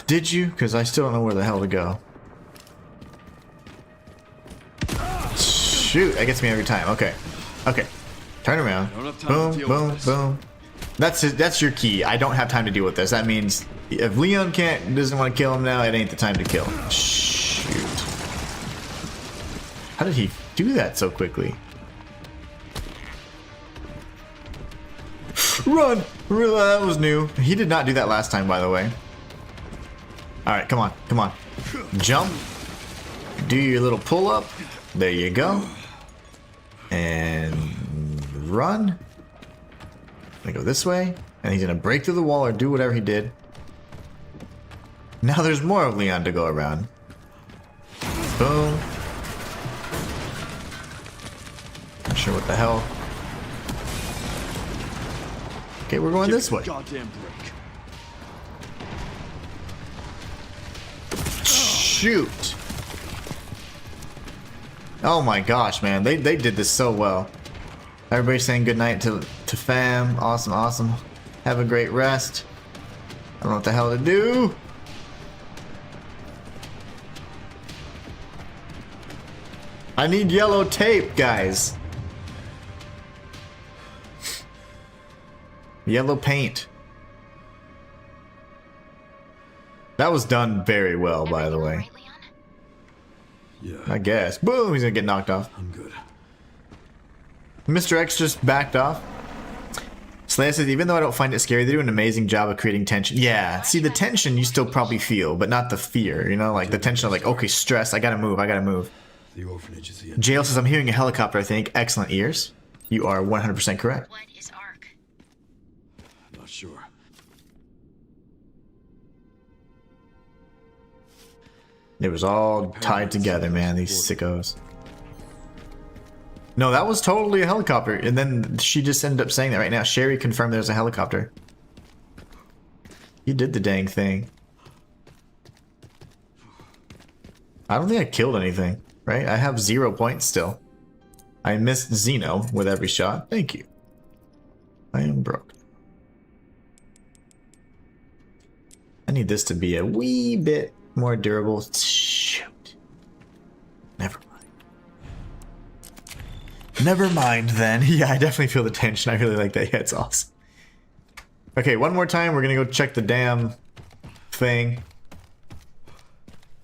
Did you? Because I still don't know where the hell to go. Shoot, that gets me every time. Okay. Okay. Turn around. Don't have time to Boom, deal boom, with this. boom. That's it. That's your key. I don't have time to deal with this. That means if Leon doesn't want to kill him now, it ain't the time to kill him. Shoot. How did he do that so quickly? Run! That was new. He did not do that last time, by the way. Alright, come on. Come on. Jump. Do your little pull-up. There you go. And run. Gonna go this way. And he's gonna break through the wall or do whatever he did. Now there's more of Leon to go around. Boom. Not sure what the hell. Okay, we're going this way. Goddamn break. Shoot. Oh my gosh, man. They did this so well. Everybody's saying goodnight to fam. Awesome, awesome. Have a great rest. I don't know what the hell to do. I need yellow tape, guys. Yellow paint. That was done very well, by the way. Right, Leon? Yeah, I guess. Boom, he's gonna get knocked off. I'm good. Mr. X just backed off. Slaya says, even though I don't find it scary, they do an amazing job of creating tension. Yeah, see, the tension you still probably feel, but not the fear, you know? Like, the tension of like, okay, stress, I gotta move, I gotta move. The orphanage is the Jail says, I'm hearing a helicopter, I think. Excellent ears. You are 100% correct. What is ARC? Not sure. It was all tied together, man, these sickos. No, that was totally a helicopter, and then she just ended up saying that right now. Sherry confirmed there's a helicopter. You did the dang thing. I don't think I killed anything, right? I have 0 points still. I missed Zeno with every shot. Thank you. I am broke. I need this to be a wee bit more durable. Shoot. Never mind. Never mind then. Yeah, I definitely feel the tension. I really like that. Yeah, it's awesome. Okay, one more time. We're gonna go check the damn thing.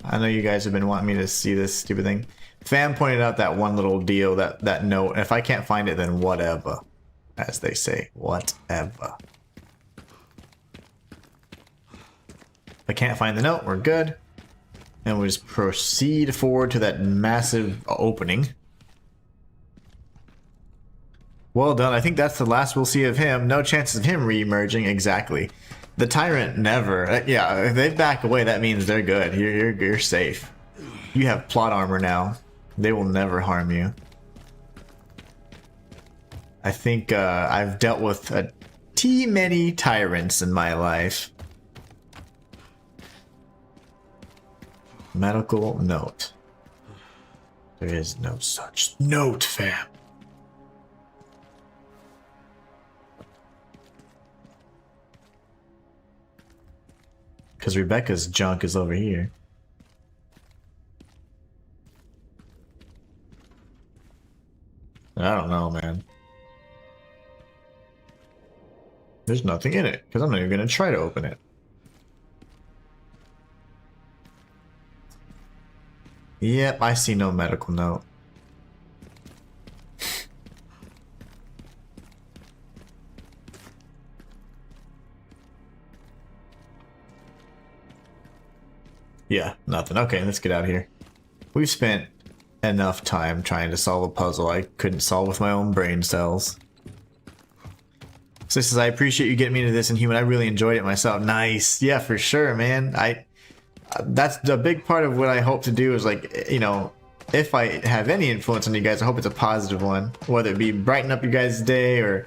I know you guys have been wanting me to see this stupid thing. Fam pointed out that one little deal, that note. If I can't find it, then whatever. As they say, whatever. If I can't find the note, we're good. And we'll just proceed forward to that massive opening. Well done. I think that's the last we'll see of him. No chances of him re-emerging. Exactly. The Tyrant never. Yeah, if they back away, that means they're good. You're safe. You have plot armor now. They will never harm you. I think I've dealt with many tyrants in my life. Medical note. There is no such note, fam. Because Rebecca's junk is over here. I don't know, man. There's nothing in it, because I'm not even going to try to open it. Yep, I see no medical note. Yeah, nothing. Okay, let's get out of here. We've spent enough time trying to solve a puzzle I couldn't solve with my own brain cells. So this says, I appreciate you getting me into this Inhuman. I really enjoyed it myself. Nice. Yeah, for sure, man. That's the big part of what I hope to do is, like, you know, if I have any influence on you guys, I hope it's a positive one. Whether it be brighten up your guys' day or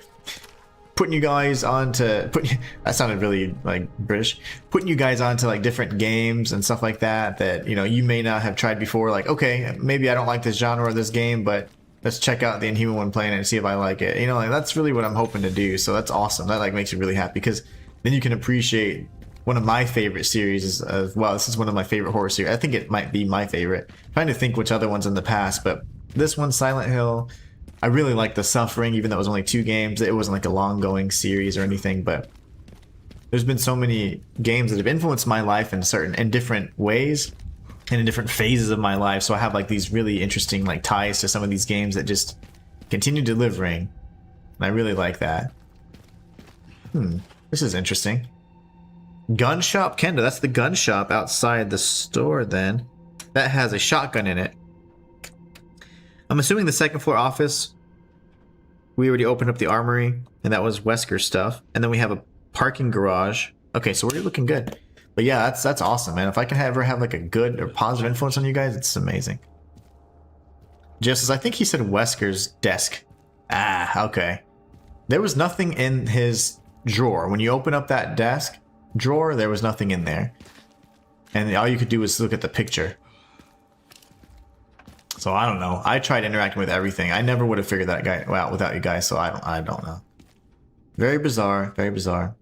putting you guys onto that sounded really like British. Putting you guys onto like different games and stuff like that you know you may not have tried before. Like, okay, maybe I don't like this genre of this game, but let's check out the Inhuman one playing it and see if I like it. You know, like that's really what I'm hoping to do. So that's awesome. That like makes me really happy because then you can appreciate one of my favorite series as well. This is one of my favorite horror series. I think it might be my favorite. I'm trying to think which other ones in the past, but this one, Silent Hill. I really like The Suffering, even though it was only 2 games. It wasn't like a long-going series or anything, but there's been so many games that have influenced my life in different ways and in different phases of my life. So I have like these really interesting like ties to some of these games that just continue delivering. And I really like that. This is interesting. Gun shop Kendo. That's the gun shop outside the store then. That has a shotgun in it. I'm assuming the second floor office, we already opened up the armory, and that was Wesker's stuff. And then we have a parking garage. Okay, so we're looking good. But yeah, that's awesome, man. If I can ever have like a good or positive influence on you guys, it's amazing. Just as I think he said Wesker's desk. Ah, okay. There was nothing in his drawer. When you open up that desk drawer, there was nothing in there. And all you could do was look at the picture. So I don't know. I tried interacting with everything. I never would have figured that guy out without you guys, so I don't know. Very bizarre, very bizarre.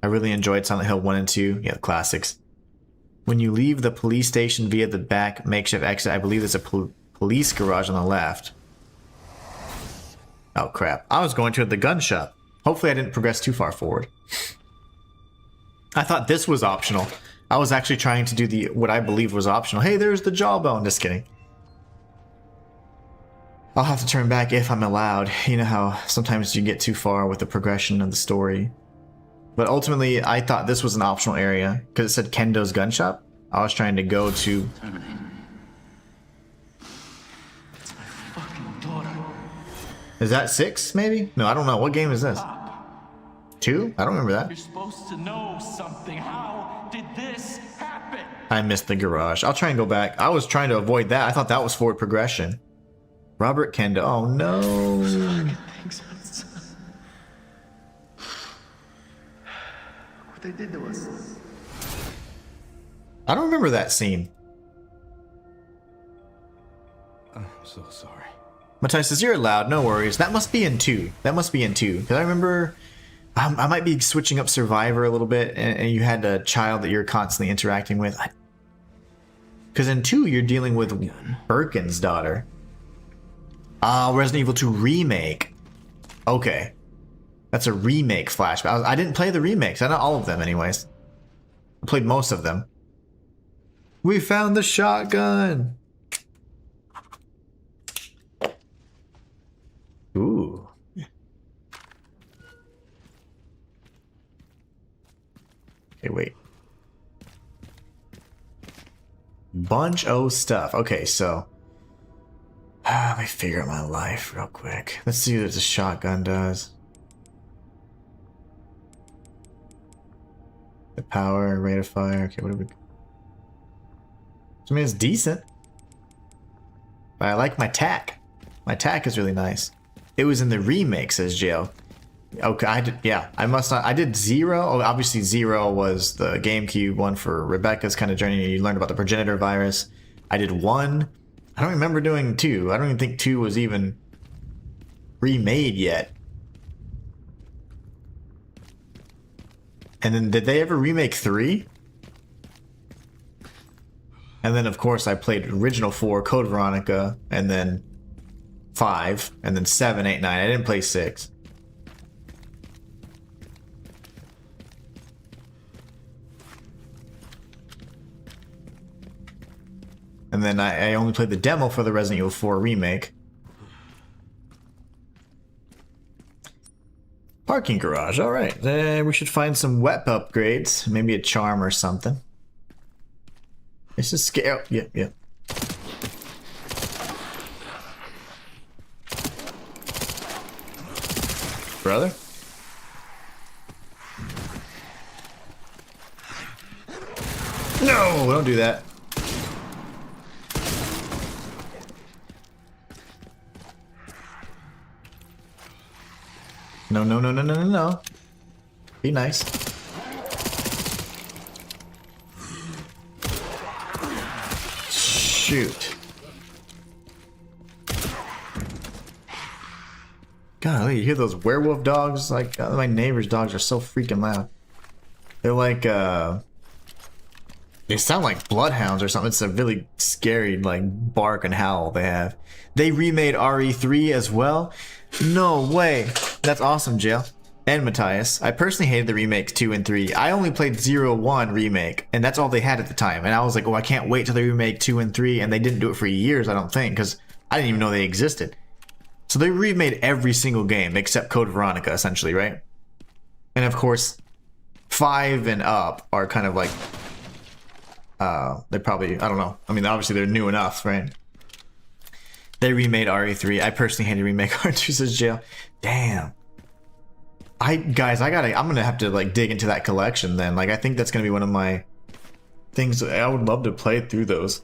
I really enjoyed Silent Hill 1 and 2. Yeah, the classics. When you leave the police station via the back makeshift exit, I believe there's a police garage on the left. Oh crap. I was going to the gun shop. Hopefully I didn't progress too far forward. I thought this was optional. I was actually trying to do what I believe was optional. Hey, there's the jawbone. Just kidding. I'll have to turn back if I'm allowed. You know how sometimes you get too far with the progression of the story. But ultimately, I thought this was an optional area because it said Kendo's gun shop. I was trying to go to... It's my fucking daughter. Is that 6, maybe? No, I don't know. What game is this? 2? I don't remember that. You're supposed to know something. How did this happen? I missed the garage. I'll try and go back. I was trying to avoid that. I thought that was forward progression. Robert Kendo. Oh, no. What they did to us. I don't remember that scene. I'm so sorry. Matthias says, you're allowed. No worries. That must be in 2. That must be in 2. Because I remember... I might be switching up Survivor a little bit, and you had a child that you're constantly interacting with. Because in 2, you're dealing with Birkin's daughter. Resident Evil 2 Remake. Okay. That's a remake flashback. I didn't play the remakes. Not all of them, anyways. I played most of them. We found the shotgun! Ooh. Okay, wait. Bunch of stuff. Okay, so... let me figure out my life real quick. Let's see what this shotgun does. The power, rate of fire. Okay, what do we... I mean, it's decent. But I like my tack. My tack is really nice. It was in the remake, says Jail. Okay, I did, yeah, I must not, I did 0. Oh, obviously 0 was the GameCube one for Rebecca's kind of journey. You learned about the progenitor virus. I did 1. I don't remember doing 2. I don't even think 2 was even remade yet. And then did they ever remake 3? And then of course I played original 4, Code Veronica, and then 5, and then 7, 8, 9. I didn't play 6. And then I only played the demo for the Resident Evil 4 remake. Parking garage, alright. We should find some web upgrades. Maybe a charm or something. This is scary. Oh, yeah. brother. No, don't do that. No, no, no, no, no, no, no. Be nice. Shoot. Golly, you hear those werewolf dogs? Like, my neighbor's dogs are so freaking loud. They're like, they sound like bloodhounds or something. It's a really scary, like, bark and howl they have. They remade RE3 as well? No way. That's awesome, Jail. And Matthias. I personally hated the remakes 2 and 3. I only played 0-1 remake, and that's all they had at the time. And I was like, oh, I can't wait till they remake 2 and 3, and they didn't do it for years, I don't think, because I didn't even know they existed. So they remade every single game except Code Veronica, essentially, right? And of course, 5 and up are kind of like, they probably, I don't know. I mean, obviously they're new enough, right? They remade RE3. I personally hated remake R2, says Jail. Damn. Guys, I'm gonna have to like dig into that collection then. Like, I think that's gonna be one of my things. I would love to play through those.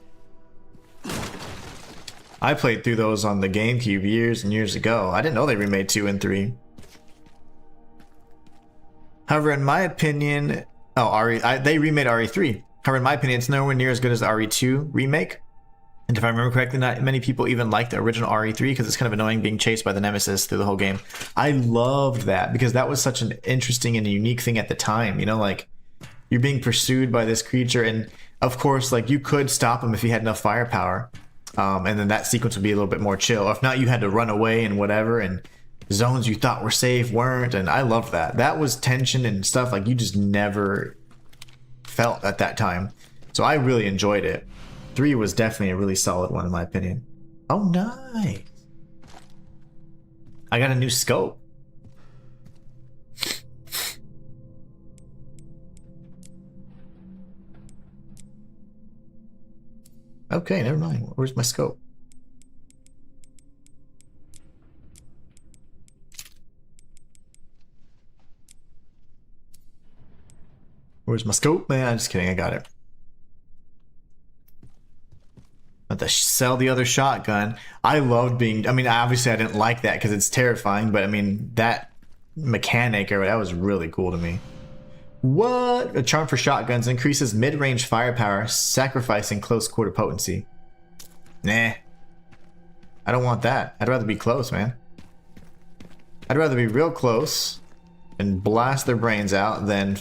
I played through those on the GameCube years and years ago. I didn't know they remade 2 and 3. However, in my opinion, they remade RE3. However, in my opinion, it's nowhere near as good as the RE2 remake. And if I remember correctly, not many people even like the original RE3 because it's kind of annoying being chased by the Nemesis through the whole game. I loved that because that was such an interesting and unique thing at the time. You know, like, you're being pursued by this creature, and of course, like, you could stop him if you had enough firepower. And then that sequence would be a little bit more chill. If not, you had to run away and whatever, and zones you thought were safe weren't, and I loved that. That was tension and stuff like you just never felt at that time. So I really enjoyed it. 3 was definitely a really solid one in my opinion. Oh, nice. I got a new scope. Okay, never mind. Where's my scope? Where's my scope? Man, I'm just kidding. I got it. But to sell the other shotgun, I loved being. I mean, obviously, I didn't like that because it's terrifying. But I mean, that mechanic or that was really cool to me. What? A charm for shotguns increases mid-range firepower, sacrificing close quarter potency. Nah. I don't want that. I'd rather be close, man. I'd rather be real close and blast their brains out than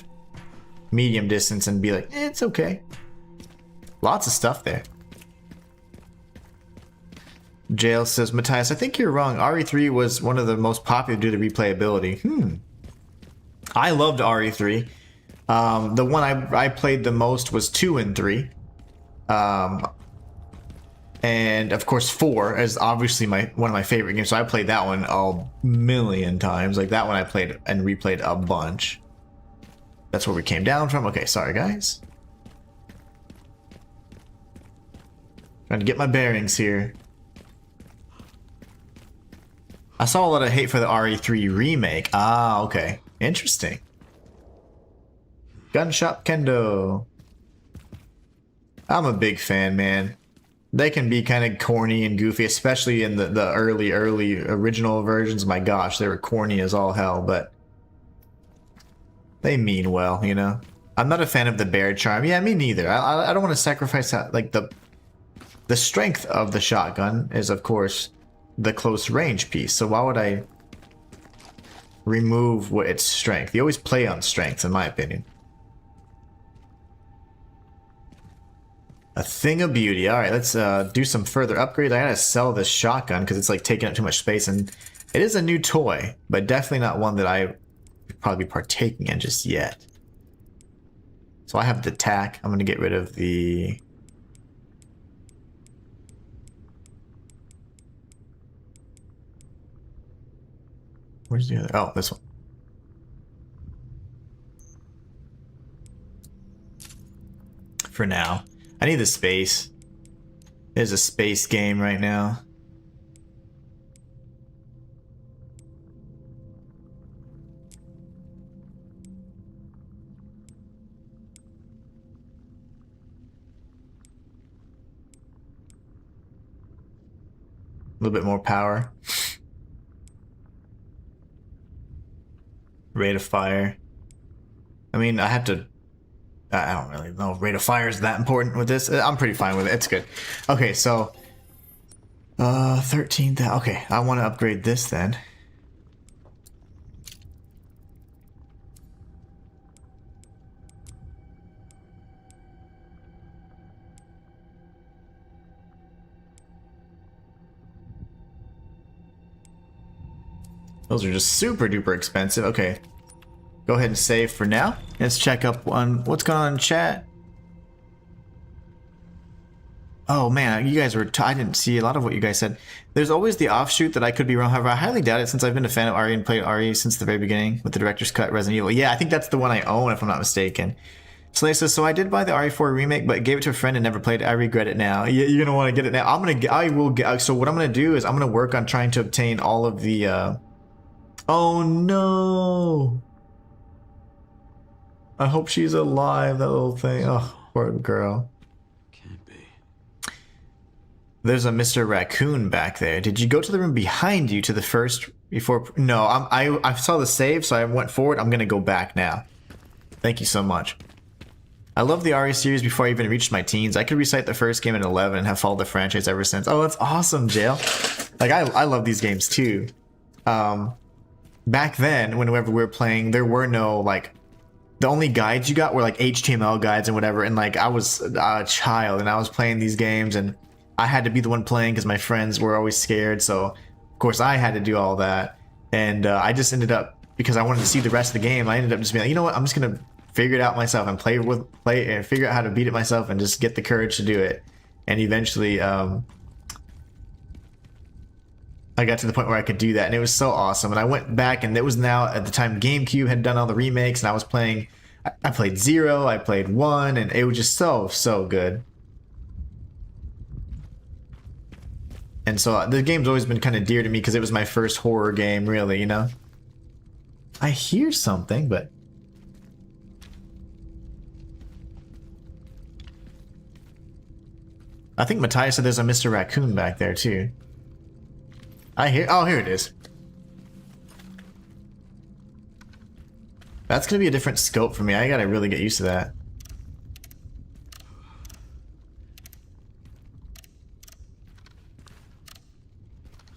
medium distance and be like, it's okay. Lots of stuff there. Jail says, Matthias, I think you're wrong. RE3 was one of the most popular due to replayability. I loved RE3. The one I played the most was 2 and 3. And of course 4 is obviously one of my favorite games. So I played that one a million times. Like that one I played and replayed a bunch. That's where we came down from. Okay, sorry guys. Trying to get my bearings here. I saw a lot of hate for the RE3 remake. Ah, okay. Interesting. Gunshop Kendo. I'm a big fan, man. They can be kind of corny and goofy, especially in the early original versions. My gosh, they were corny as all hell, but they mean well, you know? I'm not a fan of the bear charm. Yeah, me neither. I don't want to sacrifice that. Like, the strength of the shotgun is, of course, the close range piece. So why would I remove its strength? You always play on strength, in my opinion. A thing of beauty. All right, let's do some further upgrades. I gotta sell this shotgun because it's like taking up too much space, and it is a new toy, but definitely not one that I would probably be partaking in just yet. So I have the tack. I'm gonna get rid of the. Where's the other? Oh, this one. For now. I need the space. There's a space game right now. little bit more power. Rate of fire. I mean, I have to... I don't really know if rate of fire is that important with this. I'm pretty fine with it. It's good. Okay, so... 13,000. Okay, I want to upgrade this then. Those are just super duper expensive. Okay. Go ahead and save for now. Let's check up on what's going on in chat. Oh man, you guys were... I didn't see a lot of what you guys said. There's always the offshoot that I could be wrong. However, I highly doubt it since I've been a fan of RE and played RE since the very beginning with the director's cut Resident Evil. Yeah, I think that's the one I own if I'm not mistaken. Slay says, so I did buy the RE4 remake, but gave it to a friend and never played it. I regret it now. You're gonna want to get it now. I will get... So what I'm gonna do is I'm gonna work on trying to obtain all of the... Oh no! I hope she's alive, that little thing. Oh, poor girl. Can't be. There's a Mr. Raccoon back there. Did you go to the room behind you to the first before? No, I saw the save, so I went forward. I'm gonna go back now. Thank you so much. I love the RE series before I even reached my teens. I could recite the first game at 11 and have followed the franchise ever since. Oh, that's awesome, Jail. Like, I love these games too. Back then, whenever we were playing, there were no, like, the only guides you got were, like, HTML guides and whatever, and, like, I was a child, and I was playing these games, and I had to be the one playing because my friends were always scared, so, of course, I had to do all that, and I just ended up, because I wanted to see the rest of the game, I ended up just being like, you know what, I'm just gonna figure it out myself and play and figure out how to beat it myself and just get the courage to do it, and eventually, I got to the point where I could do that, and it was so awesome. And I went back, and it was now at the time GameCube had done all the remakes, and I was playing. I played 0, I played 1, and it was just so good. And so the game's always been kind of dear to me because it was my first horror game, really, you know. I hear something, but I think Matthias said there's a Mr. Raccoon back there too. I hear... Oh, here it is. That's gonna be a different scope for me. I gotta really get used to that.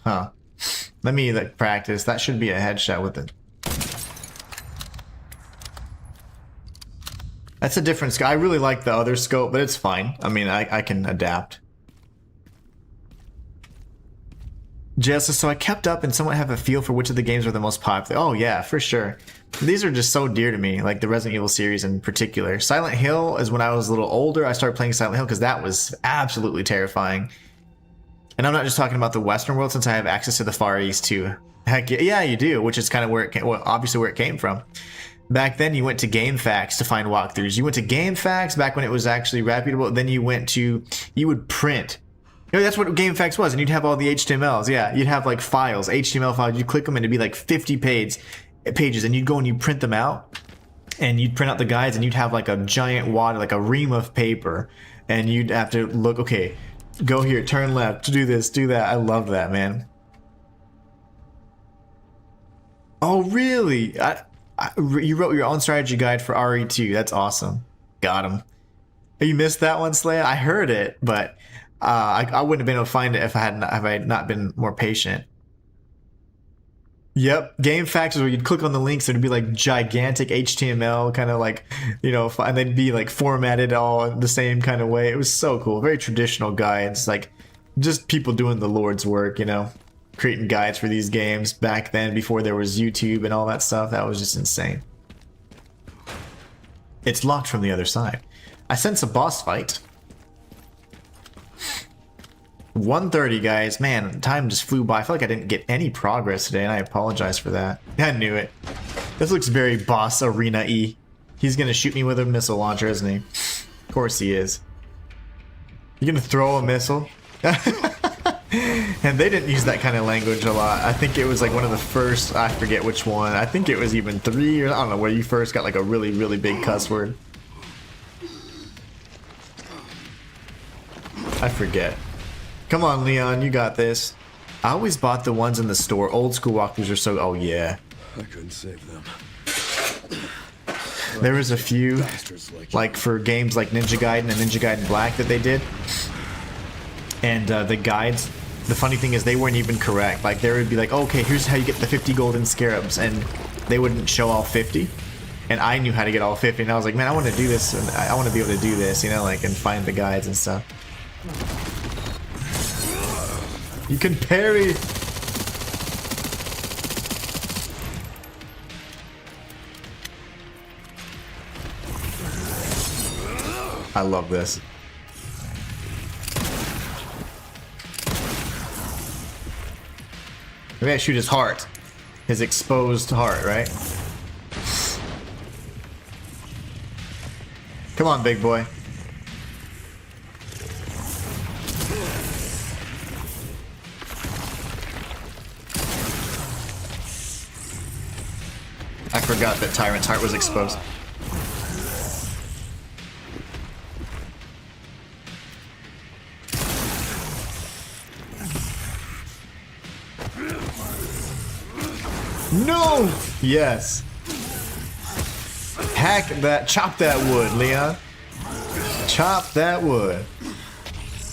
Huh. Let me, like, practice. That should be a headshot with it. That's a different scope. I really like the other scope, but it's fine. I mean, I can adapt. Jess says, so I kept up and somewhat have a feel for which of the games were the most popular. Oh yeah, for sure. These are just so dear to me, like the Resident Evil series in particular. Silent Hill is when I was a little older. I started playing Silent Hill because that was absolutely terrifying. And I'm not just talking about the Western world since I have access to the Far East too. Heck yeah, you do, which is kind of where it came, well, obviously where it came from. Back then you went to GameFAQs to find walkthroughs. You went to GameFAQs back when it was actually reputable. Then you would print. You know, that's what GameFAQs was, and you'd have all the HTMLs. Yeah, you'd have like files, HTML files. You'd click them, and it'd be like 50 pages, and you'd go and you print them out, and you'd print out the guides, and you'd have like a giant wad, like a ream of paper, and you'd have to look. Okay, go here, turn left, do this, do that. I love that, man. Oh, really? You wrote your own strategy guide for RE2. That's awesome. Got him. You missed that one, Slaya? I heard it, but I wouldn't have been able to find it if I had not been more patient. Yep, GameFAQs is where you'd click on the links and it'd be like gigantic HTML, kind of like, you know, and they'd be like formatted all the same kind of way. It was so cool. Very traditional guides, like just people doing the Lord's work, you know, creating guides for these games back then before there was YouTube and all that stuff. That was just insane. It's locked from the other side. I sense a boss fight. 1:30, guys. Man, time just flew by. I feel like I didn't get any progress today, and I apologize for that. I knew it. This looks very boss arena-y. He's gonna shoot me with a missile launcher, isn't he? Of course he is. You gonna throw a missile? And they didn't use that kind of language a lot. I think it was like one of the first, I forget which one. I think it was even 3 or I don't know, where you first got like a really, really big cuss word. I forget. Come on, Leon, you got this. I always bought the ones in the store. Old school walkthroughs are so... Oh, yeah. I couldn't save them. There was a few, Bastards like for games like Ninja Gaiden and Ninja Gaiden Black that they did. And the guides, the funny thing is they weren't even correct. Like there would be like, oh, okay, here's how you get the 50 golden scarabs. And they wouldn't show all 50. And I knew how to get all 50. And I was like, man, I want to do this. And I want to be able to do this, you know, like, and find the guides and stuff. You can parry. I love this. Maybe I shoot his heart. His exposed heart, right? Come on, big boy. I forgot that Tyrant's heart was exposed. No! Yes. Hack that, chop that wood, Leon. Chop that wood.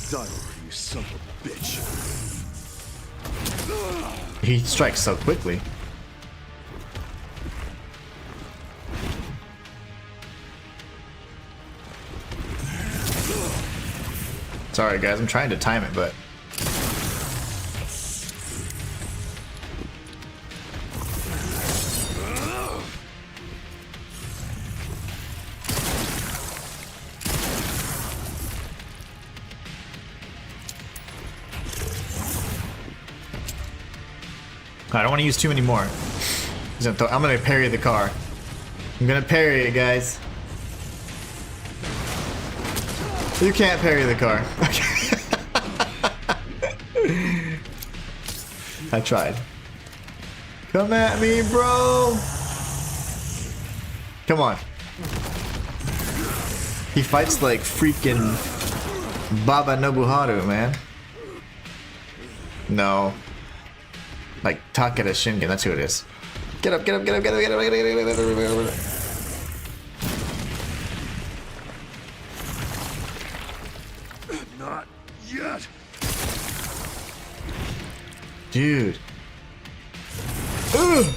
Die already, you son of a bitch. He strikes so quickly. Sorry guys, I'm trying to time it, but... I don't want to use too many more. I'm gonna parry the car. I'm gonna parry it, guys. You can't parry the car. I tried. Come at me, bro. Come on. He fights like freaking Baba Nobuharu, man. No. Like Takeda Shingen, that's who it is. Get up, get up, get up, get up, get up, get up, get up, get up, get up, get up. Not yet. Dude. Ugh.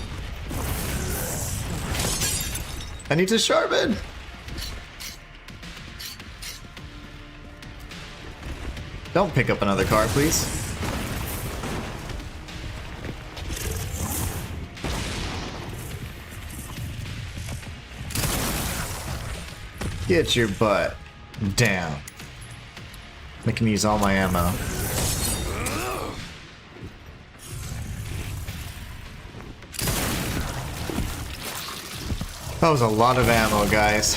I need to sharpen. Don't pick up another car, please. Get your butt down. Making me use all my ammo. That was a lot of ammo, guys.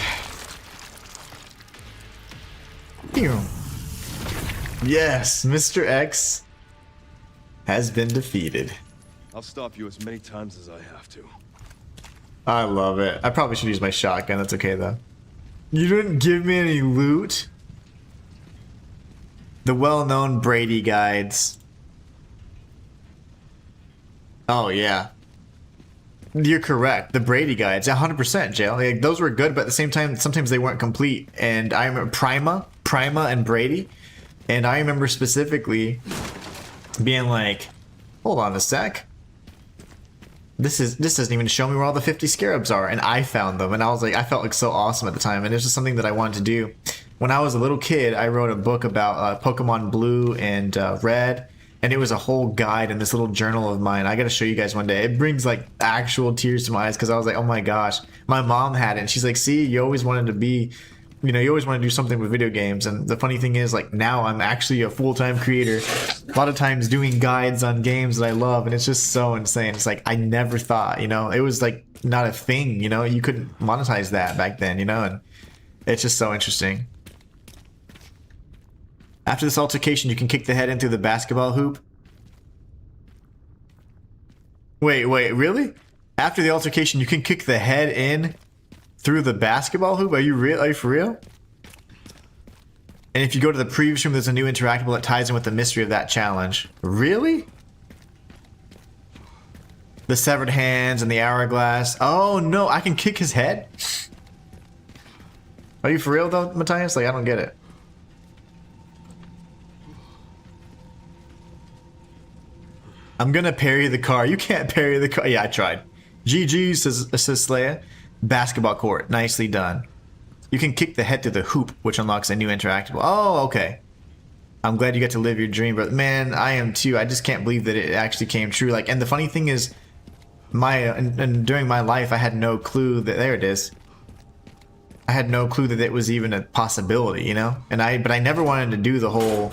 Yes, Mr. X has been defeated. I'll stop you as many times as I have to. I love it. I probably should use my shotgun. That's okay, though. You didn't give me any loot? The well-known Brady guides. Oh, yeah. You're correct. The Brady guides. 100%, Jail. Like, those were good, but at the same time, sometimes they weren't complete. And I remember Prima and Brady. And I remember specifically being like, hold on a sec. This doesn't even show me where all the 50 scarabs are, and I found them, and I was like, I felt like so awesome at the time, and it's just something that I wanted to do. When I was a little kid, I wrote a book about Pokemon Blue and Red, and it was a whole guide in this little journal of mine. I gotta show you guys one day. It brings like actual tears to my eyes because I was like, oh my gosh, my mom had it, and she's like, see, you always wanted to be, you know, you always want to do something with video games. And the funny thing is, like, now I'm actually a full-time creator, a lot of times doing guides on games that I love, and it's just so insane. It's like, I never thought, you know, it was like not a thing, you know, you couldn't monetize that back then, you know, and it's just so interesting. After this altercation, you can kick the head in through the basketball hoop. Wait, really? After the altercation, you can kick the head in through the basketball hoop? Are you real? Are you for real? And if you go to the previous room, there's a new interactable that ties in with the mystery of that challenge. Really? The severed hands and the hourglass. Oh no, I can kick his head? Are you for real though, Matthias? Like, I don't get it. I'm gonna parry the car. You can't parry the car. Yeah, I tried. GG, says Leia. Basketball court. Nicely done. You can kick the head through the hoop, which unlocks a new interactable. Oh, okay. I'm glad you got to live your dream, but man, I am too. I just can't believe that it actually came true. Like, and the funny thing is, and during my life, I had no clue that there it is. I had no clue that it was even a possibility, you know. But I never wanted to do the whole,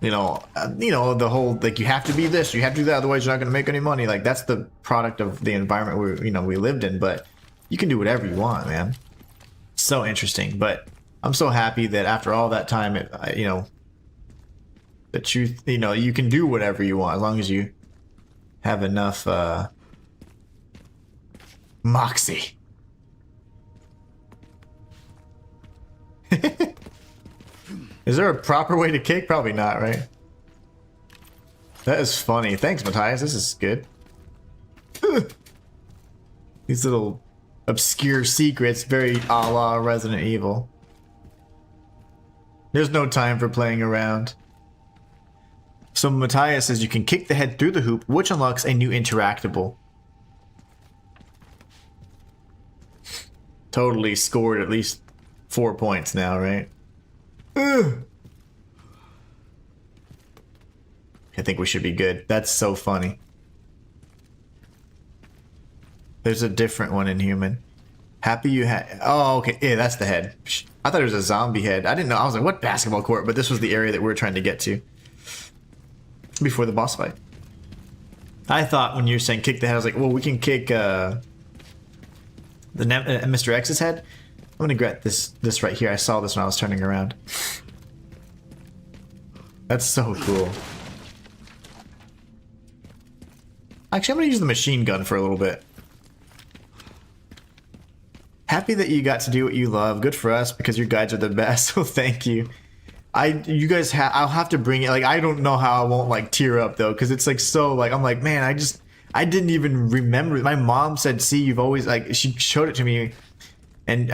the whole like you have to be this, you have to do that, otherwise you're not going to make any money. Like that's the product of the environment we lived in. But you can do whatever you want, man. So interesting. But I'm so happy that after all that time, the truth, you can do whatever you want as long as you have enough moxie. Is there a proper way to kick? Probably not, right? That is funny. Thanks, Matthias. This is good. These little obscure secrets, very a la Resident Evil. There's no time for playing around. So Matthias says you can kick the head through the hoop, which unlocks a new interactable. Totally scored at least 4 points now, right? Ugh. I think we should be good. That's so funny. There's a different one in Human. Happy you had... Oh, okay. Yeah, that's the head. I thought it was a zombie head. I didn't know. I was like, what basketball court? But this was the area that we were trying to get to before the boss fight. I thought when you were saying kick the head, I was like, well, we can kick Mr. X's head. I'm gonna grab this right here. I saw this when I was turning around. That's so cool. Actually, I'm gonna use the machine gun for a little bit. Happy that you got to do what you love. Good for us because your guides are the best. So thank you. You guys I'll have to bring it. Like, I don't know how I won't like tear up though, because it's like so like I'm like, man, I didn't even remember. My mom said, see, you've always like, she showed it to me, and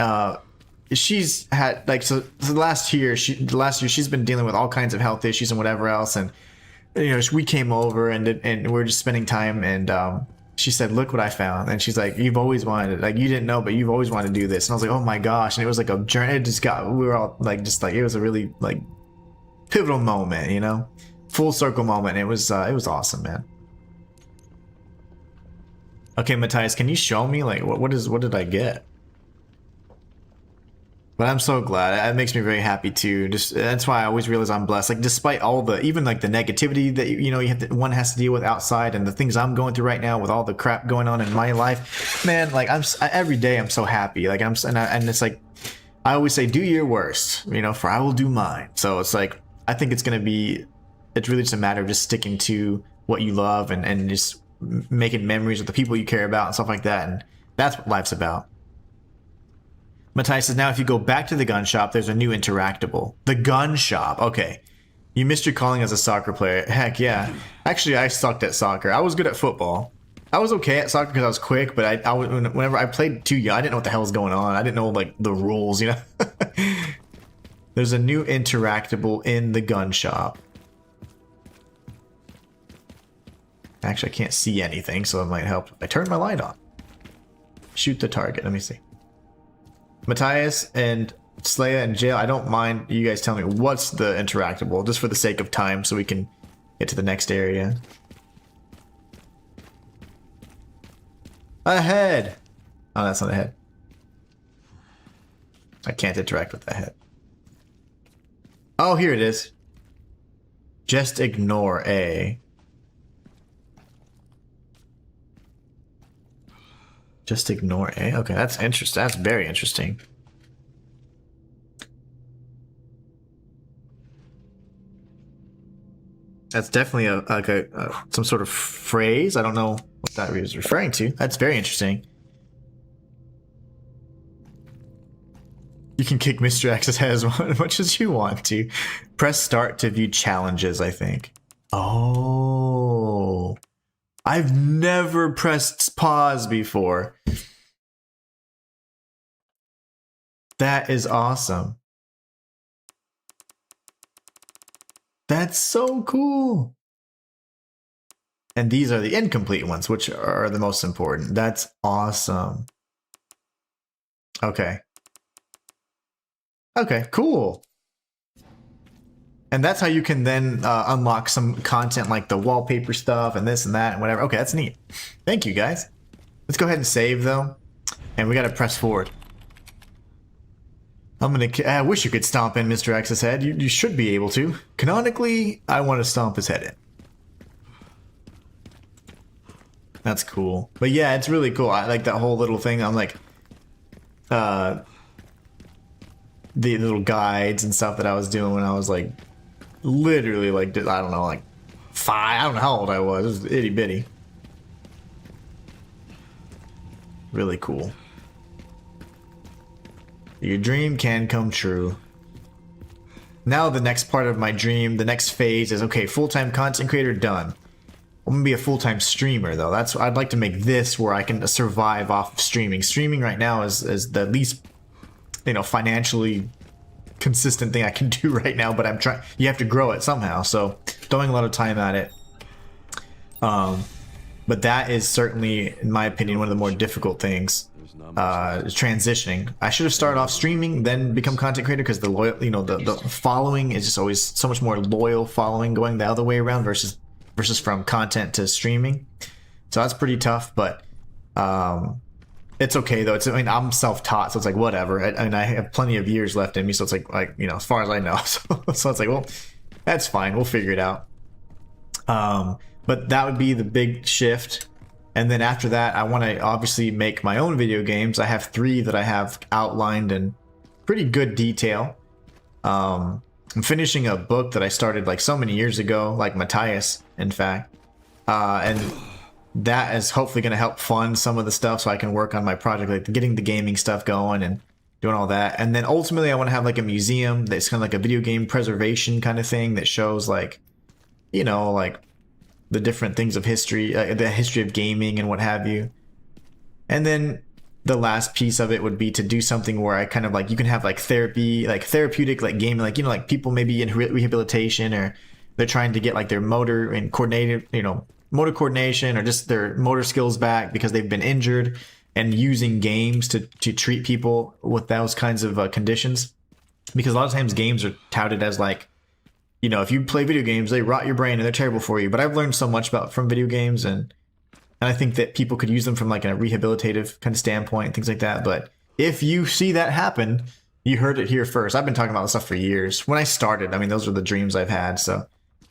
she's had like so last year she's been dealing with all kinds of health issues and whatever else, and we came over and we're just spending time, and she said, look what I found. And she's like, you've always wanted it, like you didn't know, but you've always wanted to do this. And I was like, oh my gosh. And it was like a journey. We were all like, just like, it was a really like pivotal moment, full circle moment. It was awesome, man. Okay, Matthias, can you show me like what did I get? But I'm so glad. It makes me very happy too. Just that's why I always realize I'm blessed. Like despite all the even like the negativity that one has to deal with outside, and the things I'm going through right now with all the crap going on in my life, man. Like every day I'm so happy. Like and it's like I always say, do your worst, for I will do mine. So it's like I think it's really just a matter of just sticking to what you love and just making memories with the people you care about and stuff like that. And that's what life's about. Matthias says, now if you go back to the gun shop, there's a new interactable. The gun shop. Okay. You missed your calling as a soccer player. Heck yeah. Actually, I sucked at soccer. I was good at football. I was okay at soccer because I was quick, but whenever I played too young, I didn't know what the hell was going on. I didn't know like the rules, There's a new interactable in the gun shop. Actually, I can't see anything, so it might help. I turned my light on. Shoot the target. Let me see. Matthias and Slaya and Jail, I don't mind you guys telling me what's the interactable, just for the sake of time, so we can get to the next area. Ahead! Oh, that's not a head. I can't interact with the head. Oh, here it is. Just ignore A. Just ignore A. Okay, that's interesting. That's very interesting. That's definitely some sort of phrase. I don't know what that is referring to. That's very interesting. You can kick Mr. X's head as much as you want to. Press start to view challenges, I think. Oh. I've never pressed pause before. That is awesome. That's so cool. And these are the incomplete ones, which are the most important. That's awesome. Okay. Okay, cool. And that's how you can then unlock some content like the wallpaper stuff and this and that and whatever. Okay, that's neat. Thank you, guys. Let's go ahead and save, though. And we got to press forward. I wish you could stomp in Mr. X's head. You should be able to. Canonically, I want to stomp his head in. That's cool. But yeah, it's really cool. I like that whole little thing. I'm like, the little guides and stuff that I was doing when I was like, literally like, I don't know, like 5. I don't know how old I was. It was itty bitty. Really cool. Your dream can come true. Now the next part of my dream, the next phase is, okay, full-time content creator done. I'm gonna be a full-time streamer though. That's I'd like to make this where I can survive off of streaming. Streaming right now is the least, financially consistent thing I can do right now, but I'm trying. You have to grow it somehow, so throwing a lot of time at it. But that is certainly, in my opinion, one of the more difficult things. Transitioning. I should have started off streaming, then become content creator, because the loyal, the following is just always so much more loyal following going the other way around versus from content to streaming. So that's pretty tough, but it's okay though. I'm self-taught, so it's like whatever. I have plenty of years left in me, so it's like as far as I know. So it's like, well, that's fine. We'll figure it out. But that would be the big shift. And then after that, I want to obviously make my own video games. I have 3 that I have outlined in pretty good detail. I'm finishing a book that I started like so many years ago, like Matthias, in fact. And that is hopefully going to help fund some of the stuff so I can work on my project, like getting the gaming stuff going and doing all that. And then ultimately, I want to have like a museum that's kind of like a video game preservation kind of thing that shows like, like the different things of history, the history of gaming and what have you. And then the last piece of it would be to do something where I kind of like, you can have like therapy, like therapeutic, like gaming, like, like people maybe in rehabilitation, or they're trying to get like their motor and coordinated, motor coordination or just their motor skills back because they've been injured, and using games to treat people with those kinds of conditions. Because a lot of times games are touted as like, if you play video games, they rot your brain and they're terrible for you. But I've learned so much from video games, and I think that people could use them from like a rehabilitative kind of standpoint and things like that. But if you see that happen, you heard it here first. I've been talking about this stuff for years. When I started, those were the dreams I've had. So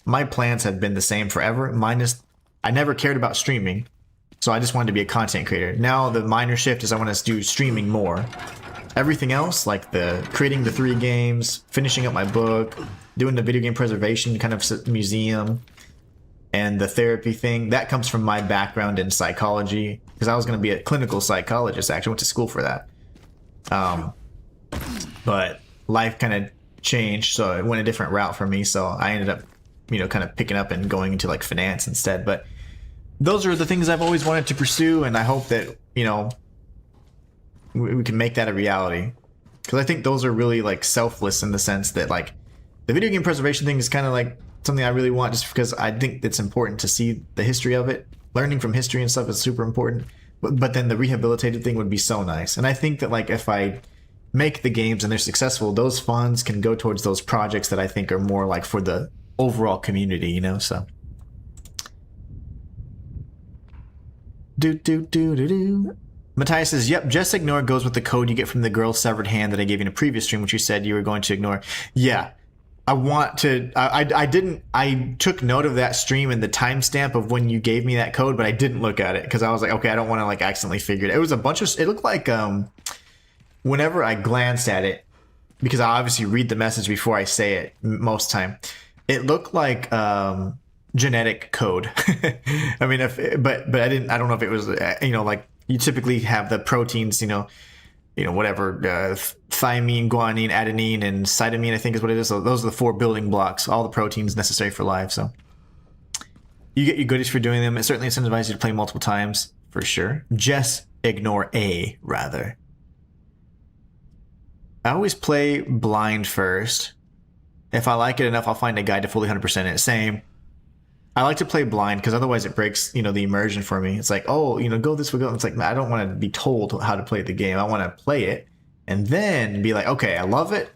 my plans have been the same forever, minus I never cared about streaming. So I just wanted to be a content creator. Now the minor shift is I want to do streaming more. Everything else, like creating the 3 games, finishing up my book, doing the video game preservation kind of museum, and the therapy thing, that comes from my background in psychology, because I was going to be a clinical psychologist. I actually went to school for that. But life kind of changed, so it went a different route for me. So I ended up, kind of picking up and going into like finance instead. But those are the things I've always wanted to pursue, and I hope that, we can make that a reality. Because I think those are really like selfless in the sense that like the video game preservation thing is kind of like something I really want, just because I think it's important to see the history of it. Learning from history and stuff is super important. But then the rehabilitative thing would be so nice. And I think that like if I make the games and they're successful, those funds can go towards those projects that I think are more like for the overall community, so. Matthias says, yep, just ignore goes with the code you get from the girl's severed hand that I gave you in a previous stream, which you said you were going to ignore. Yeah, I want to. I took note of that stream and the timestamp of when you gave me that code, but I didn't look at it because I was like, okay, I don't want to like accidentally figure it. It was a bunch of. It looked like whenever I glanced at it, because I obviously read the message before I say it most time, it looked like genetic code. I mean, but I didn't. I don't know if it was like. You typically have the proteins, whatever, thymine, guanine, adenine, and cytosine, I think is what it is. So those are the 4 building blocks, all the proteins necessary for life. So You get your goodies for doing them. It certainly incentivizes you to play multiple times, for sure. Just ignore A, rather. I always play blind first. If I like it enough, I'll find a guide to fully 100% it. Same. I like to play blind because otherwise it breaks, the immersion for me. It's like, oh, go this way, go. It's like, I don't want to be told how to play the game. I want to play it and then be like, okay, I love it.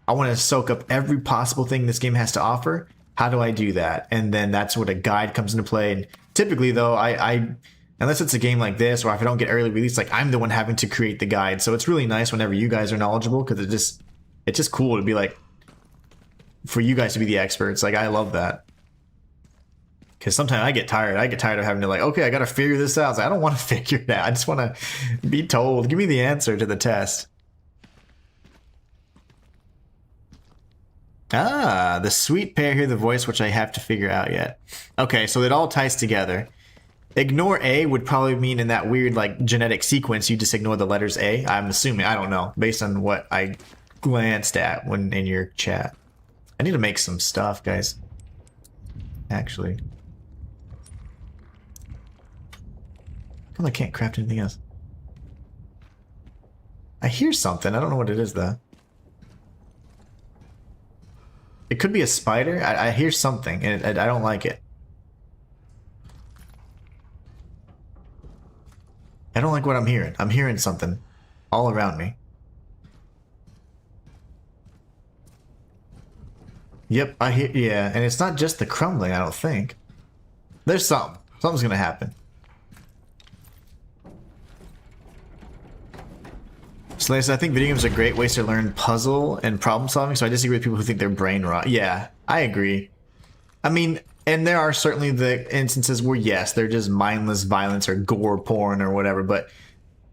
I want to soak up every possible thing this game has to offer. How do I do that? And then that's what a guide comes into play. And typically, though, I unless it's a game like this, or if I don't get early release, like I'm the one having to create the guide. So it's really nice whenever you guys are knowledgeable because it's just cool to be like, for you guys to be the experts. Like I love that. Because sometimes I get tired. I get tired of having to like, okay, I got to figure this out. I don't want to figure it out. I just want to be told. Give me the answer to the test. Ah, the sweet pair hear the voice, which I have to figure out yet. Okay, so it all ties together. Ignore A would probably mean in that weird like genetic sequence, you just ignore the letters A. I'm assuming. I don't know. Based on what I glanced at when in your chat. I need to make some stuff, guys. Actually. Come on, I can't craft anything else. I hear something. I don't know what it is, though. It could be a spider. I hear something, and I don't like it. I don't like what I'm hearing. I'm hearing something all around me. Yep, I hear. Yeah, and it's not just the crumbling, I don't think. There's something. Something's gonna happen. So I think video games are great ways to learn puzzle and problem solving, so I disagree with people who think they're brain rot. Yeah, I agree. I mean, and there are certainly the instances where, yes, they're just mindless violence or gore porn or whatever, but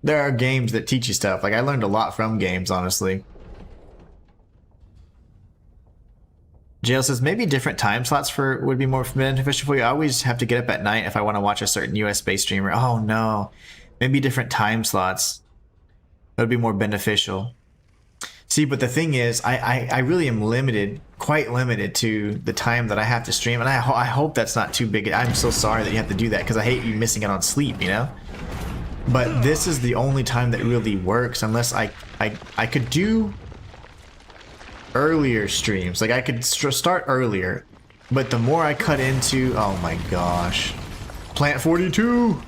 there are games that teach you stuff. Like, I learned a lot from games, honestly. Jail says, maybe different time slots would be more beneficial for you. I always have to get up at night if I want to watch a certain US-based streamer. Oh, no. Maybe different time slots. That would be more beneficial. See, but the thing is, I really am limited, quite limited to the time that I have to stream, and I hope that's not too big. I'm so sorry that you have to do that, because I hate you missing out on sleep, you know? But this is the only time that really works, unless I could do earlier streams. Like, I could start earlier, but the more I cut into... Oh my gosh. Plant 42!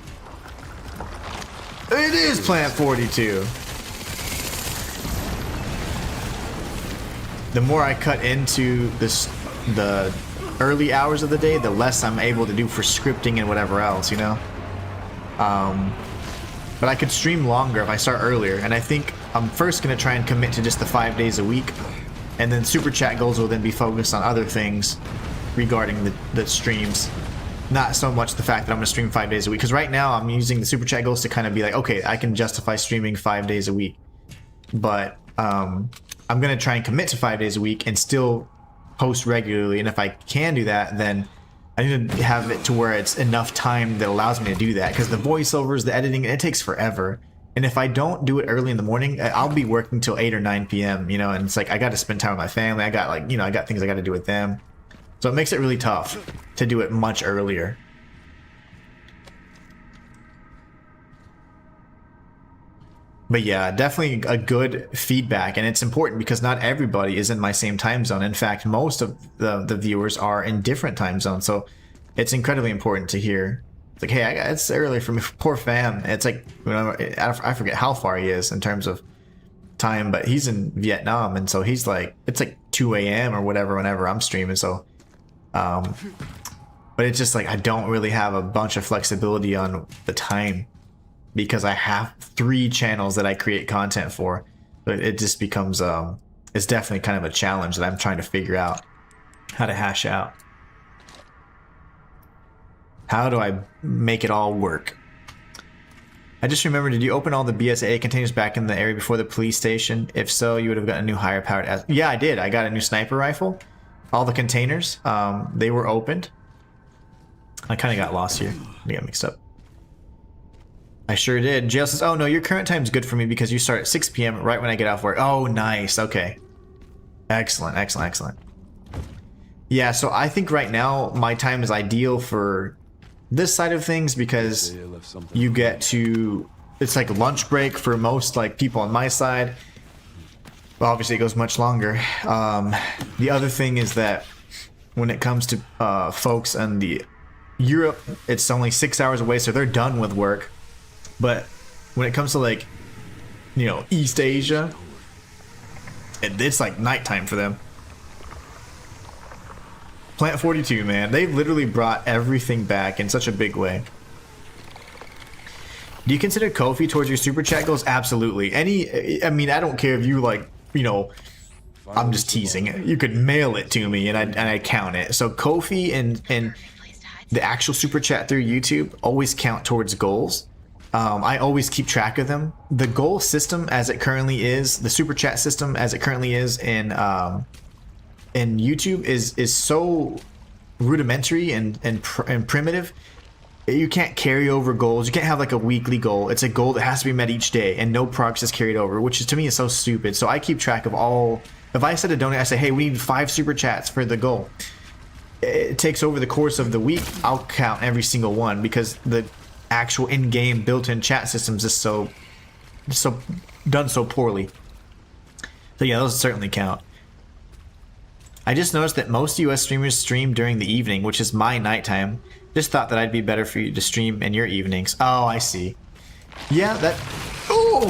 It is Plant 42! The more I cut into the early hours of the day, the less I'm able to do for scripting and whatever else, you know? But I could stream longer if I start earlier, and I think I'm first going to try and commit to just the 5 days a week, and then Super Chat goals will then be focused on other things regarding the streams. Not so much the fact that I'm going to stream 5 days a week, because right now I'm using the Super Chat goals to kind of be like, okay, I can justify streaming 5 days a week. But, I'm going to try and commit to 5 days a week and still post regularly. And if I can do that, then I need to have it to where it's enough time that allows me to do that. Because the voiceovers, the editing, it takes forever. And if I don't do it early in the morning, I'll be working till 8 or 9 p.m., you know, and it's like, I got to spend time with my family. I got like, you know, I got things I got to do with them. So it makes it really tough to do it much earlier. But yeah, definitely a good feedback, and it's important because not everybody is in my same time zone. In fact, most of the viewers are in different time zones, so it's incredibly important to hear. It's like, hey, it's early for me. Poor fam. It's like, I forget how far he is in terms of time, but he's in Vietnam, and so he's like, it's like 2 a.m. or whatever whenever I'm streaming. So, but it's just like I don't really have a bunch of flexibility on the time, because I have 3 channels that I create content for. But it just becomes, it's definitely kind of a challenge that I'm trying to figure out how to hash out. How do I make it all work? I just remembered, did you open all the BSAA containers back in the area before the police station? If so, you would have gotten a new higher powered... Yeah, I did. I got a new sniper rifle. All the containers, they were opened. I kind of got lost here. I got mixed up. I sure did. Jail says, oh no, your current time's good for me because you start at 6 p.m. right when I get off work. Oh, nice. Okay. Excellent, excellent, excellent. Yeah, so I think right now my time is ideal for this side of things because you get to, it's like lunch break for most like people on my side. Well, obviously it goes much longer. The other thing is that when it comes to folks in the Europe, it's only 6 hours away, so they're done with work. But when it comes to like, you know, East Asia, it's like nighttime for them. Plant 42, man, they've literally brought everything back in such a big way. Do you consider Ko-fi towards your super chat goals? Absolutely. I mean, I don't care if you like, you know, I'm just teasing. You could mail it to me and I count it. So Ko-fi and the actual super chat through YouTube always count towards goals. I always keep track of them. The goal system as it currently is, the super chat system as it currently is in YouTube is so rudimentary and primitive. You can't carry over goals. You can't have like a weekly goal. It's a goal that has to be met each day and no progress is carried over, which is, to me, is so stupid. So I keep track of all. If I set a donate, I say, hey, we need 5 super chats for the goal. It takes over the course of the week. I'll count every single one because the actual in-game built-in chat systems is so done so poorly. So yeah, those certainly count. I just noticed that most US streamers stream during the evening, which is my nighttime. Just thought that I'd be better for you to stream in your evenings. Oh, I see. Yeah, that... Oh!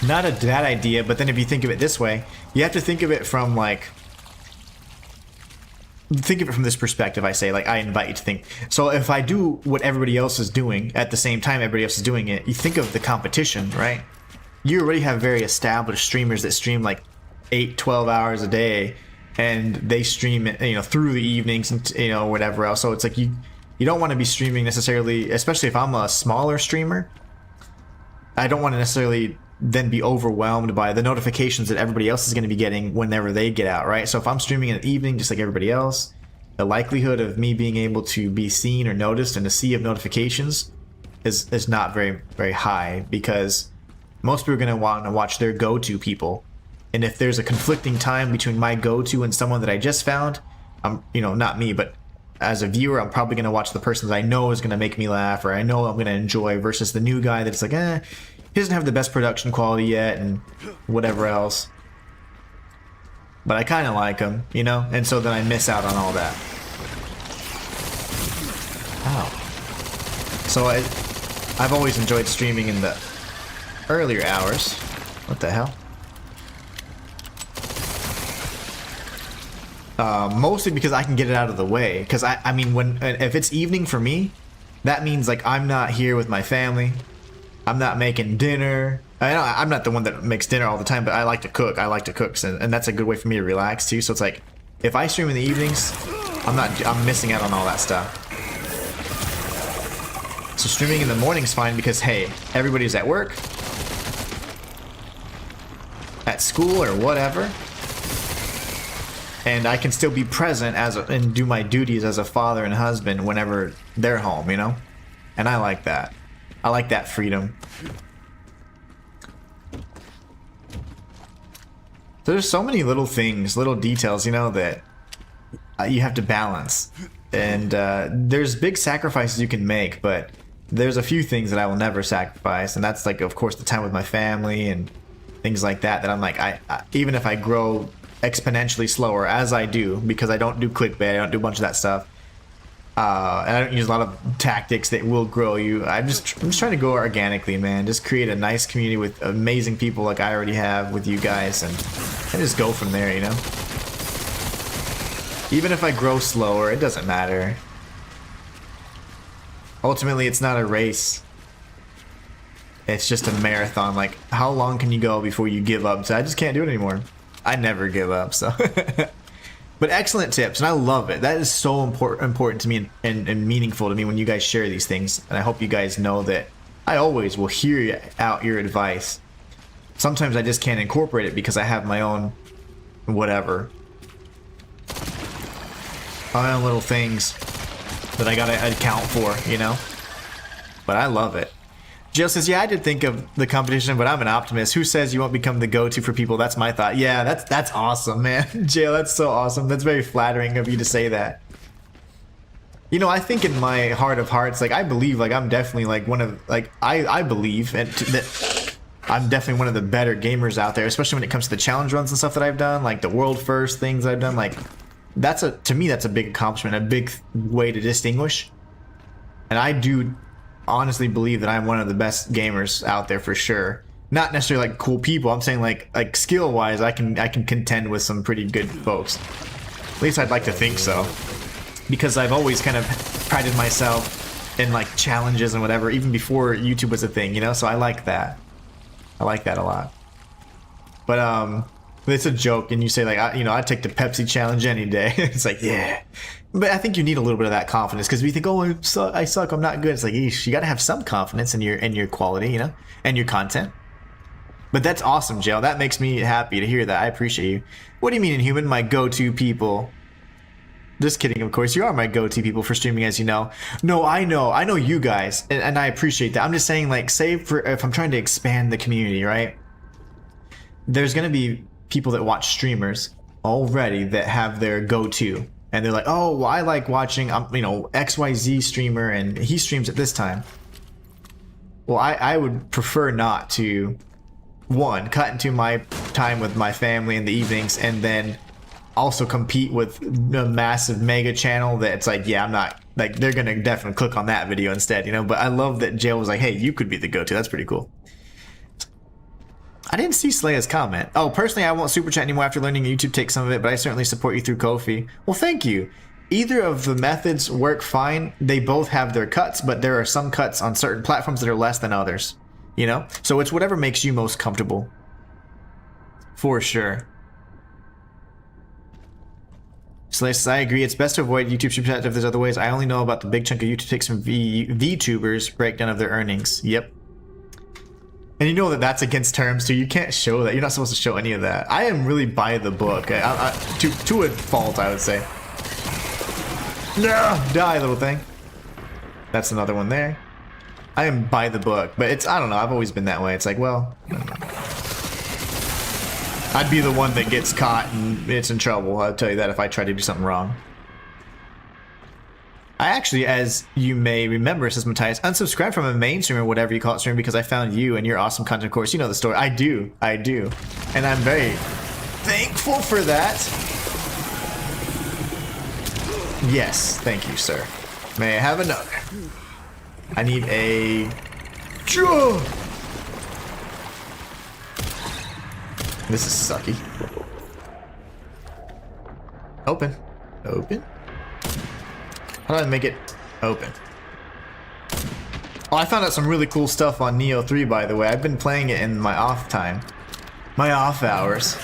Not a bad idea, but then if you think of it this way, you have to think of it from, like... Think of it from this perspective, I say. Like, I invite you to think. So if I do what everybody else is doing at the same time everybody else is doing it, you think of the competition, right? You already have very established streamers that stream, like, 8-12 hours a day, and they stream it, you know, through the evenings and, you know, whatever else. So it's like you don't want to be streaming necessarily, especially if I'm a smaller streamer. I don't want to necessarily then be overwhelmed by the notifications that everybody else is going to be getting whenever they get out, right? So if I'm streaming in the evening just like everybody else, the likelihood of me being able to be seen or noticed in a sea of notifications is not very, very high, because most people are going to want to watch their go-to people. And if there's a conflicting time between my go-to and someone that I just found, I'm, you know, not me, but as a viewer, I'm probably going to watch the person that I know is going to make me laugh or I know I'm going to enjoy, versus the new guy that's like, he doesn't have the best production quality yet and whatever else. But I kind of like him, you know? And so then I miss out on all that. Wow. So I've always enjoyed streaming in the earlier hours. What the hell? Mostly because I can get it out of the way. Because I mean, if it's evening for me, that means like I'm not here with my family. I'm not making dinner. I'm not the one that makes dinner all the time, but I like to cook. I like to cook, and that's a good way for me to relax too. So it's like, if I stream in the evenings, I'm missing out on all that stuff. So streaming in the morning's fine because, hey, everybody's at work, at school, or whatever. And I can still be present and do my duties as a father and husband whenever they're home, you know? And I like that. I like that freedom. There's so many little things, little details, you know, that you have to balance. And there's big sacrifices you can make, but there's a few things that I will never sacrifice. And that's like, of course, the time with my family and things like that, that I'm like, even if I grow exponentially slower, as I do, because I don't do clickbait, I don't do a bunch of that stuff, and I don't use a lot of tactics that will grow you. I'm just trying to go organically, man. Just create a nice community with amazing people like I already have with you guys, and just go from there, you know? Even if I grow slower, it doesn't matter. Ultimately, it's not a race. It's just a marathon. Like, how long can you go before you give up? So I just can't do it anymore. I never give up, so. But excellent tips, and I love it. That is so important to me and meaningful to me when you guys share these things. And I hope you guys know that I always will hear out your advice. Sometimes I just can't incorporate it because I have my own whatever. My own little things that I gotta account for, you know? But I love it. Jill says, yeah, I did think of the competition, but I'm an optimist. Who says you won't become the go-to for people? That's my thought. Yeah, that's awesome, man. Jill, that's so awesome. That's very flattering of you to say that. You know, I think in my heart of hearts, like, I believe, like, I'm definitely, like, one of, like, I believe that I'm definitely one of the better gamers out there, especially when it comes to the challenge runs and stuff that I've done, like, the world first things I've done, like, to me, that's a big accomplishment, a big way to distinguish. And I do honestly believe that I'm one of the best gamers out there for sure. Not necessarily, like, cool people, I'm saying, like skill-wise, I can contend with some pretty good folks. At least I'd like to think so. Because I've always kind of prided myself in, like, challenges and whatever, even before YouTube was a thing, you know? So I like that. I like that a lot. But, it's a joke, and you say, like, I'd take the Pepsi challenge any day. It's like, yeah. But I think you need a little bit of that confidence, because we think, oh, I suck, I'm not good. It's like, eesh, you gotta have some confidence in your quality, you know? And your content. But that's awesome, Jill. That makes me happy to hear that. I appreciate you. What do you mean, Inhuman? My go-to people. Just kidding, of course. You are my go-to people for streaming, as you know. No, I know you guys, and I appreciate that. I'm just saying, like, say for if I'm trying to expand the community, right? There's gonna be people that watch streamers already that have their go-to, and they're like, oh, well, I like watching, XYZ streamer, and he streams at this time. Well, I would prefer not to, one, cut into my time with my family in the evenings, and then also compete with a massive mega channel that it's like, yeah, I'm not, like, they're gonna definitely click on that video instead, you know? But I love that Jail was like, hey, you could be the go-to. That's pretty cool. I didn't see Slaya's comment. Oh, personally, I won't super chat anymore after learning YouTube takes some of it, but I certainly support you through Ko-fi. Well, thank you. Either of the methods work fine. They both have their cuts, but there are some cuts on certain platforms that are less than others, you know? So it's whatever makes you most comfortable. For sure. Slash, I agree. It's best to avoid YouTube super chat if there's other ways. I only know about the big chunk of YouTube takes from VTubers breakdown of their earnings. Yep. And you know that that's against terms too. You can't show that. You're not supposed to show any of that. I am really by the book. To a fault, I would say. No, die, little thing. That's another one there. I am by the book, but it's, I don't know. I've always been that way. It's like, well, I'd be the one that gets caught and it's in trouble. I'll tell you that if I try to do something wrong. I actually, as you may remember, says Matthias, unsubscribed from a mainstream or whatever you call it stream because I found you and your awesome content. Of course, you know the story. I do. And I'm very thankful for that. Yes, thank you, sir. May I have another? I need a... This is sucky. Open. How do I make it open? Oh, I found out some really cool stuff on Neo 3, by the way. I've been playing it in my off time. My off hours.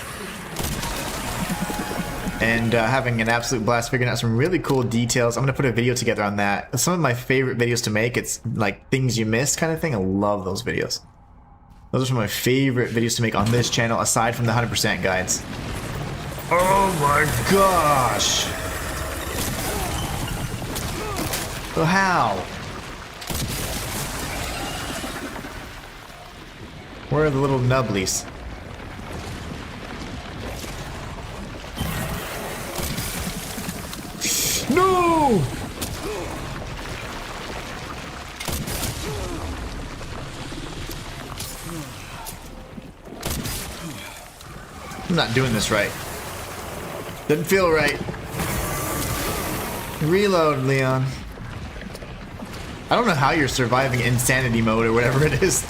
And having an absolute blast figuring out some really cool details. I'm going to put a video together on that. Some of my favorite videos to make. It's like things you missed kind of thing. I love those videos. Those are some of my favorite videos to make on this channel, aside from the 100% guides. Oh my gosh! So how? Where are the little nubblies? No! I'm not doing this right. Didn't feel right. Reload, Leon. I don't know how you're surviving insanity mode or whatever it is,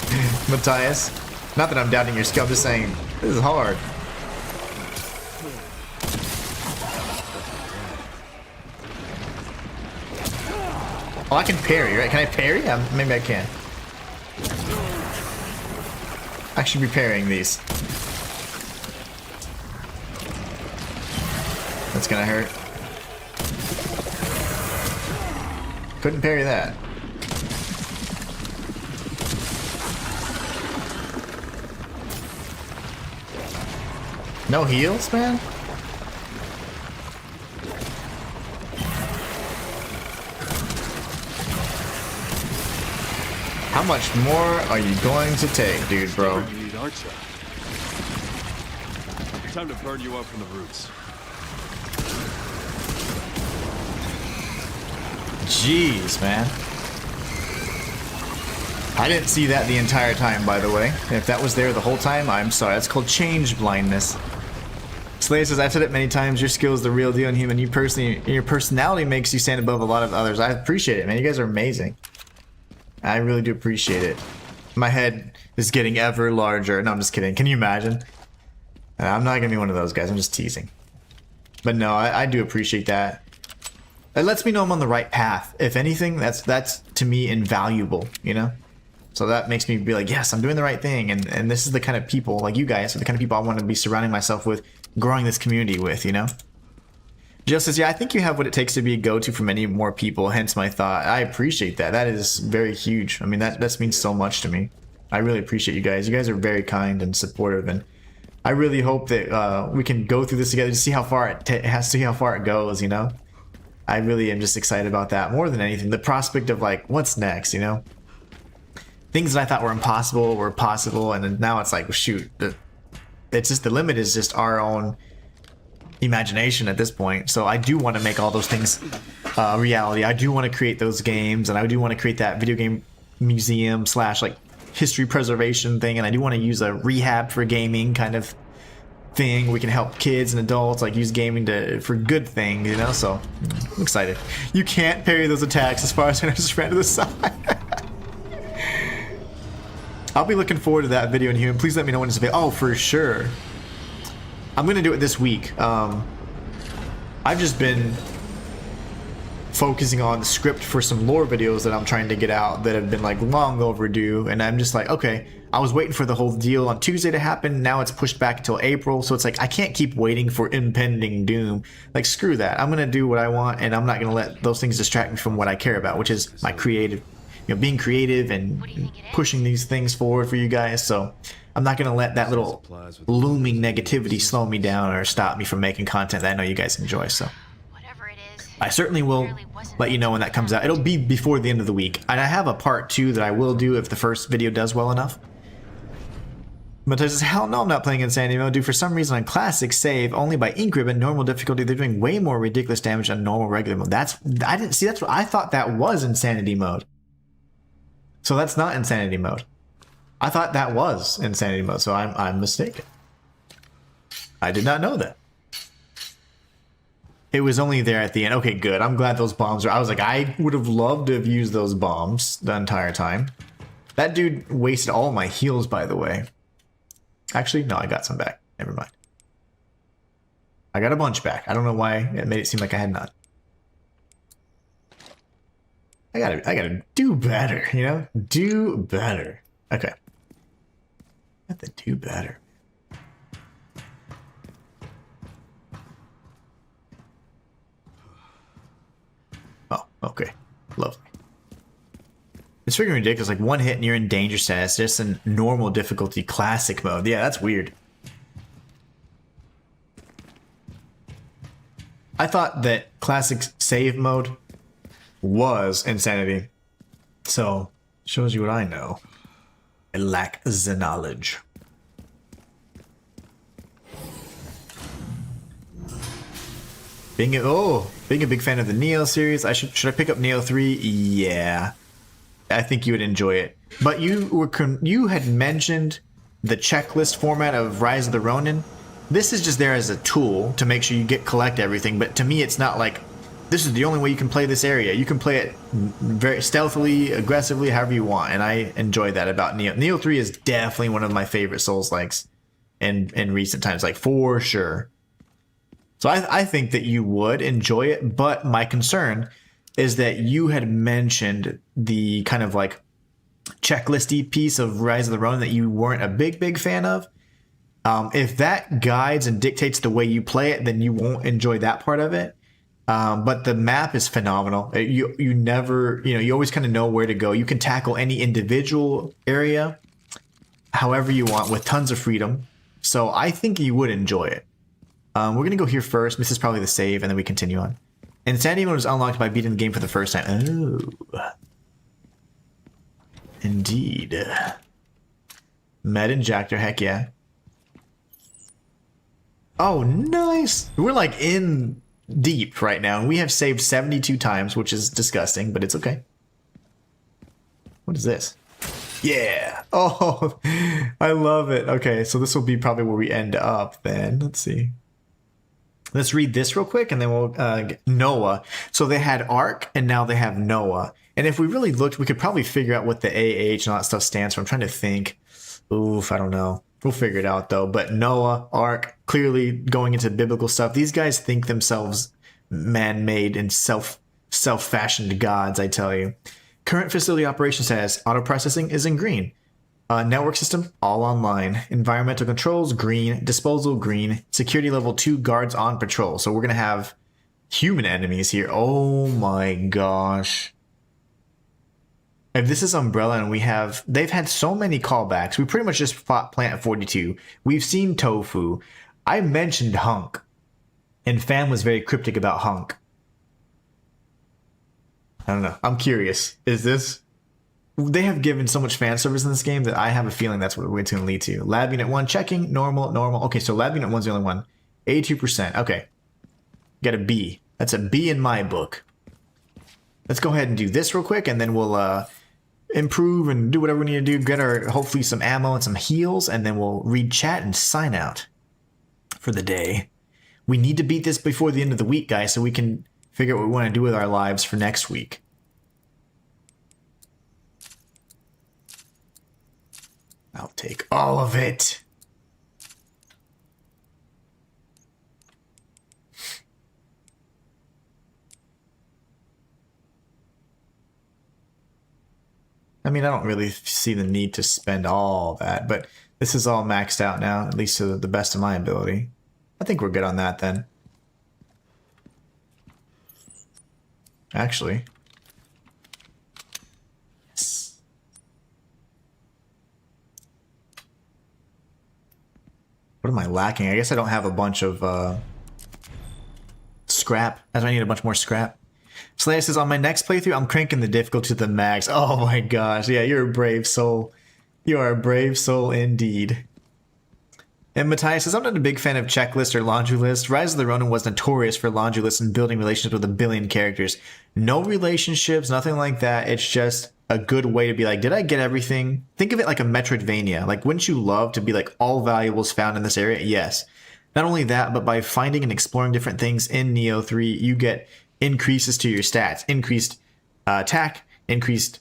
Matthias. Not that I'm doubting your skill, I'm just saying, this is hard. Oh, I can parry, right? Can I parry? Maybe I can. I should be parrying these. That's gonna hurt. Couldn't parry that. No heals, man? How much more are you going to take, dude, bro? You need, aren't you? Time to burn you up from the roots. Jeez, man. I didn't see that the entire time, by the way. If that was there the whole time, I'm sorry. That's called change blindness. Slay says, I've said it many times, your skill is the real deal, Inhuman. Your personality makes you stand above a lot of others. I appreciate it, man. You guys are amazing. I really do appreciate it. My head is getting ever larger. No, I'm just kidding. Can you imagine? I'm not gonna be one of those guys. I'm just teasing. But no, I do appreciate that. It lets me know I'm on the right path. If anything, that's to me invaluable, you know? So that makes me be like, yes, I'm doing the right thing. And this is the kind of people, like you guys, are the kind of people I want to be surrounding myself with, growing this community with, you know? Jill says, yeah, I think you have what it takes to be a go-to for many more people, hence my thought. I appreciate that. That is very huge. I mean, that means so much to me. I really appreciate you guys. You guys are very kind and supportive, and I really hope that we can go through this together to see how far it goes, you know? I really am just excited about that more than anything. The prospect of, like, what's next, you know? Things that I thought were impossible were possible, and then now it's like, shoot, it's just the limit is just our own imagination at this point. So I do want to make all those things reality. I do want to create those games, and I do want to create that video game museum / like history preservation thing, and I do want to use a rehab for gaming kind of thing. We can help kids and adults like use gaming for good things, you know. So I'm excited. You can't parry those attacks as far as I just ran to the side. I'll be looking forward to that video in here. Please let me know when it's available. Oh, for sure. I'm gonna do it this week. I've just been focusing on the script for some lore videos that I'm trying to get out that have been like long overdue, and I'm just like, okay, I was waiting for the whole deal on Tuesday to happen. Now it's pushed back until April, so it's like I can't keep waiting for impending doom. Like, screw that. I'm gonna do what I want, and I'm not gonna let those things distract me from what I care about, which is my creative, you know, being creative and pushing these things forward for you guys. So I'm not gonna let that little looming negativity slow me down or stop me from making content that I know you guys enjoy. So I certainly will let you know when that comes out. It'll be before the end of the week, and I have a part 2 that I will do if the first video does well enough. But I says, hell no, I'm not playing Insanity Mode. Dude, for some reason on Classic, save only by ink ribbon, normal difficulty. They're doing way more ridiculous damage than normal regular mode. I didn't see. That's what I thought that was Insanity Mode. So that's not Insanity Mode. I thought that was Insanity Mode, so I'm mistaken. I did not know that. It was only there at the end. Okay, good. I'm glad those bombs are... I was like, I would have loved to have used those bombs the entire time. That dude wasted all my heals, by the way. Actually, no, I got some back. Never mind. I got a bunch back. I don't know why it made it seem like I had none. I gotta do better, you know? Do better. Okay. I have to do better. Oh, okay. Lovely. It's freaking ridiculous. Like, one hit and you're in danger status. Just in normal difficulty classic mode. Yeah, that's weird. I thought that classic save mode was insanity. So, shows you what I know. I lack the knowledge. Being a big fan of the Neo series, should I pick up Neo 3? Yeah. I think you would enjoy it. But you had mentioned the checklist format of Rise of the Ronin. This is just there as a tool to make sure you collect everything, but to me it's not like this is the only way you can play this area. You can play it very stealthily, aggressively, however you want, and I enjoy that about Neo. Neo 3 is definitely one of my favorite Souls-likes in recent times, like, for sure. So I think that you would enjoy it, but my concern is that you had mentioned the kind of like checklisty piece of Rise of the Ronin that you weren't a big fan of. If that guides and dictates the way you play it, then you won't enjoy that part of it. But the map is phenomenal. You never, you always kind of know where to go. You can tackle any individual area however you want with tons of freedom. So I think you would enjoy it. We're going to go here first. This is probably the save, and then we continue on. Insanity Mode is unlocked by beating the game for the first time. Oh. Indeed. Med Injector, heck yeah. Oh, nice! We're like in deep right now, and we have saved 72 times, which is disgusting, but it's okay. What is this? Yeah. Oh, I love it. Okay, so this will be probably where we end up then. Let's see. Let's read this real quick, and then we'll get Noah. So they had Ark, and now they have Noah. And if we really looked, we could probably figure out what the AH and all that stuff stands for. I'm trying to think. Oof, I don't know. We'll figure it out, though. But Noah, Ark, clearly going into biblical stuff. These guys think themselves man-made and self-fashioned gods, I tell you. Current facility operation status, auto processing is in green. Network system, all online. Environmental controls, green. Disposal, green. Security level 2, guards on patrol. So we're going to have human enemies here. Oh my gosh. If this is Umbrella and they've had so many callbacks. We pretty much just fought Plant 42. We've seen Tofu. I mentioned Hunk. And Fam was very cryptic about Hunk. I don't know. I'm curious. Is this... They have given so much fan service in this game that I have a feeling that's what it's going to lead to. Lab Unit 1 checking. Normal. Okay, so Lab Unit 1's the only one. 82%. Okay. Got a B. That's a B in my book. Let's go ahead and do this real quick, and then we'll improve and do whatever we need to do. Get our, hopefully, some ammo and some heals, and then we'll read chat and sign out for the day. We need to beat this before the end of the week, guys, so we can figure out what we want to do with our lives for next week. I'll take all of it. I mean, I don't really see the need to spend all that, but this is all maxed out now, at least to the best of my ability. I think we're good on that then. Actually. Yes. What am I lacking? I guess I don't have a bunch of scrap. I need a bunch more scrap. Slayer says, on my next playthrough, I'm cranking the difficulty to the max. Oh my gosh. Yeah, you're a brave soul. You are a brave soul indeed. And Matthias says, I'm not a big fan of checklists or laundry lists. Rise of the Ronin was notorious for laundry lists and building relationships with a billion characters. No relationships, nothing like that. It's just a good way to be like, did I get everything? Think of it like a Metroidvania. Like, wouldn't you love to be like, all valuables found in this area? Yes. Not only that, but by finding and exploring different things in Neo 3, you get increases to your stats, increased attack, increased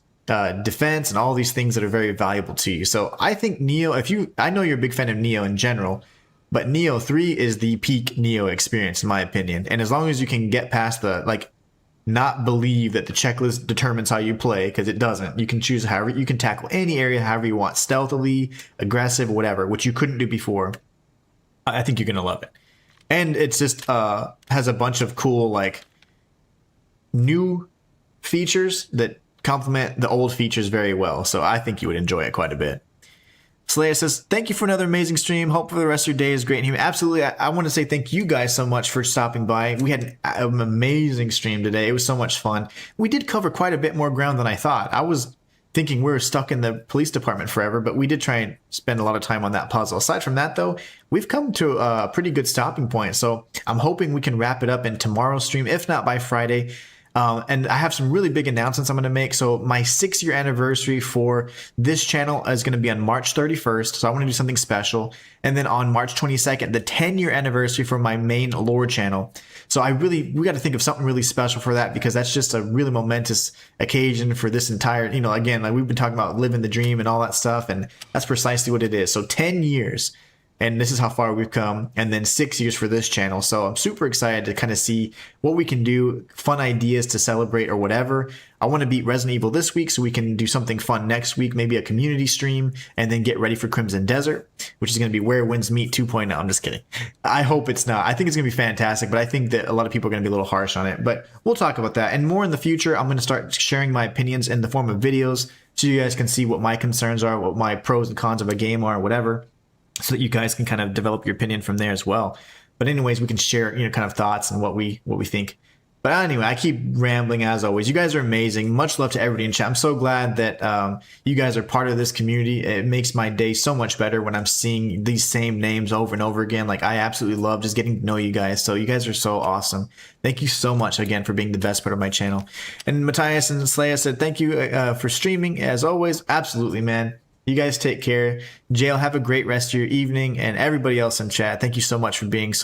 defense, and all these things that are very valuable to you. So I think Neo, I know you're a big fan of Neo in general, but Neo 3 is the peak Neo experience in my opinion. And as long as you can get past the, like, not believe that the checklist determines how you play, because it doesn't. You can choose however, you can tackle any area however you want, stealthily, aggressive, whatever, which you couldn't do before. I think you're going to love it. And it's just has a bunch of cool, like, new features that complement the old features very well. So I think you would enjoy it quite a bit. Slayer says, thank you for another amazing stream. Hope for the rest of your day is great and human. Absolutely. I want to say thank you guys so much for stopping by. We had an amazing stream today. It was so much fun. We did cover quite a bit more ground than I thought. I was thinking we were stuck in the police department forever, but we did try and spend a lot of time on that puzzle. Aside from that, though, we've come to a pretty good stopping point. So I'm hoping we can wrap it up in tomorrow's stream, if not by Friday. And I have some really big announcements I'm going to make. So my 6-year anniversary for this channel is going to be on March 31st. So I want to do something special. And then on March 22nd, the 10-year anniversary for my main lore channel. So we got to think of something really special for that, because that's just a really momentous occasion for this entire, again, like we've been talking about living the dream and all that stuff. And that's precisely what it is. So 10 years. And this is how far we've come, and then 6 years for this channel. So I'm super excited to kind of see what we can do, fun ideas to celebrate or whatever. I want to beat Resident Evil this week so we can do something fun next week, maybe a community stream, and then get ready for Crimson Desert, which is going to be Where Winds Meet 2.0. I'm just kidding. I hope it's not. I think it's going to be fantastic, but I think that a lot of people are going to be a little harsh on it. But we'll talk about that. And more in the future, I'm going to start sharing my opinions in the form of videos so you guys can see what my concerns are, what my pros and cons of a game are, whatever, so that you guys can kind of develop your opinion from there as well. But anyways, we can share, kind of thoughts and what we think But anyway, I keep rambling as always. You guys are amazing. Much love to everybody in chat. I'm so glad that you guys are part of this community. It makes my day so much better when I'm seeing these same names over and over again. Like, I absolutely love just getting to know you guys. So you guys are so awesome. Thank you so much again for being the best part of my channel. And Matthias and Slaya said, thank you for streaming as always. Absolutely, man. You guys take care. Jail, have a great rest of your evening. And everybody else in chat, thank you so much for being so